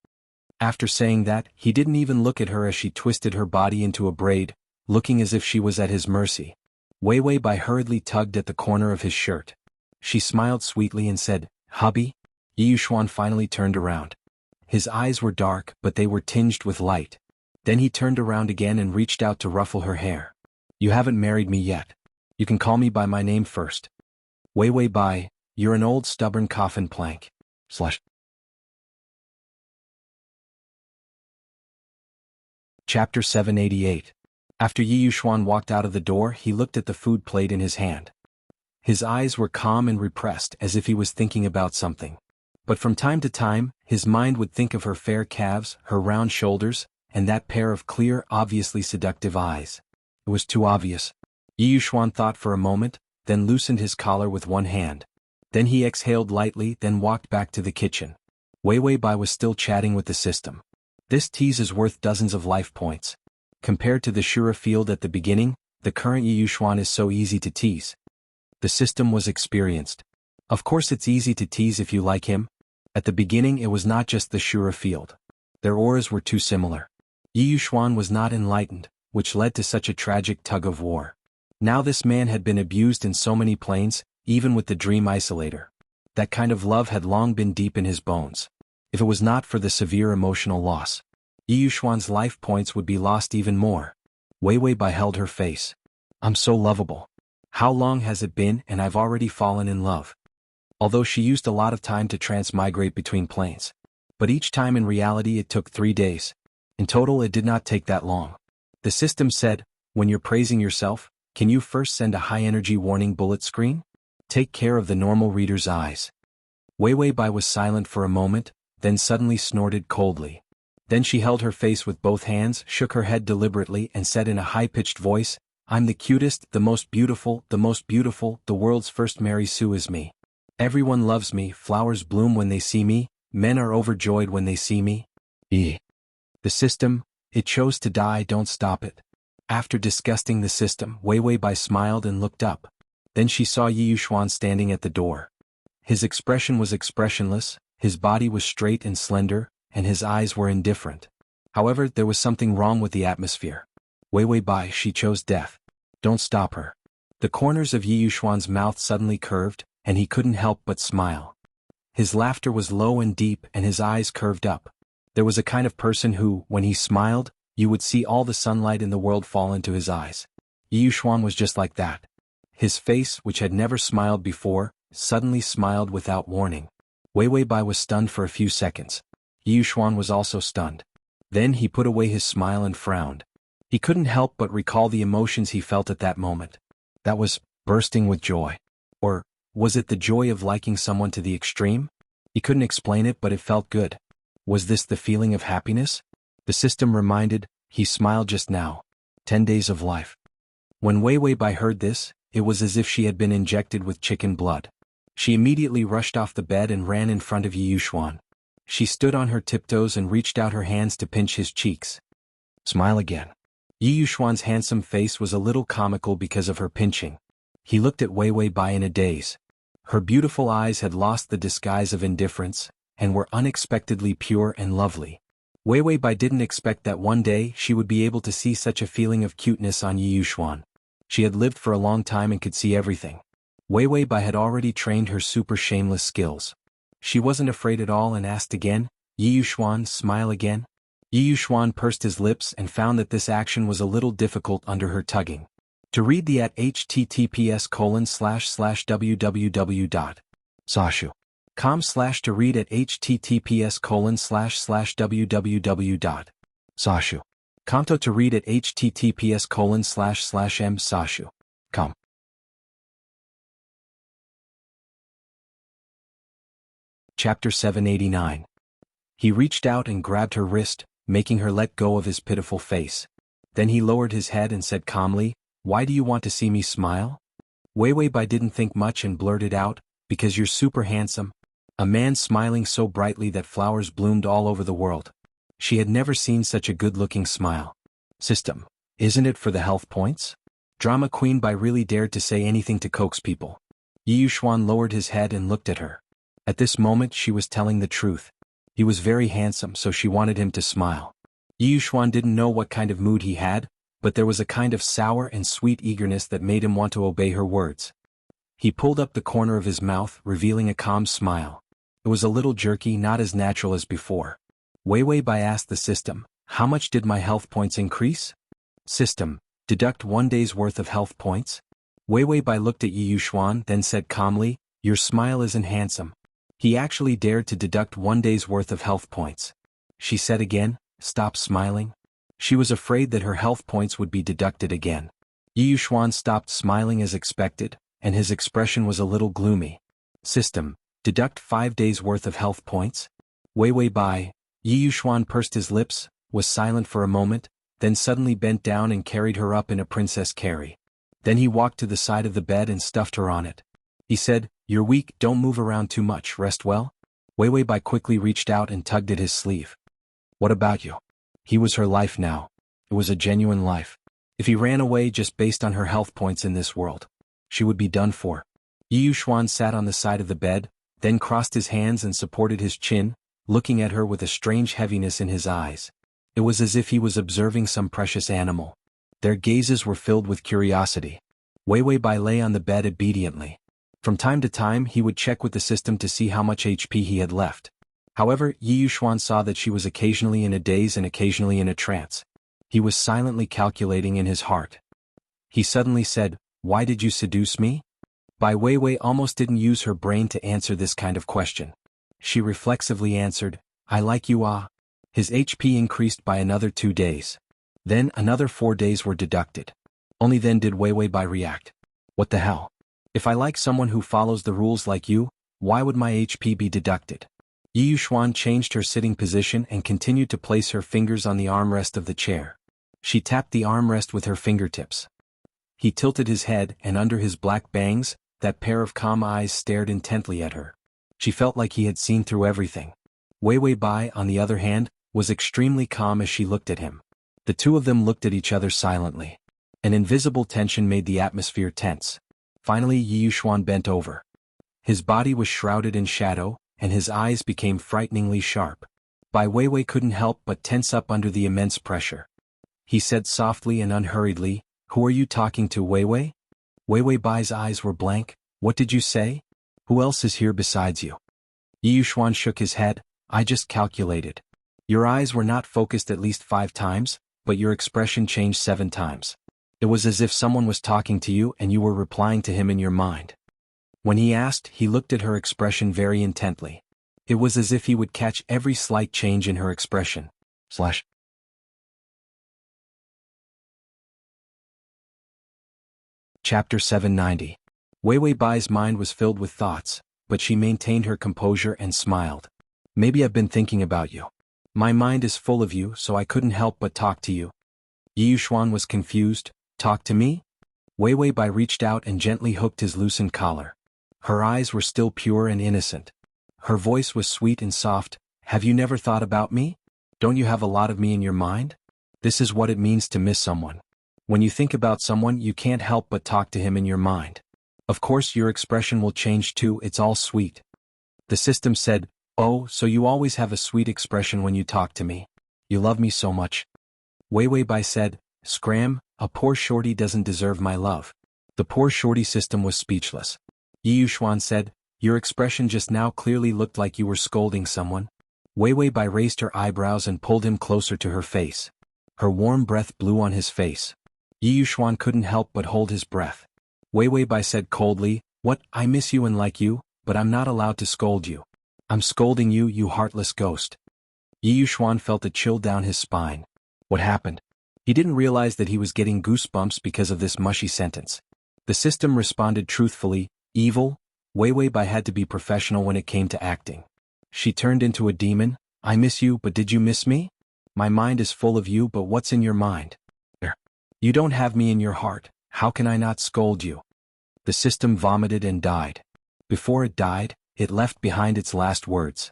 After saying that, he didn't even look at her as she twisted her body into a braid, looking as if she was at his mercy. Wei Wei Bai hurriedly tugged at the corner of his shirt. She smiled sweetly and said, "Hubby?" Yi Yuxuan finally turned around. His eyes were dark, but they were tinged with light. Then he turned around again and reached out to ruffle her hair. You haven't married me yet. You can call me by my name first. Wei Wei Bai, you're an old stubborn coffin plank. Chapter 788. After Yi Yuxuan walked out of the door, he looked at the food plate in his hand. His eyes were calm and repressed, as if he was thinking about something. But from time to time, his mind would think of her fair calves, her round shoulders, and that pair of clear, obviously seductive eyes. It was too obvious. Yi Yuxuan thought for a moment, then loosened his collar with one hand. Then he exhaled lightly, then walked back to the kitchen. Wei Wei Bai was still chatting with the system. This tease is worth dozens of life points. Compared to the Shura field at the beginning, the current Yi Yuxuan is so easy to tease. The system was experienced. Of course it's easy to tease if you like him. At the beginning it was not just the Shura field. Their auras were too similar. Yi Yuxuan was not enlightened, which led to such a tragic tug-of-war. Now this man had been abused in so many planes, even with the dream isolator. That kind of love had long been deep in his bones. If it was not for the severe emotional loss, Yi Yuxuan's life points would be lost even more. Wei Wei Bai held her face. I'm so lovable. How long has it been and I've already fallen in love? Although she used a lot of time to transmigrate between planes. But each time in reality it took 3 days. In total it did not take that long. The system said, when you're praising yourself, can you first send a high-energy warning bullet screen? Take care of the normal reader's eyes. Wei Wei Bai was silent for a moment, then suddenly snorted coldly. Then she held her face with both hands, shook her head deliberately and said in a high-pitched voice, I'm the cutest, the most beautiful, the world's first Mary Sue is me. Everyone loves me, flowers bloom when they see me, men are overjoyed when they see me. The system, it chose to die, don't stop it. After disgusting the system, Wei Wei Bai smiled and looked up. Then she saw Yi Yuxuan standing at the door. His expression was expressionless, his body was straight and slender, and his eyes were indifferent. However, there was something wrong with the atmosphere. Wei Wei Bai, she chose death. Don't stop her. The corners of Yi Yuxuan's mouth suddenly curved, and he couldn't help but smile. His laughter was low and deep and his eyes curved up. There was a kind of person who, when he smiled, you would see all the sunlight in the world fall into his eyes. Yi Yuxuan was just like that. His face, which had never smiled before, suddenly smiled without warning. Wei Wei Bai was stunned for a few seconds. Yi Yuxuan was also stunned. Then he put away his smile and frowned. He couldn't help but recall the emotions he felt at that moment. That was bursting with joy. Or was it the joy of liking someone to the extreme? He couldn't explain it, but it felt good. Was this the feeling of happiness? The system reminded, he smiled just now. 10 days of life. When Wei Wei Bai heard this, it was as if she had been injected with chicken blood. She immediately rushed off the bed and ran in front of Yi Yuxuan. She stood on her tiptoes and reached out her hands to pinch his cheeks. Smile again. Yi Yuxuan's handsome face was a little comical because of her pinching. He looked at Wei Wei Bai in a daze. Her beautiful eyes had lost the disguise of indifference, and were unexpectedly pure and lovely. Wei Wei Bai didn't expect that one day she would be able to see such a feeling of cuteness on Yi Yuxuan. She had lived for a long time and could see everything. Wei Wei Bai had already trained her super shameless skills. She wasn't afraid at all and asked again, Yi Yuxuan, smile again? Yi Yuxuan pursed his lips and found that this action was a little difficult under her tugging. To read the at https://www.sashu.com/ to read at https://www.sashu.com to read at https://m-sashu.com. Chapter 789. He reached out and grabbed her wrist, making her let go of his pitiful face. Then he lowered his head and said calmly, Why do you want to see me smile? Wei Wei Bai didn't think much and blurted out, Because you're super handsome. A man smiling so brightly that flowers bloomed all over the world. She had never seen such a good-looking smile. System, isn't it for the health points? Drama Queen Bai really dared to say anything to coax people. Yi Yuxuan lowered his head and looked at her. At this moment she was telling the truth. He was very handsome, so she wanted him to smile. Yi Yuxuan didn't know what kind of mood he had, but there was a kind of sour and sweet eagerness that made him want to obey her words. He pulled up the corner of his mouth, revealing a calm smile. It was a little jerky, not as natural as before. Wei Wei Bai asked the system, how much did my health points increase? System, deduct 1 day's worth of health points. Wei Wei Bai looked at Yi Yuxuan, then said calmly, your smile isn't handsome. He actually dared to deduct 1 day's worth of health points. She said again, stop smiling. She was afraid that her health points would be deducted again. Yi Yuxuan stopped smiling as expected, and his expression was a little gloomy. System, deduct 5 days' worth of health points. Wei Wei Bai. Yi Yuxuan pursed his lips, was silent for a moment, then suddenly bent down and carried her up in a princess carry. Then he walked to the side of the bed and stuffed her on it. He said, you're weak, don't move around too much, rest well. Wei Wei Bai quickly reached out and tugged at his sleeve. What about you? He was her life now. It was a genuine life. If he ran away just based on her health points in this world, she would be done for. Yi Yuxuan sat on the side of the bed, then crossed his hands and supported his chin, looking at her with a strange heaviness in his eyes. It was as if he was observing some precious animal. Their gazes were filled with curiosity. Wei Wei Bai lay on the bed obediently. From time to time he would check with the system to see how much HP he had left. However, Yi Yuxuan saw that she was occasionally in a daze and occasionally in a trance. He was silently calculating in his heart. He suddenly said, why did you seduce me? Bai Wei Wei almost didn't use her brain to answer this kind of question. She reflexively answered, I like you ah. His HP increased by another 2 days. Then another 4 days were deducted. Only then did Wei Wei Bai react. What the hell? If I like someone who follows the rules like you, why would my HP be deducted? Yi Yuxuan changed her sitting position and continued to place her fingers on the armrest of the chair. She tapped the armrest with her fingertips. He tilted his head, and under his black bangs, that pair of calm eyes stared intently at her. She felt like he had seen through everything. Wei Wei Bai, on the other hand, was extremely calm as she looked at him. The two of them looked at each other silently. An invisible tension made the atmosphere tense. Finally Yi Yuxuan bent over. His body was shrouded in shadow, and his eyes became frighteningly sharp. Bai Weiwei couldn't help but tense up under the immense pressure. He said softly and unhurriedly, who are you talking to, Weiwei? Weiwei Bai's eyes were blank. What did you say? Who else is here besides you? Yi Yuxuan shook his head. I just calculated. Your eyes were not focused at least 5 times, but your expression changed 7 times. It was as if someone was talking to you and you were replying to him in your mind. When he asked, he looked at her expression very intently. It was as if he would catch every slight change in her expression. Chapter 790. Weiwei Bai's mind was filled with thoughts, but she maintained her composure and smiled. Maybe I've been thinking about you. My mind is full of you, so I couldn't help but talk to you. Yi Yuxuan was confused. Talk to me? Weiwei Bai reached out and gently hooked his loosened collar. Her eyes were still pure and innocent. Her voice was sweet and soft. Have you never thought about me? Don't you have a lot of me in your mind? This is what it means to miss someone. When you think about someone, you can't help but talk to him in your mind. Of course your expression will change too, it's all sweet. The system said, oh, so you always have a sweet expression when you talk to me. You love me so much. Weiwei Bai said, Scram, a poor shorty doesn't deserve my love. The poor shorty system was speechless. Yi Yuxuan said, your expression just now clearly looked like you were scolding someone. Weiwei Bai raised her eyebrows and pulled him closer to her face. Her warm breath blew on his face. Yi Yuxuan couldn't help but hold his breath. Weiwei Bai said coldly, what, I miss you and like you, but I'm not allowed to scold you. I'm scolding you, you heartless ghost. Yi Yuxuan felt a chill down his spine. What happened? He didn't realize that he was getting goosebumps because of this mushy sentence. The system responded truthfully, evil. Weiwei Bai had to be professional when it came to acting. She turned into a demon. I miss you, but did you miss me? My mind is full of you, but what's in your mind? You don't have me in your heart, how can I not scold you? The system vomited and died. Before it died, it left behind its last words.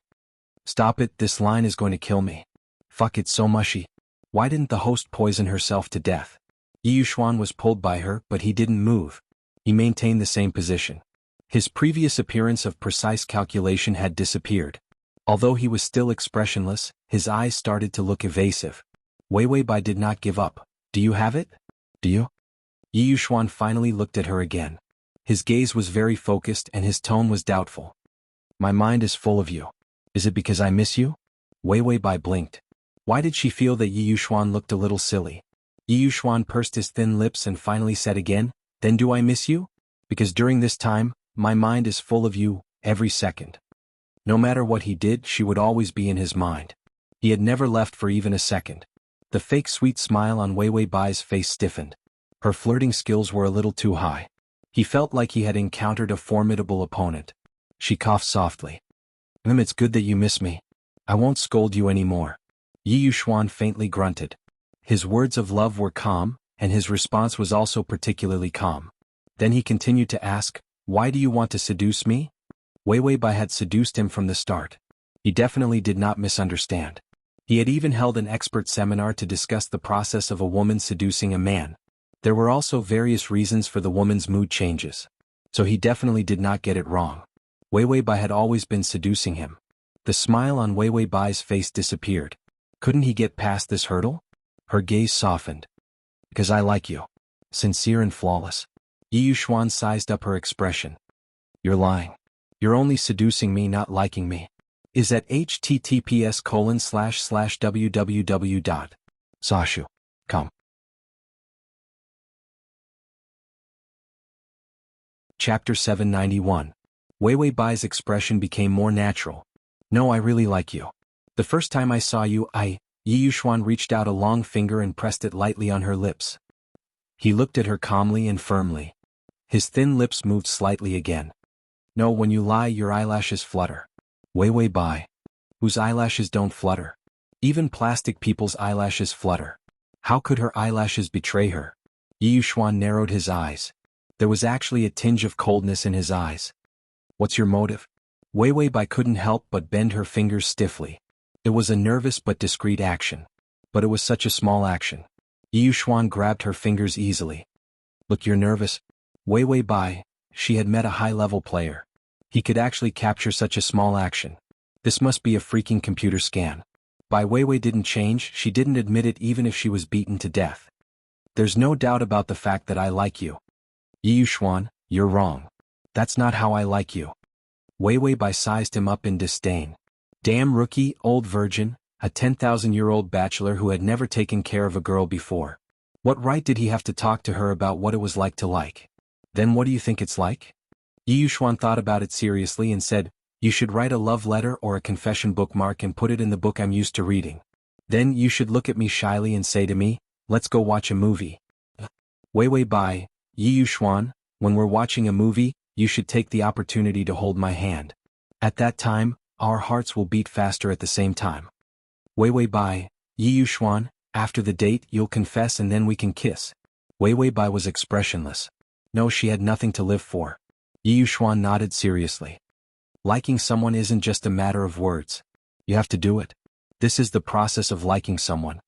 Stop it, this line is going to kill me. Fuck, it's so mushy. Why didn't the host poison herself to death? Yi Yuxuan was pulled by her, but he didn't move. He maintained the same position. His previous appearance of precise calculation had disappeared. Although he was still expressionless, his eyes started to look evasive. Weiwei Bai did not give up. Do you have it? Do you? Yi Yuxuan finally looked at her again. His gaze was very focused and his tone was doubtful. My mind is full of you. Is it because I miss you? Wei Wei Bai blinked. Why did she feel that Yi Yuxuan looked a little silly? Yi Yuxuan pursed his thin lips and finally said again, then do I miss you? Because during this time, my mind is full of you, every second. No matter what he did, she would always be in his mind. He had never left for even a second. The fake sweet smile on Wei Wei Bai's face stiffened. Her flirting skills were a little too high. He felt like he had encountered a formidable opponent. She coughed softly. It's good that you miss me. I won't scold you anymore. Yi Yuxuan faintly grunted. His words of love were calm, and his response was also particularly calm. Then he continued to ask, why do you want to seduce me? Wei Wei Bai had seduced him from the start. He definitely did not misunderstand. He had even held an expert seminar to discuss the process of a woman seducing a man. There were also various reasons for the woman's mood changes. So he definitely did not get it wrong. Wei Wei Bai had always been seducing him. The smile on Wei Wei Bai's face disappeared. Couldn't he get past this hurdle? Her gaze softened. Because I like you. Sincere and flawless. Yi Yuxuan sized up her expression. You're lying. You're only seducing me, not liking me. Is at https://www.sashu.com. Chapter 791. Wei Wei Bai's expression became more natural. No, I really like you. The first time I saw you, Yi Yuxuan reached out a long finger and pressed it lightly on her lips. He looked at her calmly and firmly. His thin lips moved slightly again. No, when you lie, your eyelashes flutter. Wei Wei Bai. Whose eyelashes don't flutter? Even plastic people's eyelashes flutter. How could her eyelashes betray her? Yi Yuxuan narrowed his eyes. There was actually a tinge of coldness in his eyes. What's your motive? Wei Wei Bai couldn't help but bend her fingers stiffly. It was a nervous but discreet action. But it was such a small action. Yi Yuxuan grabbed her fingers easily. Look, you're nervous. Wei Wei Bai, she had met a high-level player. He could actually capture such a small action. This must be a freaking computer scan. Bai Weiwei didn't change, she didn't admit it even if she was beaten to death. There's no doubt about the fact that I like you. Yi Yuxuan, you're wrong. That's not how I like you. Weiwei Bai sized him up in disdain. Damn rookie, old virgin, a 10,000-year-old bachelor who had never taken care of a girl before. What right did he have to talk to her about what it was like to like? Then what do you think it's like? Yi Yuxuan thought about it seriously and said, you should write a love letter or a confession bookmark and put it in the book I'm used to reading. Then you should look at me shyly and say to me, let's go watch a movie. Weiwei Bai, Yi Yuxuan, when we're watching a movie, you should take the opportunity to hold my hand. At that time, our hearts will beat faster at the same time. Weiwei Bai, Yi Yuxuan, after the date you'll confess and then we can kiss. Weiwei Bai was expressionless. No, she had nothing to live for. Yi Yuxuan nodded seriously. Liking someone isn't just a matter of words. You have to do it. This is the process of liking someone.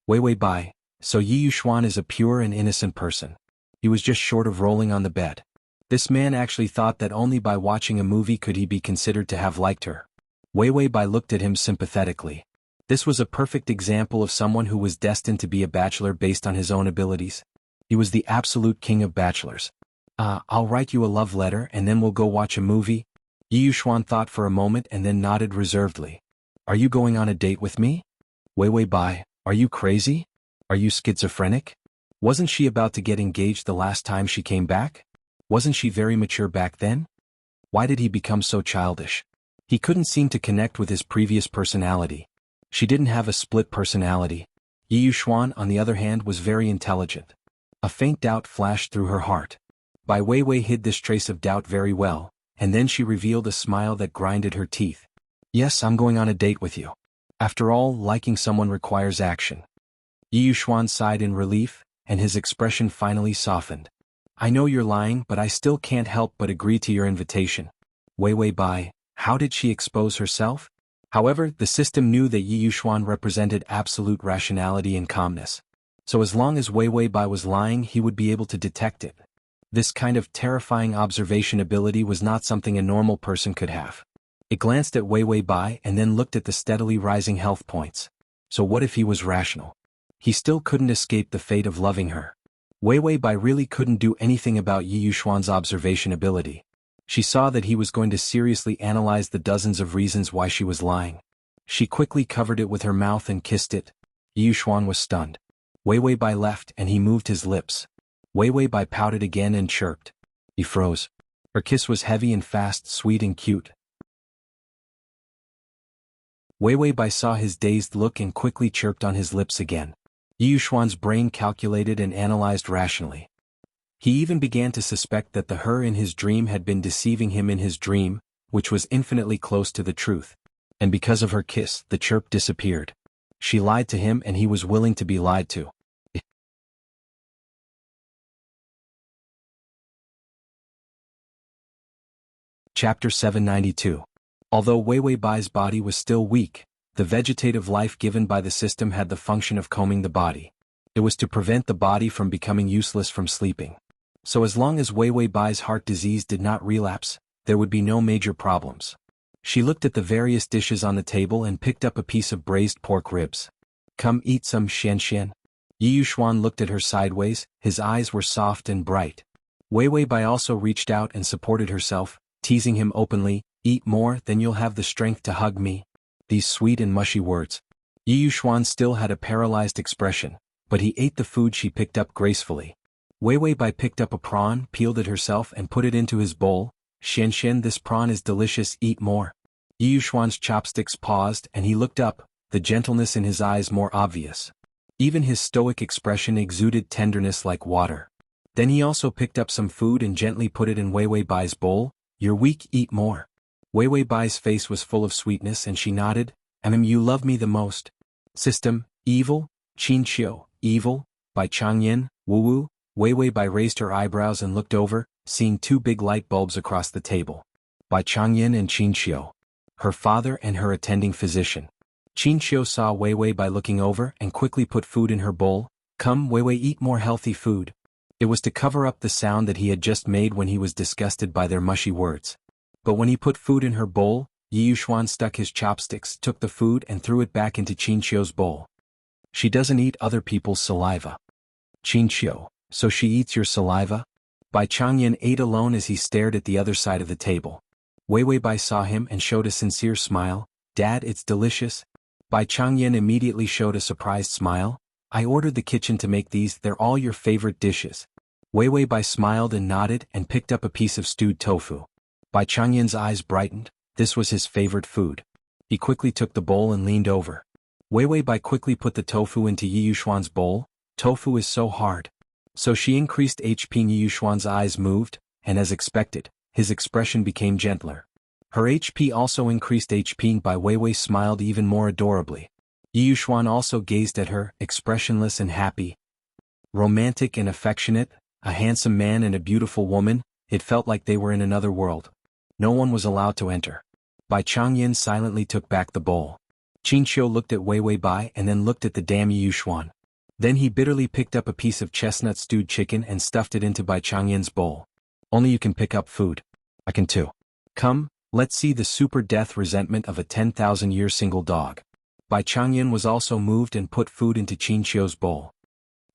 Weiwei Bai, so Yi Yuxuan is a pure and innocent person. He was just short of rolling on the bed. This man actually thought that only by watching a movie could he be considered to have liked her. Weiwei Bai looked at him sympathetically. This was a perfect example of someone who was destined to be a bachelor based on his own abilities. He was the absolute king of bachelors. I'll write you a love letter and then we'll go watch a movie. Yi Yuxuan thought for a moment and then nodded reservedly. Are you going on a date with me? Weiwei Bai, are you crazy? Are you schizophrenic? Wasn't she about to get engaged the last time she came back? Wasn't she very mature back then? Why did he become so childish? He couldn't seem to connect with his previous personality. She didn't have a split personality. Yi Yuxuan, on the other hand, was very intelligent. A faint doubt flashed through her heart. Bai Weiwei hid this trace of doubt very well, and then she revealed a smile that grinded her teeth. Yes, I'm going on a date with you. After all, liking someone requires action. Yi Yuxuan sighed in relief, and his expression finally softened. I know you're lying, but I still can't help but agree to your invitation. Weiwei Bai, how did she expose herself? However, the system knew that Yi Yuxuan represented absolute rationality and calmness. So as long as Weiwei Bai was lying, he would be able to detect it. This kind of terrifying observation ability was not something a normal person could have. It glanced at Weiwei Bai and then looked at the steadily rising health points. So what if he was rational? He still couldn't escape the fate of loving her. Weiwei Bai really couldn't do anything about Yi Yuxuan's observation ability. She saw that he was going to seriously analyze the dozens of reasons why she was lying. She quickly covered it with her mouth and kissed it. Yuxuan was stunned. Wei Wei Bai left and he moved his lips. Wei Wei Bai pouted again and chirped. He froze. Her kiss was heavy and fast, sweet and cute. Wei Wei Bai saw his dazed look and quickly chirped on his lips again. Yuxuan's brain calculated and analyzed rationally. He even began to suspect that the her in his dream had been deceiving him in his dream, which was infinitely close to the truth. And because of her kiss, the chirp disappeared. She lied to him and he was willing to be lied to. Chapter 792. Although Wei Wei Bai's body was still weak, the vegetative life given by the system had the function of combing the body. It was to prevent the body from becoming useless from sleeping. So as long as Wei Wei Bai's heart disease did not relapse, there would be no major problems. She looked at the various dishes on the table and picked up a piece of braised pork ribs. Come eat some, Xian Xian. Yuxuan looked at her sideways, his eyes were soft and bright. Wei Wei Bai also reached out and supported herself, teasing him openly, eat more, then you'll have the strength to hug me. These sweet and mushy words. Yuxuan still had a paralyzed expression, but he ate the food she picked up gracefully. Wei Wei Bai picked up a prawn, peeled it herself and put it into his bowl. Xian Xian, this prawn is delicious, eat more. Yuxuan's chopsticks paused and he looked up, the gentleness in his eyes more obvious. Even his stoic expression exuded tenderness like water. Then he also picked up some food and gently put it in Wei Wei Bai's bowl. You're weak, eat more. Wei Wei Bai's face was full of sweetness and she nodded. You love me the most. System, evil, Qin Qiu, evil, by Changyin, Wu Wu. Wei Wei Bai raised her eyebrows and looked over, seeing two big light bulbs across the table. By Changyin and Qin Qiu. Her father and her attending physician. Qin Qiu saw Wei Wei Bai looking over and quickly put food in her bowl. Come, Wei Wei, eat more healthy food. It was to cover up the sound that he had just made when he was disgusted by their mushy words. But when he put food in her bowl, Yuxuan stuck his chopsticks, took the food and threw it back into Qin Qiu's bowl. She doesn't eat other people's saliva. Qin Qiu, so she eats your saliva? Bai Changyan ate alone as he stared at the other side of the table. Wei Wei Bai saw him and showed a sincere smile. Dad, it's delicious. Bai Changyan immediately showed a surprised smile. I ordered the kitchen to make these, they're all your favorite dishes. Wei Wei Bai smiled and nodded and picked up a piece of stewed tofu. Bai Changyan's eyes brightened, this was his favorite food. He quickly took the bowl and leaned over. Wei Wei Bai quickly put the tofu into Yuxuan's bowl. Tofu is so hard. So she increased HP. Yuxuan's eyes moved, and as expected, his expression became gentler. Her HP also increased. HP. Bai Wei Wei smiled even more adorably. Yuxuan also gazed at her, expressionless and happy. Romantic and affectionate, a handsome man and a beautiful woman, it felt like they were in another world. No one was allowed to enter. Bai Changyin silently took back the bowl. Qin Qiu looked at Wei Wei Bai and then looked at the damn Yuxuan. Then he bitterly picked up a piece of chestnut stewed chicken and stuffed it into Bai Changyin's bowl. Only you can pick up food. I can too. Come, let's see the super death resentment of a 10,000-year single dog. Bai Changyin was also moved and put food into Qin Qiu's bowl.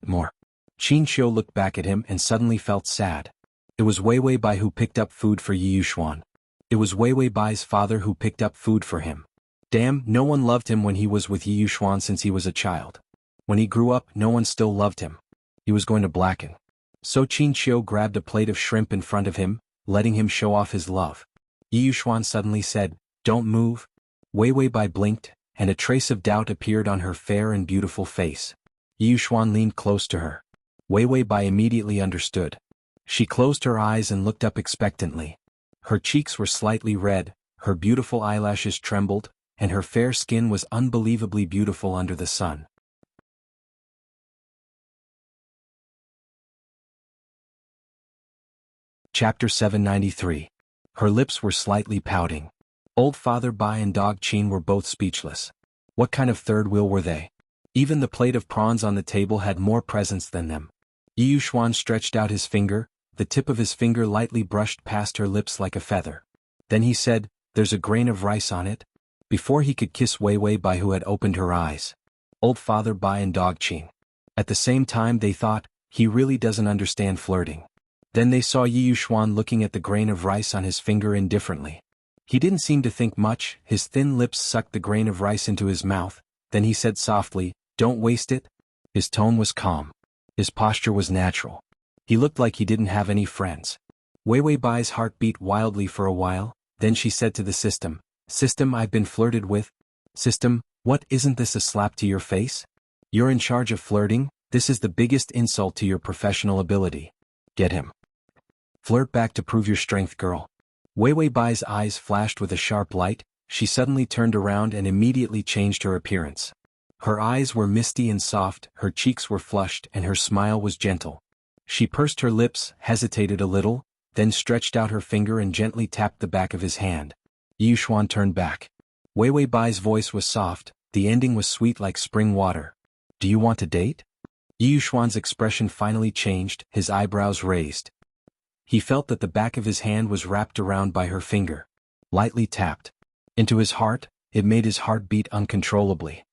More. Qin Qiu looked back at him and suddenly felt sad. It was Wei Wei Bai who picked up food for Yuxuan. It was Wei Wei Bai's father who picked up food for him. Damn, no one loved him when he was with Yuxuan since he was a child. When he grew up, no one still loved him. He was going to blacken. So Qin Qiu grabbed a plate of shrimp in front of him, letting him show off his love. Yuxuan suddenly said, "Don't move." Wei Wei Bai blinked, and a trace of doubt appeared on her fair and beautiful face. Yuxuan leaned close to her. Wei Wei Bai immediately understood. She closed her eyes and looked up expectantly. Her cheeks were slightly red, her beautiful eyelashes trembled, and her fair skin was unbelievably beautiful under the sun. Chapter 793. Her lips were slightly pouting. Old Father Bai and Dog Qin were both speechless. What kind of third wheel were they? Even the plate of prawns on the table had more presence than them. Yuxuan stretched out his finger, the tip of his finger lightly brushed past her lips like a feather. Then he said, "There's a grain of rice on it," before he could kiss Wei Wei Bai who had opened her eyes. Old Father Bai and Dog Qin. At the same time they thought, he really doesn't understand flirting. Then they saw Yi Yuxuan looking at the grain of rice on his finger indifferently. He didn't seem to think much, his thin lips sucked the grain of rice into his mouth, then he said softly, "Don't waste it." His tone was calm. His posture was natural. He looked like he didn't have any friends. Wei Wei Bai's heart beat wildly for a while, then she said to the system, "System, I've been flirted with." "System, what, isn't this a slap to your face? You're in charge of flirting, this is the biggest insult to your professional ability. Get him. Flirt back to prove your strength, girl." Wei Wei Bai's eyes flashed with a sharp light, she suddenly turned around and immediately changed her appearance. Her eyes were misty and soft, her cheeks were flushed, and her smile was gentle. She pursed her lips, hesitated a little, then stretched out her finger and gently tapped the back of his hand. Yi Yuxuan turned back. Wei Wei Bai's voice was soft, the ending was sweet like spring water. "Do you want to date?" Yi Yuxuan's expression finally changed, his eyebrows raised. He felt that the back of his hand was wrapped around by her finger. Lightly tapped. Into his heart, it made his heart beat uncontrollably.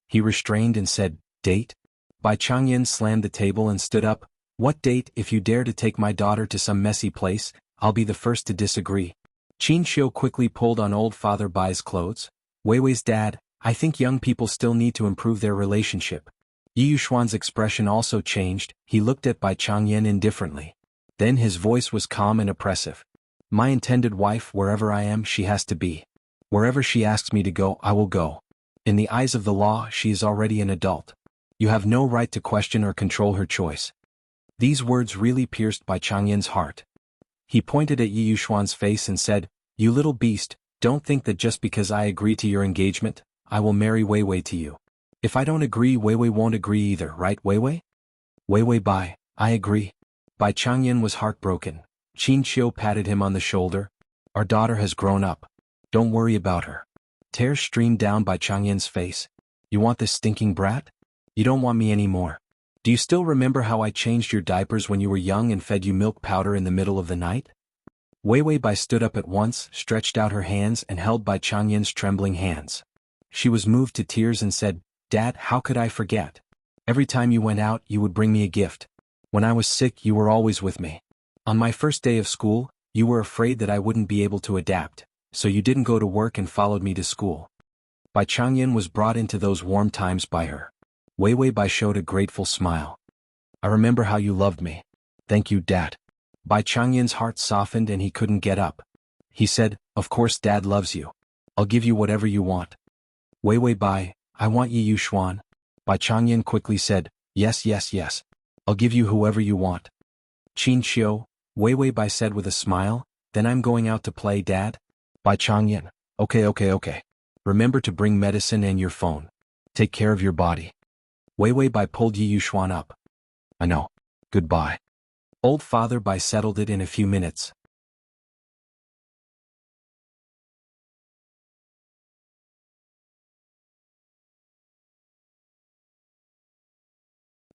He restrained and said, "Date?" Bai Changyan slammed the table and stood up. "What date? If you dare to take my daughter to some messy place, I'll be the first to disagree." Qin Xiu quickly pulled on old Father Bai's clothes. "Wei Wei's dad, I think young people still need to improve their relationship." Yi Yuxuan's expression also changed, he looked at Bai Changyan indifferently. Then his voice was calm and oppressive. "My intended wife, wherever I am, she has to be. Wherever she asks me to go, I will go. In the eyes of the law, she is already an adult. You have no right to question or control her choice." These words really pierced Bai Changyan's heart. He pointed at Yi Yuxuan's face and said, "You little beast, don't think that just because I agree to your engagement, I will marry Wei Wei to you. If I don't agree, Wei Wei won't agree either, right, Wei Wei?" "Wei Wei Bai, I agree." Bai Changyan was heartbroken. Qin Xiu patted him on the shoulder. "Our daughter has grown up. Don't worry about her." Tears streamed down Bai Changyan's face. "You want this stinking brat? You don't want me anymore. Do you still remember how I changed your diapers when you were young and fed you milk powder in the middle of the night?" Wei Wei Bai stood up at once, stretched out her hands and held Bai Changyan's trembling hands. She was moved to tears and said, "Dad, how could I forget? Every time you went out, you would bring me a gift. When I was sick, you were always with me. On my first day of school, you were afraid that I wouldn't be able to adapt, so you didn't go to work and followed me to school." Bai Changyan was brought into those warm times by her. Wei Wei Bai showed a grateful smile. "I remember how you loved me. Thank you, Dad." Bai Changyan's heart softened and he couldn't get up. He said, "Of course Dad loves you. I'll give you whatever you want." "Wei Wei Bai, I want Yi Yuxuan." Bai Changyan quickly said, "Yes, yes, yes. I'll give you whoever you want." "Qin Xiu," Wei Wei Bai said with a smile, "Then I'm going out to play, Dad." Bai Changyan, Okay. Remember to bring medicine and your phone. Take care of your body." Wei Wei Bai pulled Yi Yuxuan up. "I know. Goodbye." Old Father Bai settled it in a few minutes.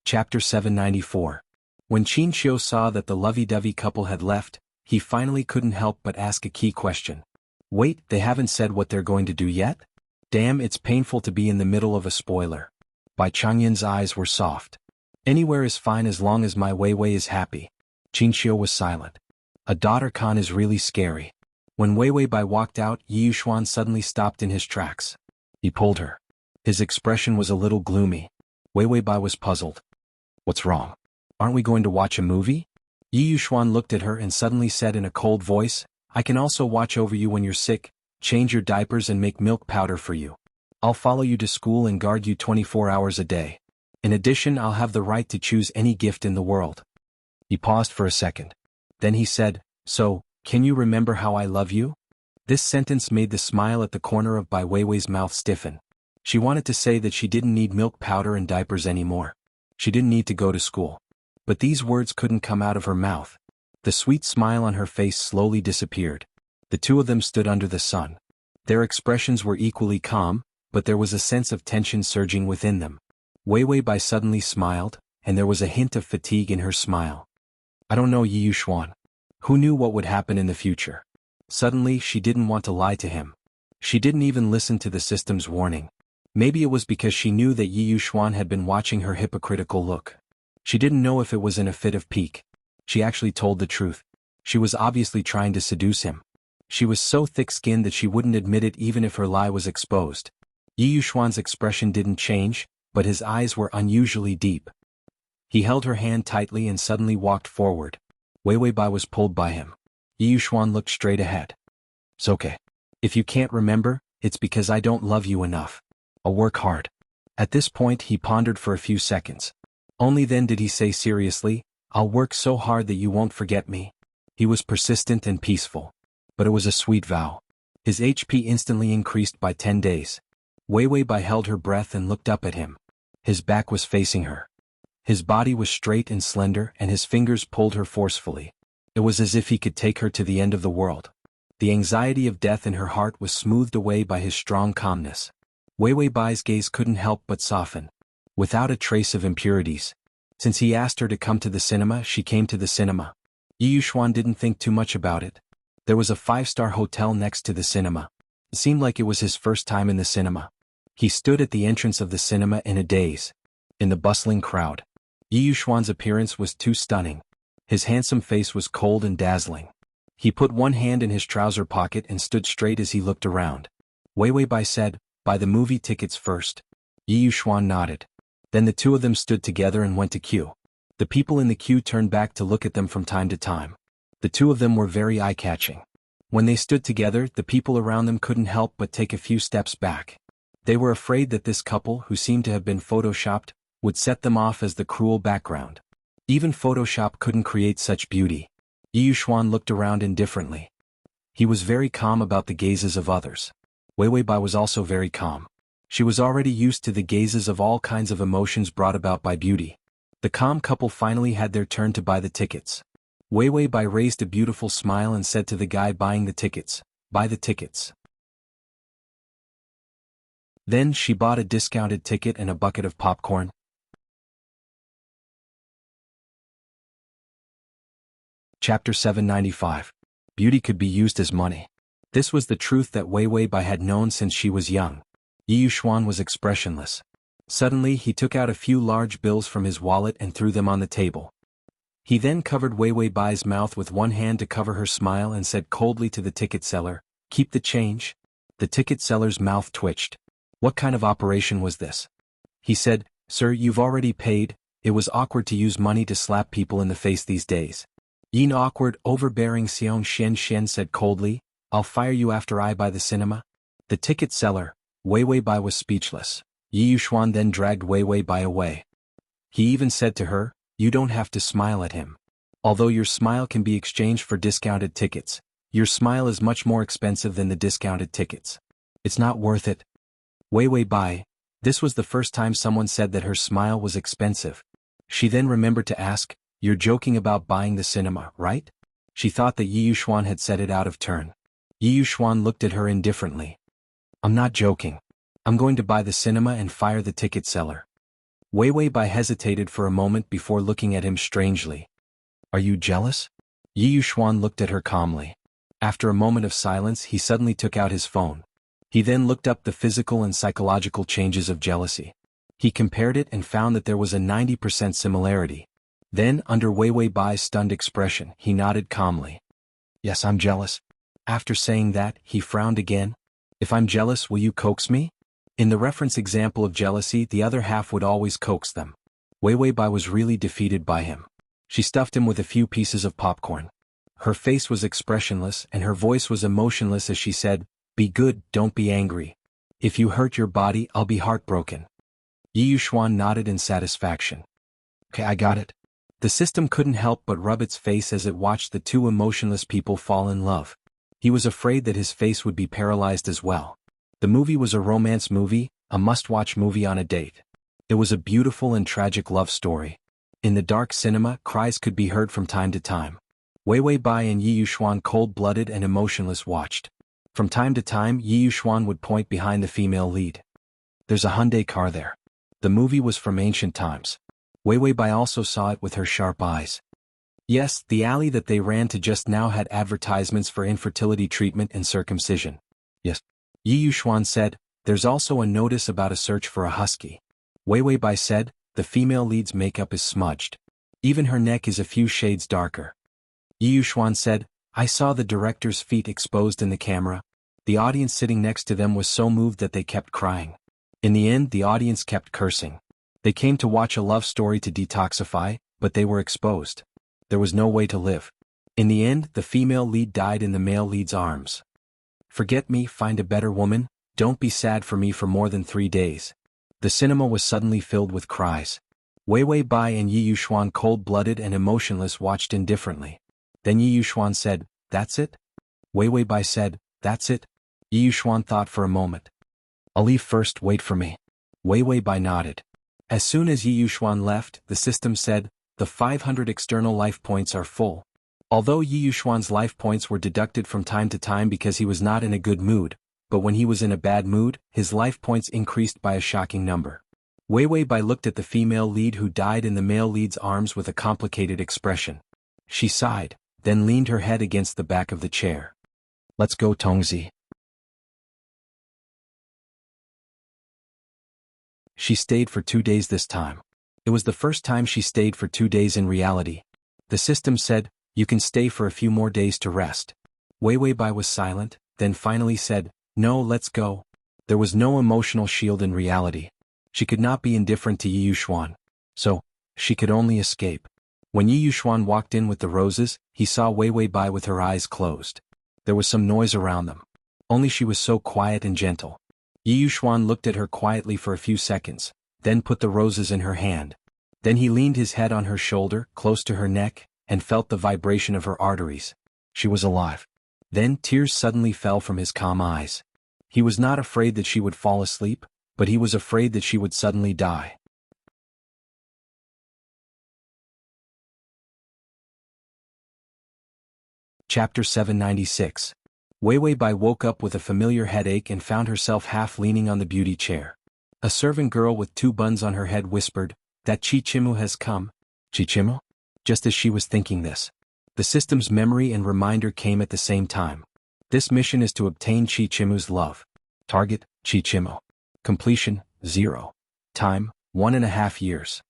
Chapter 794. When Qin Xiu saw that the lovey-dovey couple had left, he finally couldn't help but ask a key question. "Wait, they haven't said what they're going to do yet? Damn, it's painful to be in the middle of a spoiler." Bai Changyan's eyes were soft. "Anywhere is fine as long as my Wei Wei is happy." Qin Xiu was silent. A daughter con is really scary. When Wei Wei Bai walked out, Yi Yuxuan suddenly stopped in his tracks. He pulled her. His expression was a little gloomy. Wei Wei Bai was puzzled. "What's wrong? Aren't we going to watch a movie?" Yi Yuxuan looked at her and suddenly said in a cold voice, "I can also watch over you when you're sick, change your diapers and make milk powder for you. I'll follow you to school and guard you 24 hours a day. In addition, I'll have the right to choose any gift in the world." He paused for a second. Then he said, "So, can you remember how I love you?" This sentence made the smile at the corner of Bai Weiwei's mouth stiffen. She wanted to say that she didn't need milk powder and diapers anymore. She didn't need to go to school. But these words couldn't come out of her mouth. The sweet smile on her face slowly disappeared. The two of them stood under the sun. Their expressions were equally calm, but there was a sense of tension surging within them. Wei Wei Bai suddenly smiled, and there was a hint of fatigue in her smile. "I don't know, Yi Yuxuan. Who knew what would happen in the future?" Suddenly she didn't want to lie to him. She didn't even listen to the system's warning. Maybe it was because she knew that Yi Yuxuan had been watching her hypocritical look. She didn't know if it was in a fit of pique. She actually told the truth. She was obviously trying to seduce him. She was so thick-skinned that she wouldn't admit it even if her lie was exposed. Yi Yuxuan's expression didn't change, but his eyes were unusually deep. He held her hand tightly and suddenly walked forward. Wei Weibai was pulled by him. Yi Yuxuan looked straight ahead. "It's okay. If you can't remember, it's because I don't love you enough. I'll work hard." At this point he pondered for a few seconds. Only then did he say seriously, "I'll work so hard that you won't forget me." He was persistent and peaceful. But it was a sweet vow. His HP instantly increased by 10 days. Wei Weibai held her breath and looked up at him. His back was facing her. His body was straight and slender and his fingers pulled her forcefully. It was as if he could take her to the end of the world. The anxiety of death in her heart was smoothed away by his strong calmness. Wei Weibai's gaze couldn't help but soften. Without a trace of impurities. Since he asked her to come to the cinema, she came to the cinema. Yi Yuxuan didn't think too much about it. There was a 5-star hotel next to the cinema. It seemed like it was his first time in the cinema. He stood at the entrance of the cinema in a daze. In the bustling crowd, Yi Yuxuan's appearance was too stunning. His handsome face was cold and dazzling. He put one hand in his trouser pocket and stood straight as he looked around. Wei Weibai said, "Buy the movie tickets first." Yi Yuxuan nodded. Then the two of them stood together and went to queue. The people in the queue turned back to look at them from time to time. The two of them were very eye-catching. When they stood together, the people around them couldn't help but take a few steps back. They were afraid that this couple, who seemed to have been photoshopped, would set them off as the cruel background. Even Photoshop couldn't create such beauty. Yi Yuxuan looked around indifferently. He was very calm about the gazes of others. Wei Weibai was also very calm. She was already used to the gazes of all kinds of emotions brought about by beauty. The calm couple finally had their turn to buy the tickets. Wei Weibai raised a beautiful smile and said to the guy buying the tickets, "Buy the tickets." Then she bought a discounted ticket and a bucket of popcorn. Chapter 795. Beauty could be used as money. This was the truth that Wei Weibai had known since she was young. Yi Yuxuan was expressionless. Suddenly he took out a few large bills from his wallet and threw them on the table. He then covered Wei Weibai's mouth with one hand to cover her smile and said coldly to the ticket seller, "Keep the change." The ticket seller's mouth twitched. What kind of operation was this? He said, "Sir, you've already paid." It was awkward to use money to slap people in the face these days. Yin awkward, overbearing Xiong Shen said coldly, "I'll fire you after I buy the cinema." The ticket seller, Wei Weibai, was speechless. Yi Yuxuan then dragged Wei Weibai away. He even said to her, "You don't have to smile at him. Although your smile can be exchanged for discounted tickets, your smile is much more expensive than the discounted tickets. It's not worth it." Wei Weibai, this was the first time someone said that her smile was expensive. She then remembered to ask, "You're joking about buying the cinema, right?" She thought that Yi Yuxuan had said it out of turn. Yi Yuxuan looked at her indifferently. "I'm not joking. I'm going to buy the cinema and fire the ticket seller." Wei Weibai hesitated for a moment before looking at him strangely. "Are you jealous?" Yi Yuxuan looked at her calmly. After a moment of silence he suddenly took out his phone. He then looked up the physical and psychological changes of jealousy. He compared it and found that there was a 90% similarity. Then, under Wei Weibai's stunned expression, he nodded calmly. "Yes, I'm jealous." After saying that, he frowned again. "If I'm jealous, will you coax me?" In the reference example of jealousy, the other half would always coax them. Wei Weibai was really defeated by him. She stuffed him with a few pieces of popcorn. Her face was expressionless and her voice was emotionless as she said, "Be good, don't be angry. If you hurt your body, I'll be heartbroken." Yi Yuxuan nodded in satisfaction. "Okay, I got it." The system couldn't help but rub its face as it watched the two emotionless people fall in love. He was afraid that his face would be paralyzed as well. The movie was a romance movie, a must-watch movie on a date. It was a beautiful and tragic love story. In the dark cinema, cries could be heard from time to time. Wei Weibai and Yi Yuxuan, cold-blooded and emotionless, watched. From time to time, Yi Yuxuan would point behind the female lead. "There's a Hyundai car there." The movie was from ancient times. Wei Weibai also saw it with her sharp eyes. Yes, the alley that they ran to just now had advertisements for infertility treatment and circumcision. Yes. Yi Yuxuan said, "There's also a notice about a search for a husky." Wei Weibai said, "The female lead's makeup is smudged." Even her neck is a few shades darker. Yi Yuxuan said, I saw the director's feet exposed in the camera. The audience sitting next to them was so moved that they kept crying. In the end, the audience kept cursing. They came to watch a love story to detoxify, but they were exposed. There was no way to live. In the end, the female lead died in the male lead's arms. Forget me, find a better woman, don't be sad for me for more than 3 days. The cinema was suddenly filled with cries. Wei Wei Bai and Yi Yuxuan, cold-blooded and emotionless, watched indifferently. Then Yi Yuxuan said, That's it? Wei Wei Bai said, That's it? Yi Yuxuan thought for a moment. I'll leave first, wait for me. Wei Wei Bai nodded. As soon as Yi Yuxuan left, the system said, The 500 external life points are full. Although Yi Yuxuan's life points were deducted from time to time because he was not in a good mood, but when he was in a bad mood, his life points increased by a shocking number. Wei Wei Bai looked at the female lead who died in the male lead's arms with a complicated expression. She sighed, then leaned her head against the back of the chair. Let's go, Tongzi. She stayed for 2 days this time. It was the first time she stayed for 2 days in reality. The system said, You can stay for a few more days to rest. Wei Wei Bai was silent, then finally said, No, let's go. There was no emotional shield in reality. She could not be indifferent to Yi Yuxuan. So, she could only escape. When Yi Yuxuan walked in with the roses, he saw Wei Wei Bai with her eyes closed. There was some noise around them. Only she was so quiet and gentle. Yi Yuxuan looked at her quietly for a few seconds, then put the roses in her hand. Then he leaned his head on her shoulder, close to her neck, and felt the vibration of her arteries. She was alive. Then tears suddenly fell from his calm eyes. He was not afraid that she would fall asleep, but he was afraid that she would suddenly die. Chapter 796. Wei Wei Bai woke up with a familiar headache and found herself half leaning on the beauty chair. A servant girl with 2 buns on her head whispered, That Chichimu has come. Chichimu? Just as she was thinking this, the system's memory and reminder came at the same time. This mission is to obtain Chichimu's love. Target, Chichimu. Completion, 0. Time, 1.5 years.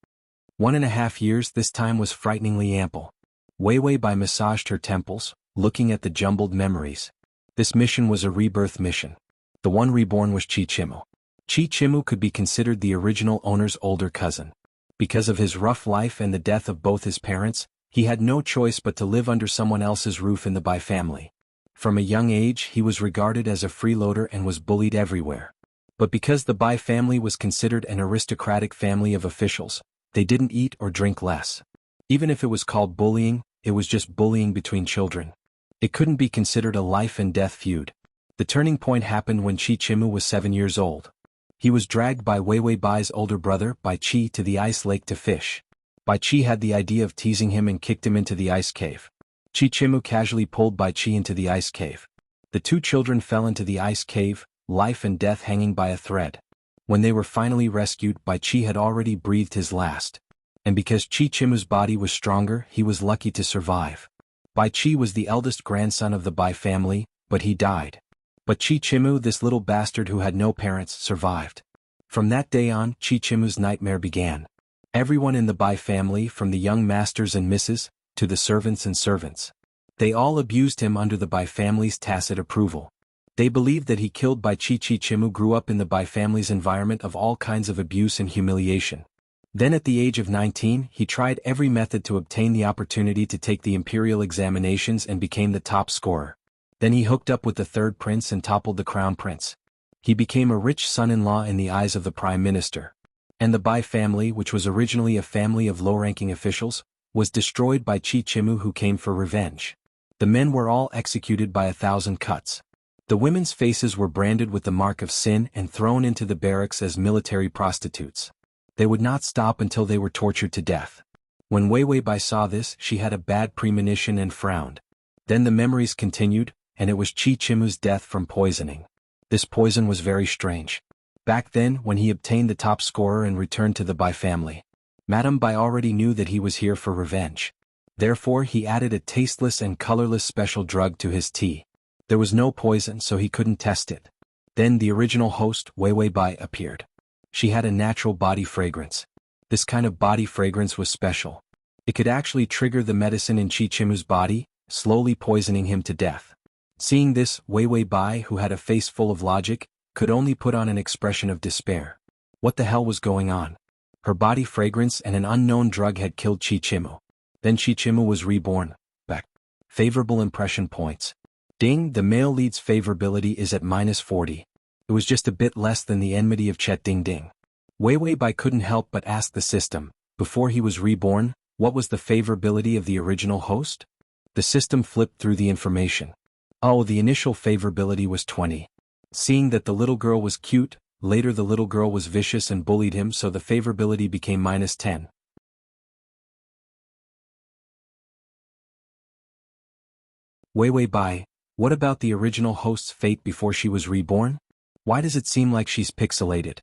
1.5 years. This time was frighteningly ample. Wei Wei Bai massaged her temples, looking at the jumbled memories. This mission was a rebirth mission. The one reborn was Chichimu. Chichimu could be considered the original owner's older cousin. Because of his rough life and the death of both his parents, he had no choice but to live under someone else's roof in the Bai family. From a young age he was regarded as a freeloader and was bullied everywhere. But because the Bai family was considered an aristocratic family of officials, they didn't eat or drink less. Even if it was called bullying, it was just bullying between children. It couldn't be considered a life and death feud. The turning point happened when Chichimu was 7 years old. He was dragged by Wei Wei Bai's older brother, Bai Chi, to the ice lake to fish. Bai Chi had the idea of teasing him and kicked him into the ice cave. Chichimu casually pulled Bai Chi into the ice cave. The 2 children fell into the ice cave, life and death hanging by a thread. When they were finally rescued, Bai Chi had already breathed his last. And because Chichimu's body was stronger, he was lucky to survive. Bai Chi was the eldest grandson of the Bai family, but he died. But Chichimu, this little bastard who had no parents, survived. From that day on, Chichimu's nightmare began. Everyone in the Bai family, from the young masters and misses, to the servants and servants. They all abused him under the Bai family's tacit approval. They believed that he killed Bai Chi. Chichimu grew up in the Bai family's environment of all kinds of abuse and humiliation. Then at the age of 19, he tried every method to obtain the opportunity to take the imperial examinations and became the top scorer. Then he hooked up with the 3rd prince and toppled the crown prince. He became a rich son-in-law in the eyes of the prime minister. And the Bai family, which was originally a family of low-ranking officials, was destroyed by Chichimu, who came for revenge. The men were all executed by 1,000 cuts. The women's faces were branded with the mark of sin and thrown into the barracks as military prostitutes. They would not stop until they were tortured to death. When Wei Wei Bai saw this, she had a bad premonition and frowned. Then the memories continued, and it was Chichimu's death from poisoning. This poison was very strange. Back then, when he obtained the top scorer and returned to the Bai family, Madame Bai already knew that he was here for revenge. Therefore he added a tasteless and colorless special drug to his tea. There was no poison, so he couldn't test it. Then the original host, Wei Wei Bai, appeared. She had a natural body fragrance. This kind of body fragrance was special. It could actually trigger the medicine in Chichimu's body, slowly poisoning him to death. Seeing this, Wei Wei Bai, who had a face full of logic, could only put on an expression of despair. What the hell was going on? Her body fragrance and an unknown drug had killed Chichimu. Then Chichimu was reborn. Back. Favorable impression points. Ding, the male lead's favorability is at -40. It was just a bit less than the enmity of Chet Ding Ding. Wei Wei Bai couldn't help but ask the system, before he was reborn, what was the favorability of the original host? The system flipped through the information. Oh, the initial favorability was 20. Seeing that the little girl was cute, later the little girl was vicious and bullied him, so the favorability became -10. Wei Wei Bai, what about the original host's fate before she was reborn? Why does it seem like she's pixelated?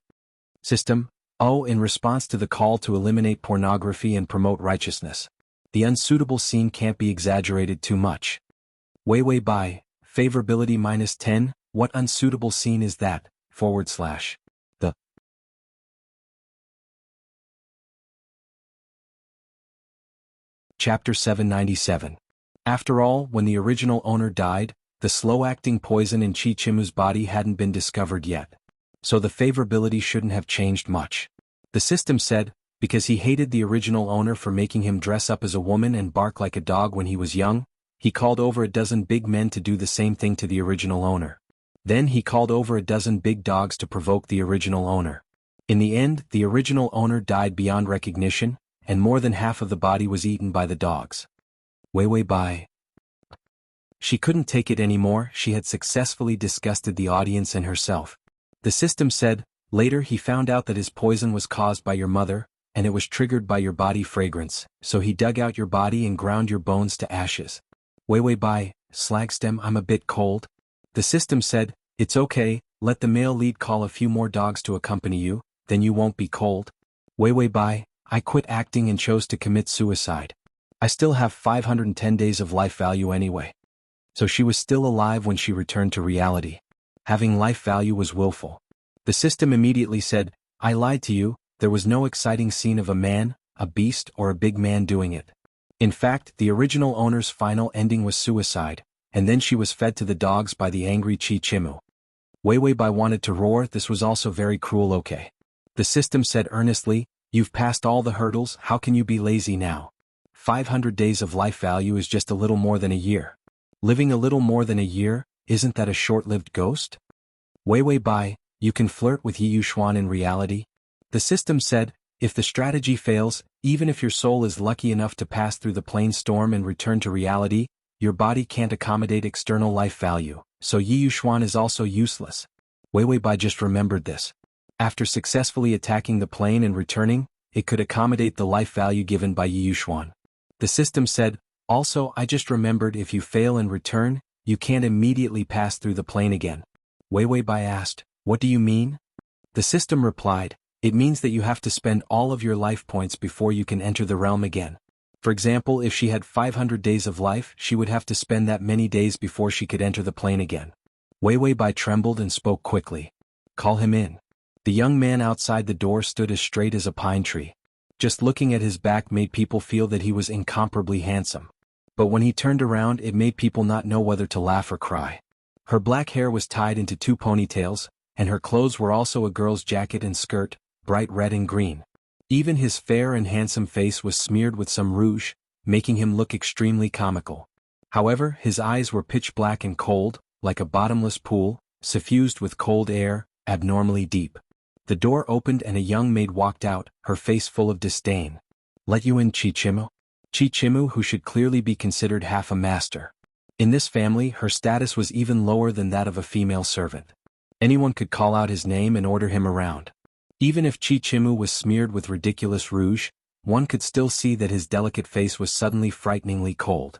System, oh, in response to the call to eliminate pornography and promote righteousness. The unsuitable scene can't be exaggerated too much. Wei Wei Bai, favorability -10, what unsuitable scene is that, /. The. Chapter 797. After all, when the original owner died, the slow-acting poison in Chichimu's body hadn't been discovered yet. So the favorability shouldn't have changed much. The system said, because he hated the original owner for making him dress up as a woman and bark like a dog when he was young, he called over a dozen big men to do the same thing to the original owner. Then he called over a dozen big dogs to provoke the original owner. In the end, the original owner died beyond recognition, and more than half of the body was eaten by the dogs. Wei Wei Bai. She couldn't take it anymore, she had successfully disgusted the audience and herself. The system said, later he found out that his poison was caused by your mother, and it was triggered by your body fragrance, so he dug out your body and ground your bones to ashes. Wei Wei Bai, Slagstem, I'm a bit cold. The system said, it's okay, let the male lead call a few more dogs to accompany you, then you won't be cold. Wei Wei Bai, I quit acting and chose to commit suicide. I still have 510 days of life value anyway. So she was still alive when she returned to reality. Having life value was willful. The system immediately said, I lied to you, there was no exciting scene of a man, a beast, or a big man doing it. In fact, the original owner's final ending was suicide, and then she was fed to the dogs by the angry Chichimu. Wei Wei Bai wanted to roar, this was also very cruel. Okay. The system said earnestly, you've passed all the hurdles, how can you be lazy now? 500 days of life value is just a little more than a year. Living a little more than a year, isn't that a short-lived ghost? Wei Wei Bai, you can flirt with Yi Yuxuan in reality? The system said, if the strategy fails, even if your soul is lucky enough to pass through the plane storm and return to reality, your body can't accommodate external life value, so Yi Yuxuan is also useless. Wei Wei Bai just remembered this. After successfully attacking the plane and returning, it could accommodate the life value given by Yi Yuxuan. The system said, also I just remembered if you fail and return, you can't immediately pass through the plane again. Wei Wei Bai asked, what do you mean? The system replied, it means that you have to spend all of your life points before you can enter the realm again. For example, if she had 500 days of life, she would have to spend that many days before she could enter the plane again. Wei Wei Bai trembled and spoke quickly. Call him in. The young man outside the door stood as straight as a pine tree. Just looking at his back made people feel that he was incomparably handsome. But when he turned around, it made people not know whether to laugh or cry. Her black hair was tied into 2 ponytails, and her clothes were also a girl's jacket and skirt, bright red and green. Even his fair and handsome face was smeared with some rouge, making him look extremely comical. However, his eyes were pitch black and cold, like a bottomless pool, suffused with cold air, abnormally deep. The door opened and a young maid walked out, her face full of disdain. Let you in, Chichimu? Chichimu, who should clearly be considered half a master. In this family, her status was even lower than that of a female servant. Anyone could call out his name and order him around. Even if Chichimu was smeared with ridiculous rouge, one could still see that his delicate face was suddenly frighteningly cold.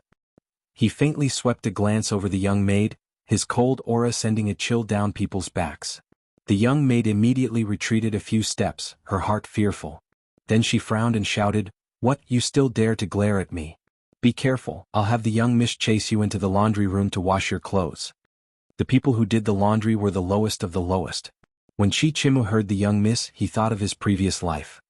He faintly swept a glance over the young maid, his cold aura sending a chill down people's backs. The young maid immediately retreated a few steps, her heart fearful. Then she frowned and shouted, what, you still dare to glare at me? Be careful, I'll have the young miss chase you into the laundry room to wash your clothes. The people who did the laundry were the lowest of the lowest. When Chichimu heard the young miss, he thought of his previous life.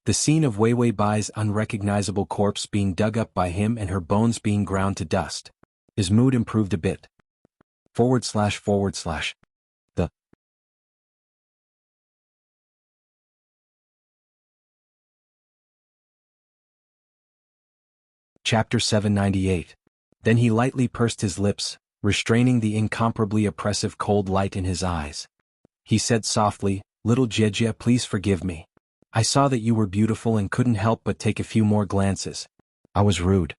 The scene of Wei Wei Bai's unrecognizable corpse being dug up by him and her bones being ground to dust. His mood improved a bit. / The Chapter 798. Then he lightly pursed his lips, restraining the incomparably oppressive cold light in his eyes. He said softly, "Little Jejia, please forgive me. I saw that you were beautiful and couldn't help but take a few more glances. I was rude."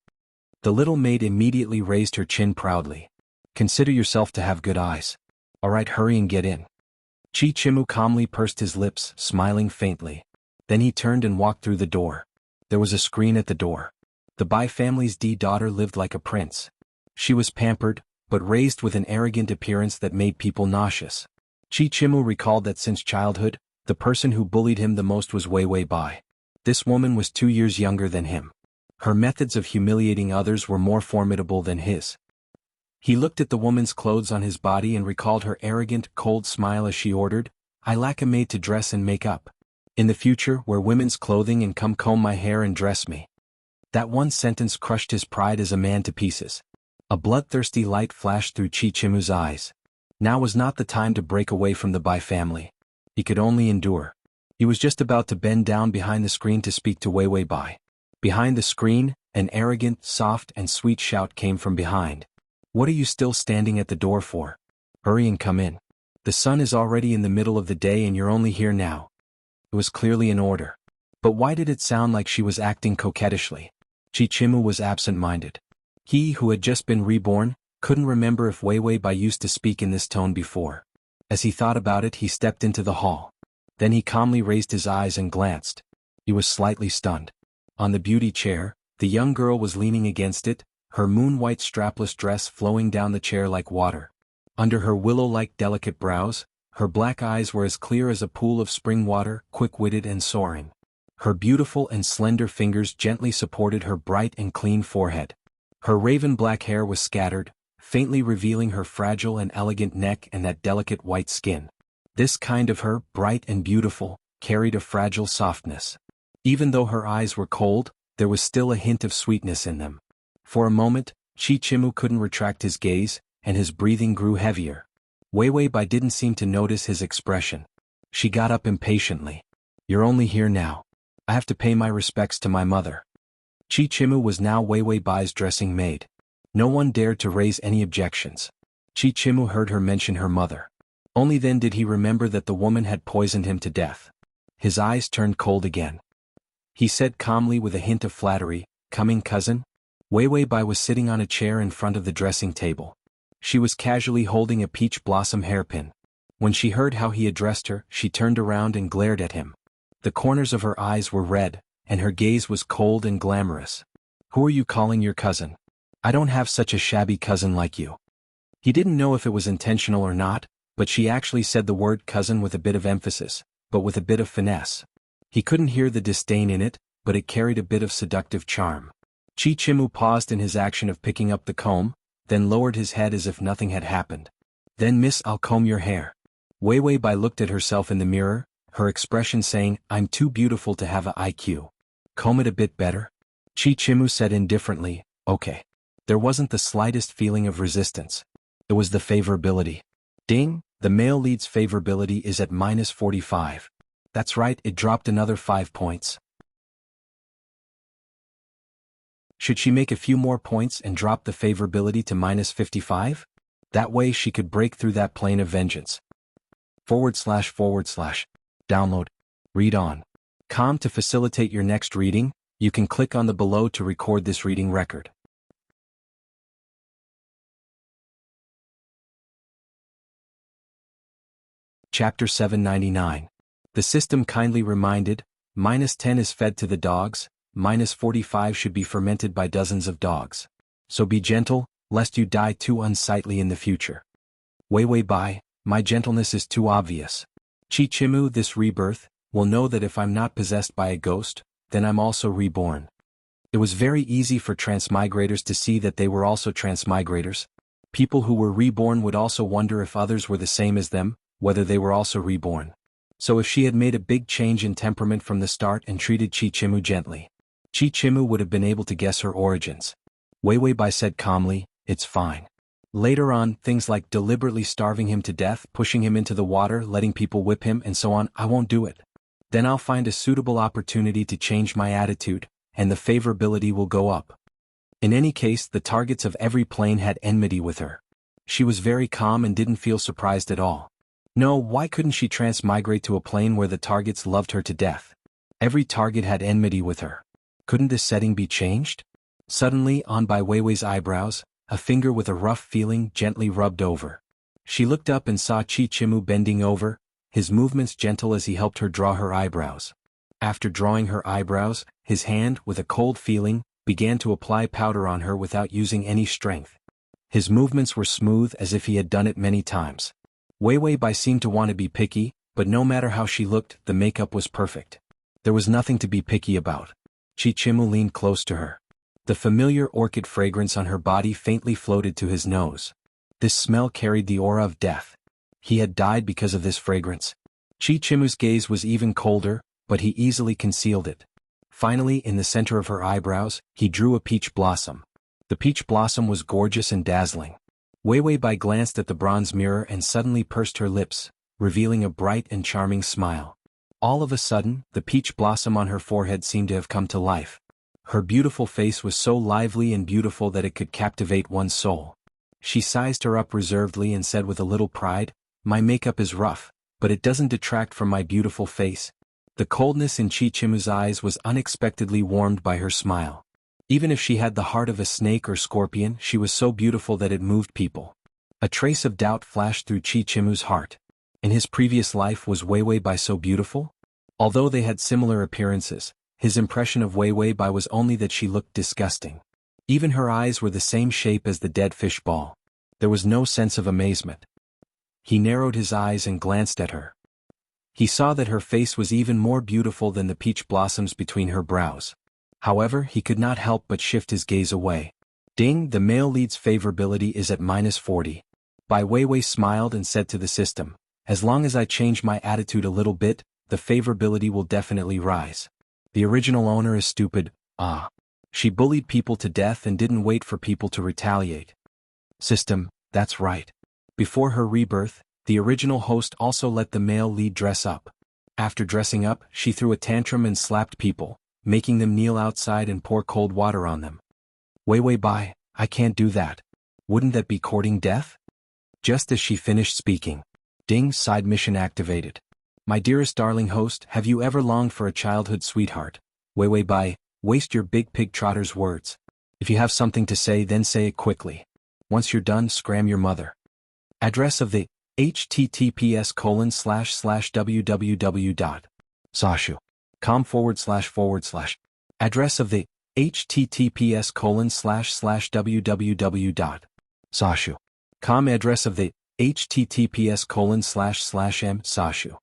The little maid immediately raised her chin proudly. "Consider yourself to have good eyes. All right, hurry and get in." Chi Chimu calmly pursed his lips, smiling faintly. Then he turned and walked through the door. There was a screen at the door. The Bai family's daughter lived like a prince. She was pampered, but raised with an arrogant appearance that made people nauseous. Chi Chimu recalled that since childhood, the person who bullied him the most was Wei Wei Bai. This woman was 2 years younger than him. Her methods of humiliating others were more formidable than his. He looked at the woman's clothes on his body and recalled her arrogant, cold smile as she ordered, "I lack a maid to dress and make up. In the future, wear women's clothing and come comb my hair and dress me." That one sentence crushed his pride as a man to pieces. A bloodthirsty light flashed through Chi Chimu's eyes. Now was not the time to break away from the Bai family. He could only endure. He was just about to bend down behind the screen to speak to Wei Wei Bai. Behind the screen, an arrogant, soft and sweet shout came from behind. "What are you still standing at the door for? Hurry and come in. The sun is already in the middle of the day and you're only here now." It was clearly an order. But why did it sound like she was acting coquettishly? Chi Chimu was absent-minded. He, who had just been reborn, couldn't remember if Wei Wei Bai used to speak in this tone before. As he thought about it, he stepped into the hall. Then he calmly raised his eyes and glanced. He was slightly stunned. On the beauty chair, the young girl was leaning against it, her moon-white strapless dress flowing down the chair like water. Under her willow-like delicate brows, her black eyes were as clear as a pool of spring water, quick-witted and soaring. Her beautiful and slender fingers gently supported her bright and clean forehead. Her raven-black hair was scattered, faintly revealing her fragile and elegant neck and that delicate white skin. This kind of her, bright and beautiful, carried a fragile softness. Even though her eyes were cold, there was still a hint of sweetness in them. For a moment, Chi Chimu couldn't retract his gaze, and his breathing grew heavier. Wei Wei Bai didn't seem to notice his expression. She got up impatiently. "You're only here now. I have to pay my respects to my mother." Chi Chimu was now Wei Wei Bai's dressing maid. No one dared to raise any objections. Chi Chimu heard her mention her mother. Only then did he remember that the woman had poisoned him to death. His eyes turned cold again. He said calmly with a hint of flattery, "Coming, cousin?" Wei Wei Bai was sitting on a chair in front of the dressing table. She was casually holding a peach blossom hairpin. When she heard how he addressed her, she turned around and glared at him. The corners of her eyes were red, and her gaze was cold and glamorous. "Who are you calling your cousin? I don't have such a shabby cousin like you." He didn't know if it was intentional or not, but she actually said the word cousin with a bit of emphasis, but with a bit of finesse. He couldn't hear the disdain in it, but it carried a bit of seductive charm. Chi Chimu paused in his action of picking up the comb, then lowered his head as if nothing had happened. "Then miss, I'll comb your hair." Wei Wei Bai looked at herself in the mirror, her expression saying, "I'm too beautiful to have a IQ. Comb it a bit better?" Chi Chimu said indifferently, "Okay." There wasn't the slightest feeling of resistance. It was the favorability. Ding, the male lead's favorability is at -45. That's right, it dropped another 5 points. Should she make a few more points and drop the favorability to -55? That way she could break through that plane of vengeance. / Download. Read on. To facilitate your next reading, you can click on the below to record this reading record. Chapter 799. The system kindly reminded, -10 is fed to the dogs, -45 should be fermented by dozens of dogs. So be gentle, lest you die too unsightly in the future. Wei Wei Bai, my gentleness is too obvious. Chi Chimu, this rebirth, will know that if I'm not possessed by a ghost, then I'm also reborn. It was very easy for transmigrators to see that they were also transmigrators. People who were reborn would also wonder if others were the same as them, whether they were also reborn. So if she had made a big change in temperament from the start and treated Chichimu gently, Chichimu would have been able to guess her origins. Wei Wei Bai said calmly, "It's fine." Later on, things like deliberately starving him to death, pushing him into the water, letting people whip him, and so on, I won't do it. Then I'll find a suitable opportunity to change my attitude, and the favorability will go up. In any case, the targets of every plane had enmity with her. She was very calm and didn't feel surprised at all. No, why couldn't she transmigrate to a plane where the targets loved her to death? Every target had enmity with her. Couldn't this setting be changed? Suddenly, on by Wei Wei's eyebrows, a finger with a rough feeling gently rubbed over. She looked up and saw Chichimu bending over, his movements gentle as he helped her draw her eyebrows. After drawing her eyebrows, his hand, with a cold feeling, began to apply powder on her without using any strength. His movements were smooth as if he had done it many times. Wei Wei Bai seemed to want to be picky, but no matter how she looked, the makeup was perfect. There was nothing to be picky about. Chichimu leaned close to her. The familiar orchid fragrance on her body faintly floated to his nose. This smell carried the aura of death. He had died because of this fragrance. Chichimu's gaze was even colder, but he easily concealed it. Finally, in the center of her eyebrows, he drew a peach blossom. The peach blossom was gorgeous and dazzling. Wei Wei Bai glanced at the bronze mirror and suddenly pursed her lips, revealing a bright and charming smile. All of a sudden, the peach blossom on her forehead seemed to have come to life. Her beautiful face was so lively and beautiful that it could captivate one's soul. She sized her up reservedly and said with a little pride, "My makeup is rough, but it doesn't detract from my beautiful face." The coldness in Chichimu's eyes was unexpectedly warmed by her smile. Even if she had the heart of a snake or scorpion, she was so beautiful that it moved people. A trace of doubt flashed through Chichimu's heart. In his previous life, was Wei Wei Bai so beautiful? Although they had similar appearances, his impression of Wei Wei Bai was only that she looked disgusting. Even her eyes were the same shape as the dead fish ball. There was no sense of amazement. He narrowed his eyes and glanced at her. He saw that her face was even more beautiful than the peach blossoms between her brows. However, he could not help but shift his gaze away. Ding, the male lead's favorability is at -40. Bai Weiwei smiled and said to the system, "As long as I change my attitude a little bit, the favorability will definitely rise. The original owner is stupid, ah. She bullied people to death and didn't wait for people to retaliate." System, that's right. Before her rebirth, the original host also let the male lead dress up. After dressing up, she threw a tantrum and slapped people, making them kneel outside and pour cold water on them. Wei Wei Bai, I can't do that. Wouldn't that be courting death? Just as she finished speaking. Ding, side mission activated. My dearest darling host, have you ever longed for a childhood sweetheart? Wei Wei Bai, waste your big pig trotter's words. If you have something to say, then say it quickly. Once you're done, scram your mother. Address of the https://www.sashu.com// Address of the https://www.sashu.com Address of the https://m/sashu.com//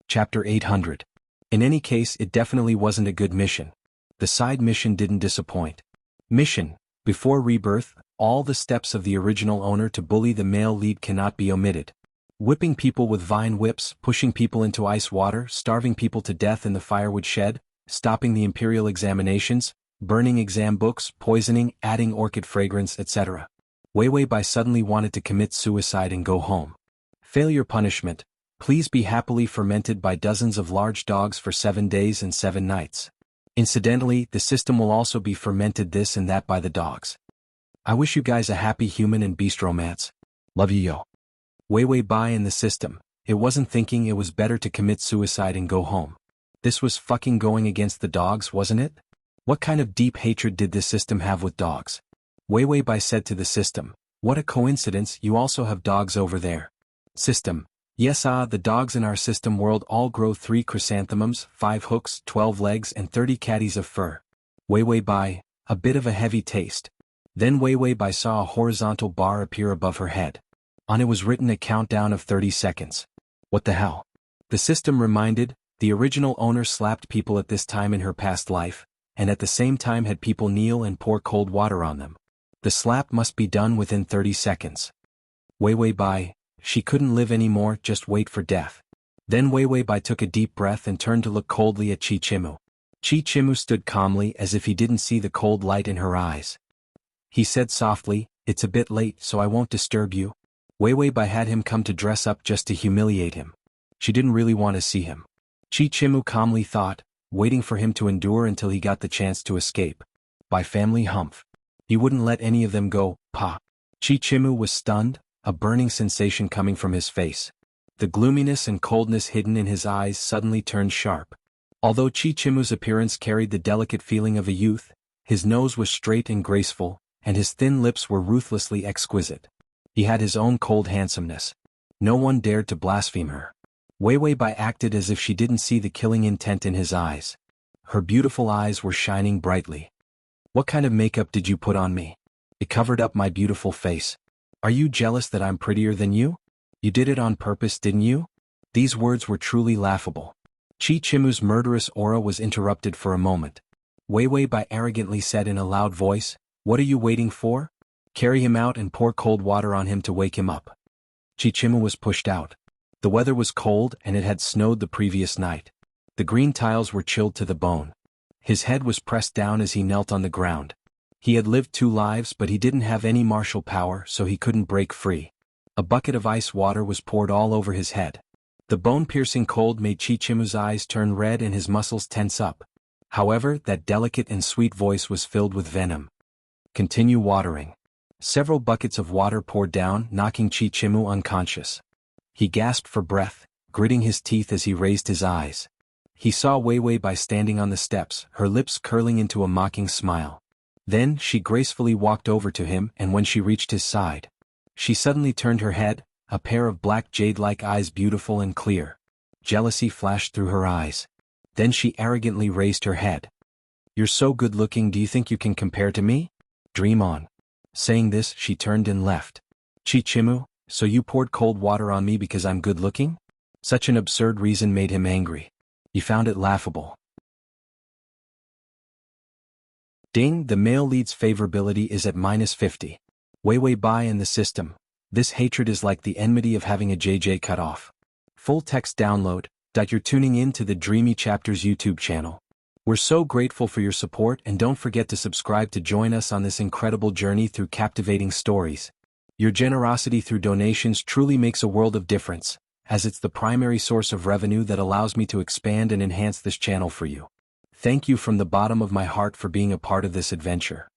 Chapter 800. In any case, it definitely wasn't a good mission. The side mission didn't disappoint. Mission: before rebirth, all the steps of the original owner to bully the male lead cannot be omitted. Whipping people with vine whips, pushing people into ice water, starving people to death in the firewood shed, stopping the imperial examinations, burning exam books, poisoning, adding orchid fragrance, etc. Wei Wei Bai suddenly wanted to commit suicide and go home. Failure punishment: please be happily fermented by dozens of large dogs for 7 days and 7 nights. Incidentally, the system will also be fermented this and that by the dogs. I wish you guys a happy human and beast romance. Love you, yo. Wei Wei Bai in the system, it wasn't thinking it was better to commit suicide and go home. This was fucking going against the dogs, wasn't it? What kind of deep hatred did this system have with dogs? Wei Wei Bai said to the system, what a coincidence, you also have dogs over there. System, yes, the dogs in our system world all grow 3 chrysanthemums, 5 hooks, 12 legs and 30 caddies of fur. Wei Wei Bai, a bit of a heavy taste. Then Wei Wei Bai saw a horizontal bar appear above her head. On it was written a countdown of 30 seconds. What the hell? The system reminded, The original owner slapped people at this time in her past life, and at the same time had people kneel and pour cold water on them. The slap must be done within 30 seconds. Wei Wei Bai, she couldn't live anymore, just wait for death. Then Wei Wei Bai took a deep breath and turned to look coldly at Chi Chimu. Chi Chimu stood calmly as if he didn't see the cold light in her eyes. He said softly, "It's a bit late, so I won't disturb you." Wei Wei Bai had him come to dress up just to humiliate him. She didn't really want to see him. Chi Chimu calmly thought, waiting for him to endure until he got the chance to escape. By family humph. He wouldn't let any of them go, pa. Chi Chimu was stunned, a burning sensation coming from his face. The gloominess and coldness hidden in his eyes suddenly turned sharp. Although Chi Chimu's appearance carried the delicate feeling of a youth, his nose was straight and graceful, and his thin lips were ruthlessly exquisite. He had his own cold handsomeness. No one dared to blaspheme her. Wei Wei Bai acted as if she didn't see the killing intent in his eyes. Her beautiful eyes were shining brightly. "What kind of makeup did you put on me? It covered up my beautiful face. Are you jealous that I'm prettier than you? You did it on purpose, didn't you?" These words were truly laughable. Chi Chimu's murderous aura was interrupted for a moment. Wei Wei Bai arrogantly said in a loud voice, "What are you waiting for? Carry him out and pour cold water on him to wake him up." Chi Chimu was pushed out. The weather was cold and it had snowed the previous night. The green tiles were chilled to the bone. His head was pressed down as he knelt on the ground. He had lived 2 lives, but he didn't have any martial power, so he couldn't break free. A bucket of ice water was poured all over his head. The bone-piercing cold made Chi Chimu's eyes turn red and his muscles tense up. However, that delicate and sweet voice was filled with venom. "Continue watering." Several buckets of water poured down, knocking Chi Chimu unconscious. He gasped for breath, gritting his teeth as he raised his eyes. He saw Wei Wei Bai standing on the steps, her lips curling into a mocking smile. Then she gracefully walked over to him, and when she reached his side, she suddenly turned her head, a pair of black jade-like eyes beautiful and clear. Jealousy flashed through her eyes. Then she arrogantly raised her head. "You're so good-looking, do you think you can compare to me? Dream on." Saying this, she turned and left. "Chi Chimu, so you poured cold water on me because I'm good-looking?" Such an absurd reason made him angry. He found it laughable. Ding, the male lead's favorability is at -50. Wei Wei Bai in the system. This hatred is like the enmity of having a JJ cut off. Full text download. You're tuning in to the Dreamy Chapters YouTube channel. We're so grateful for your support, and don't forget to subscribe to join us on this incredible journey through captivating stories. Your generosity through donations truly makes a world of difference, as it's the primary source of revenue that allows me to expand and enhance this channel for you. Thank you from the bottom of my heart for being a part of this adventure.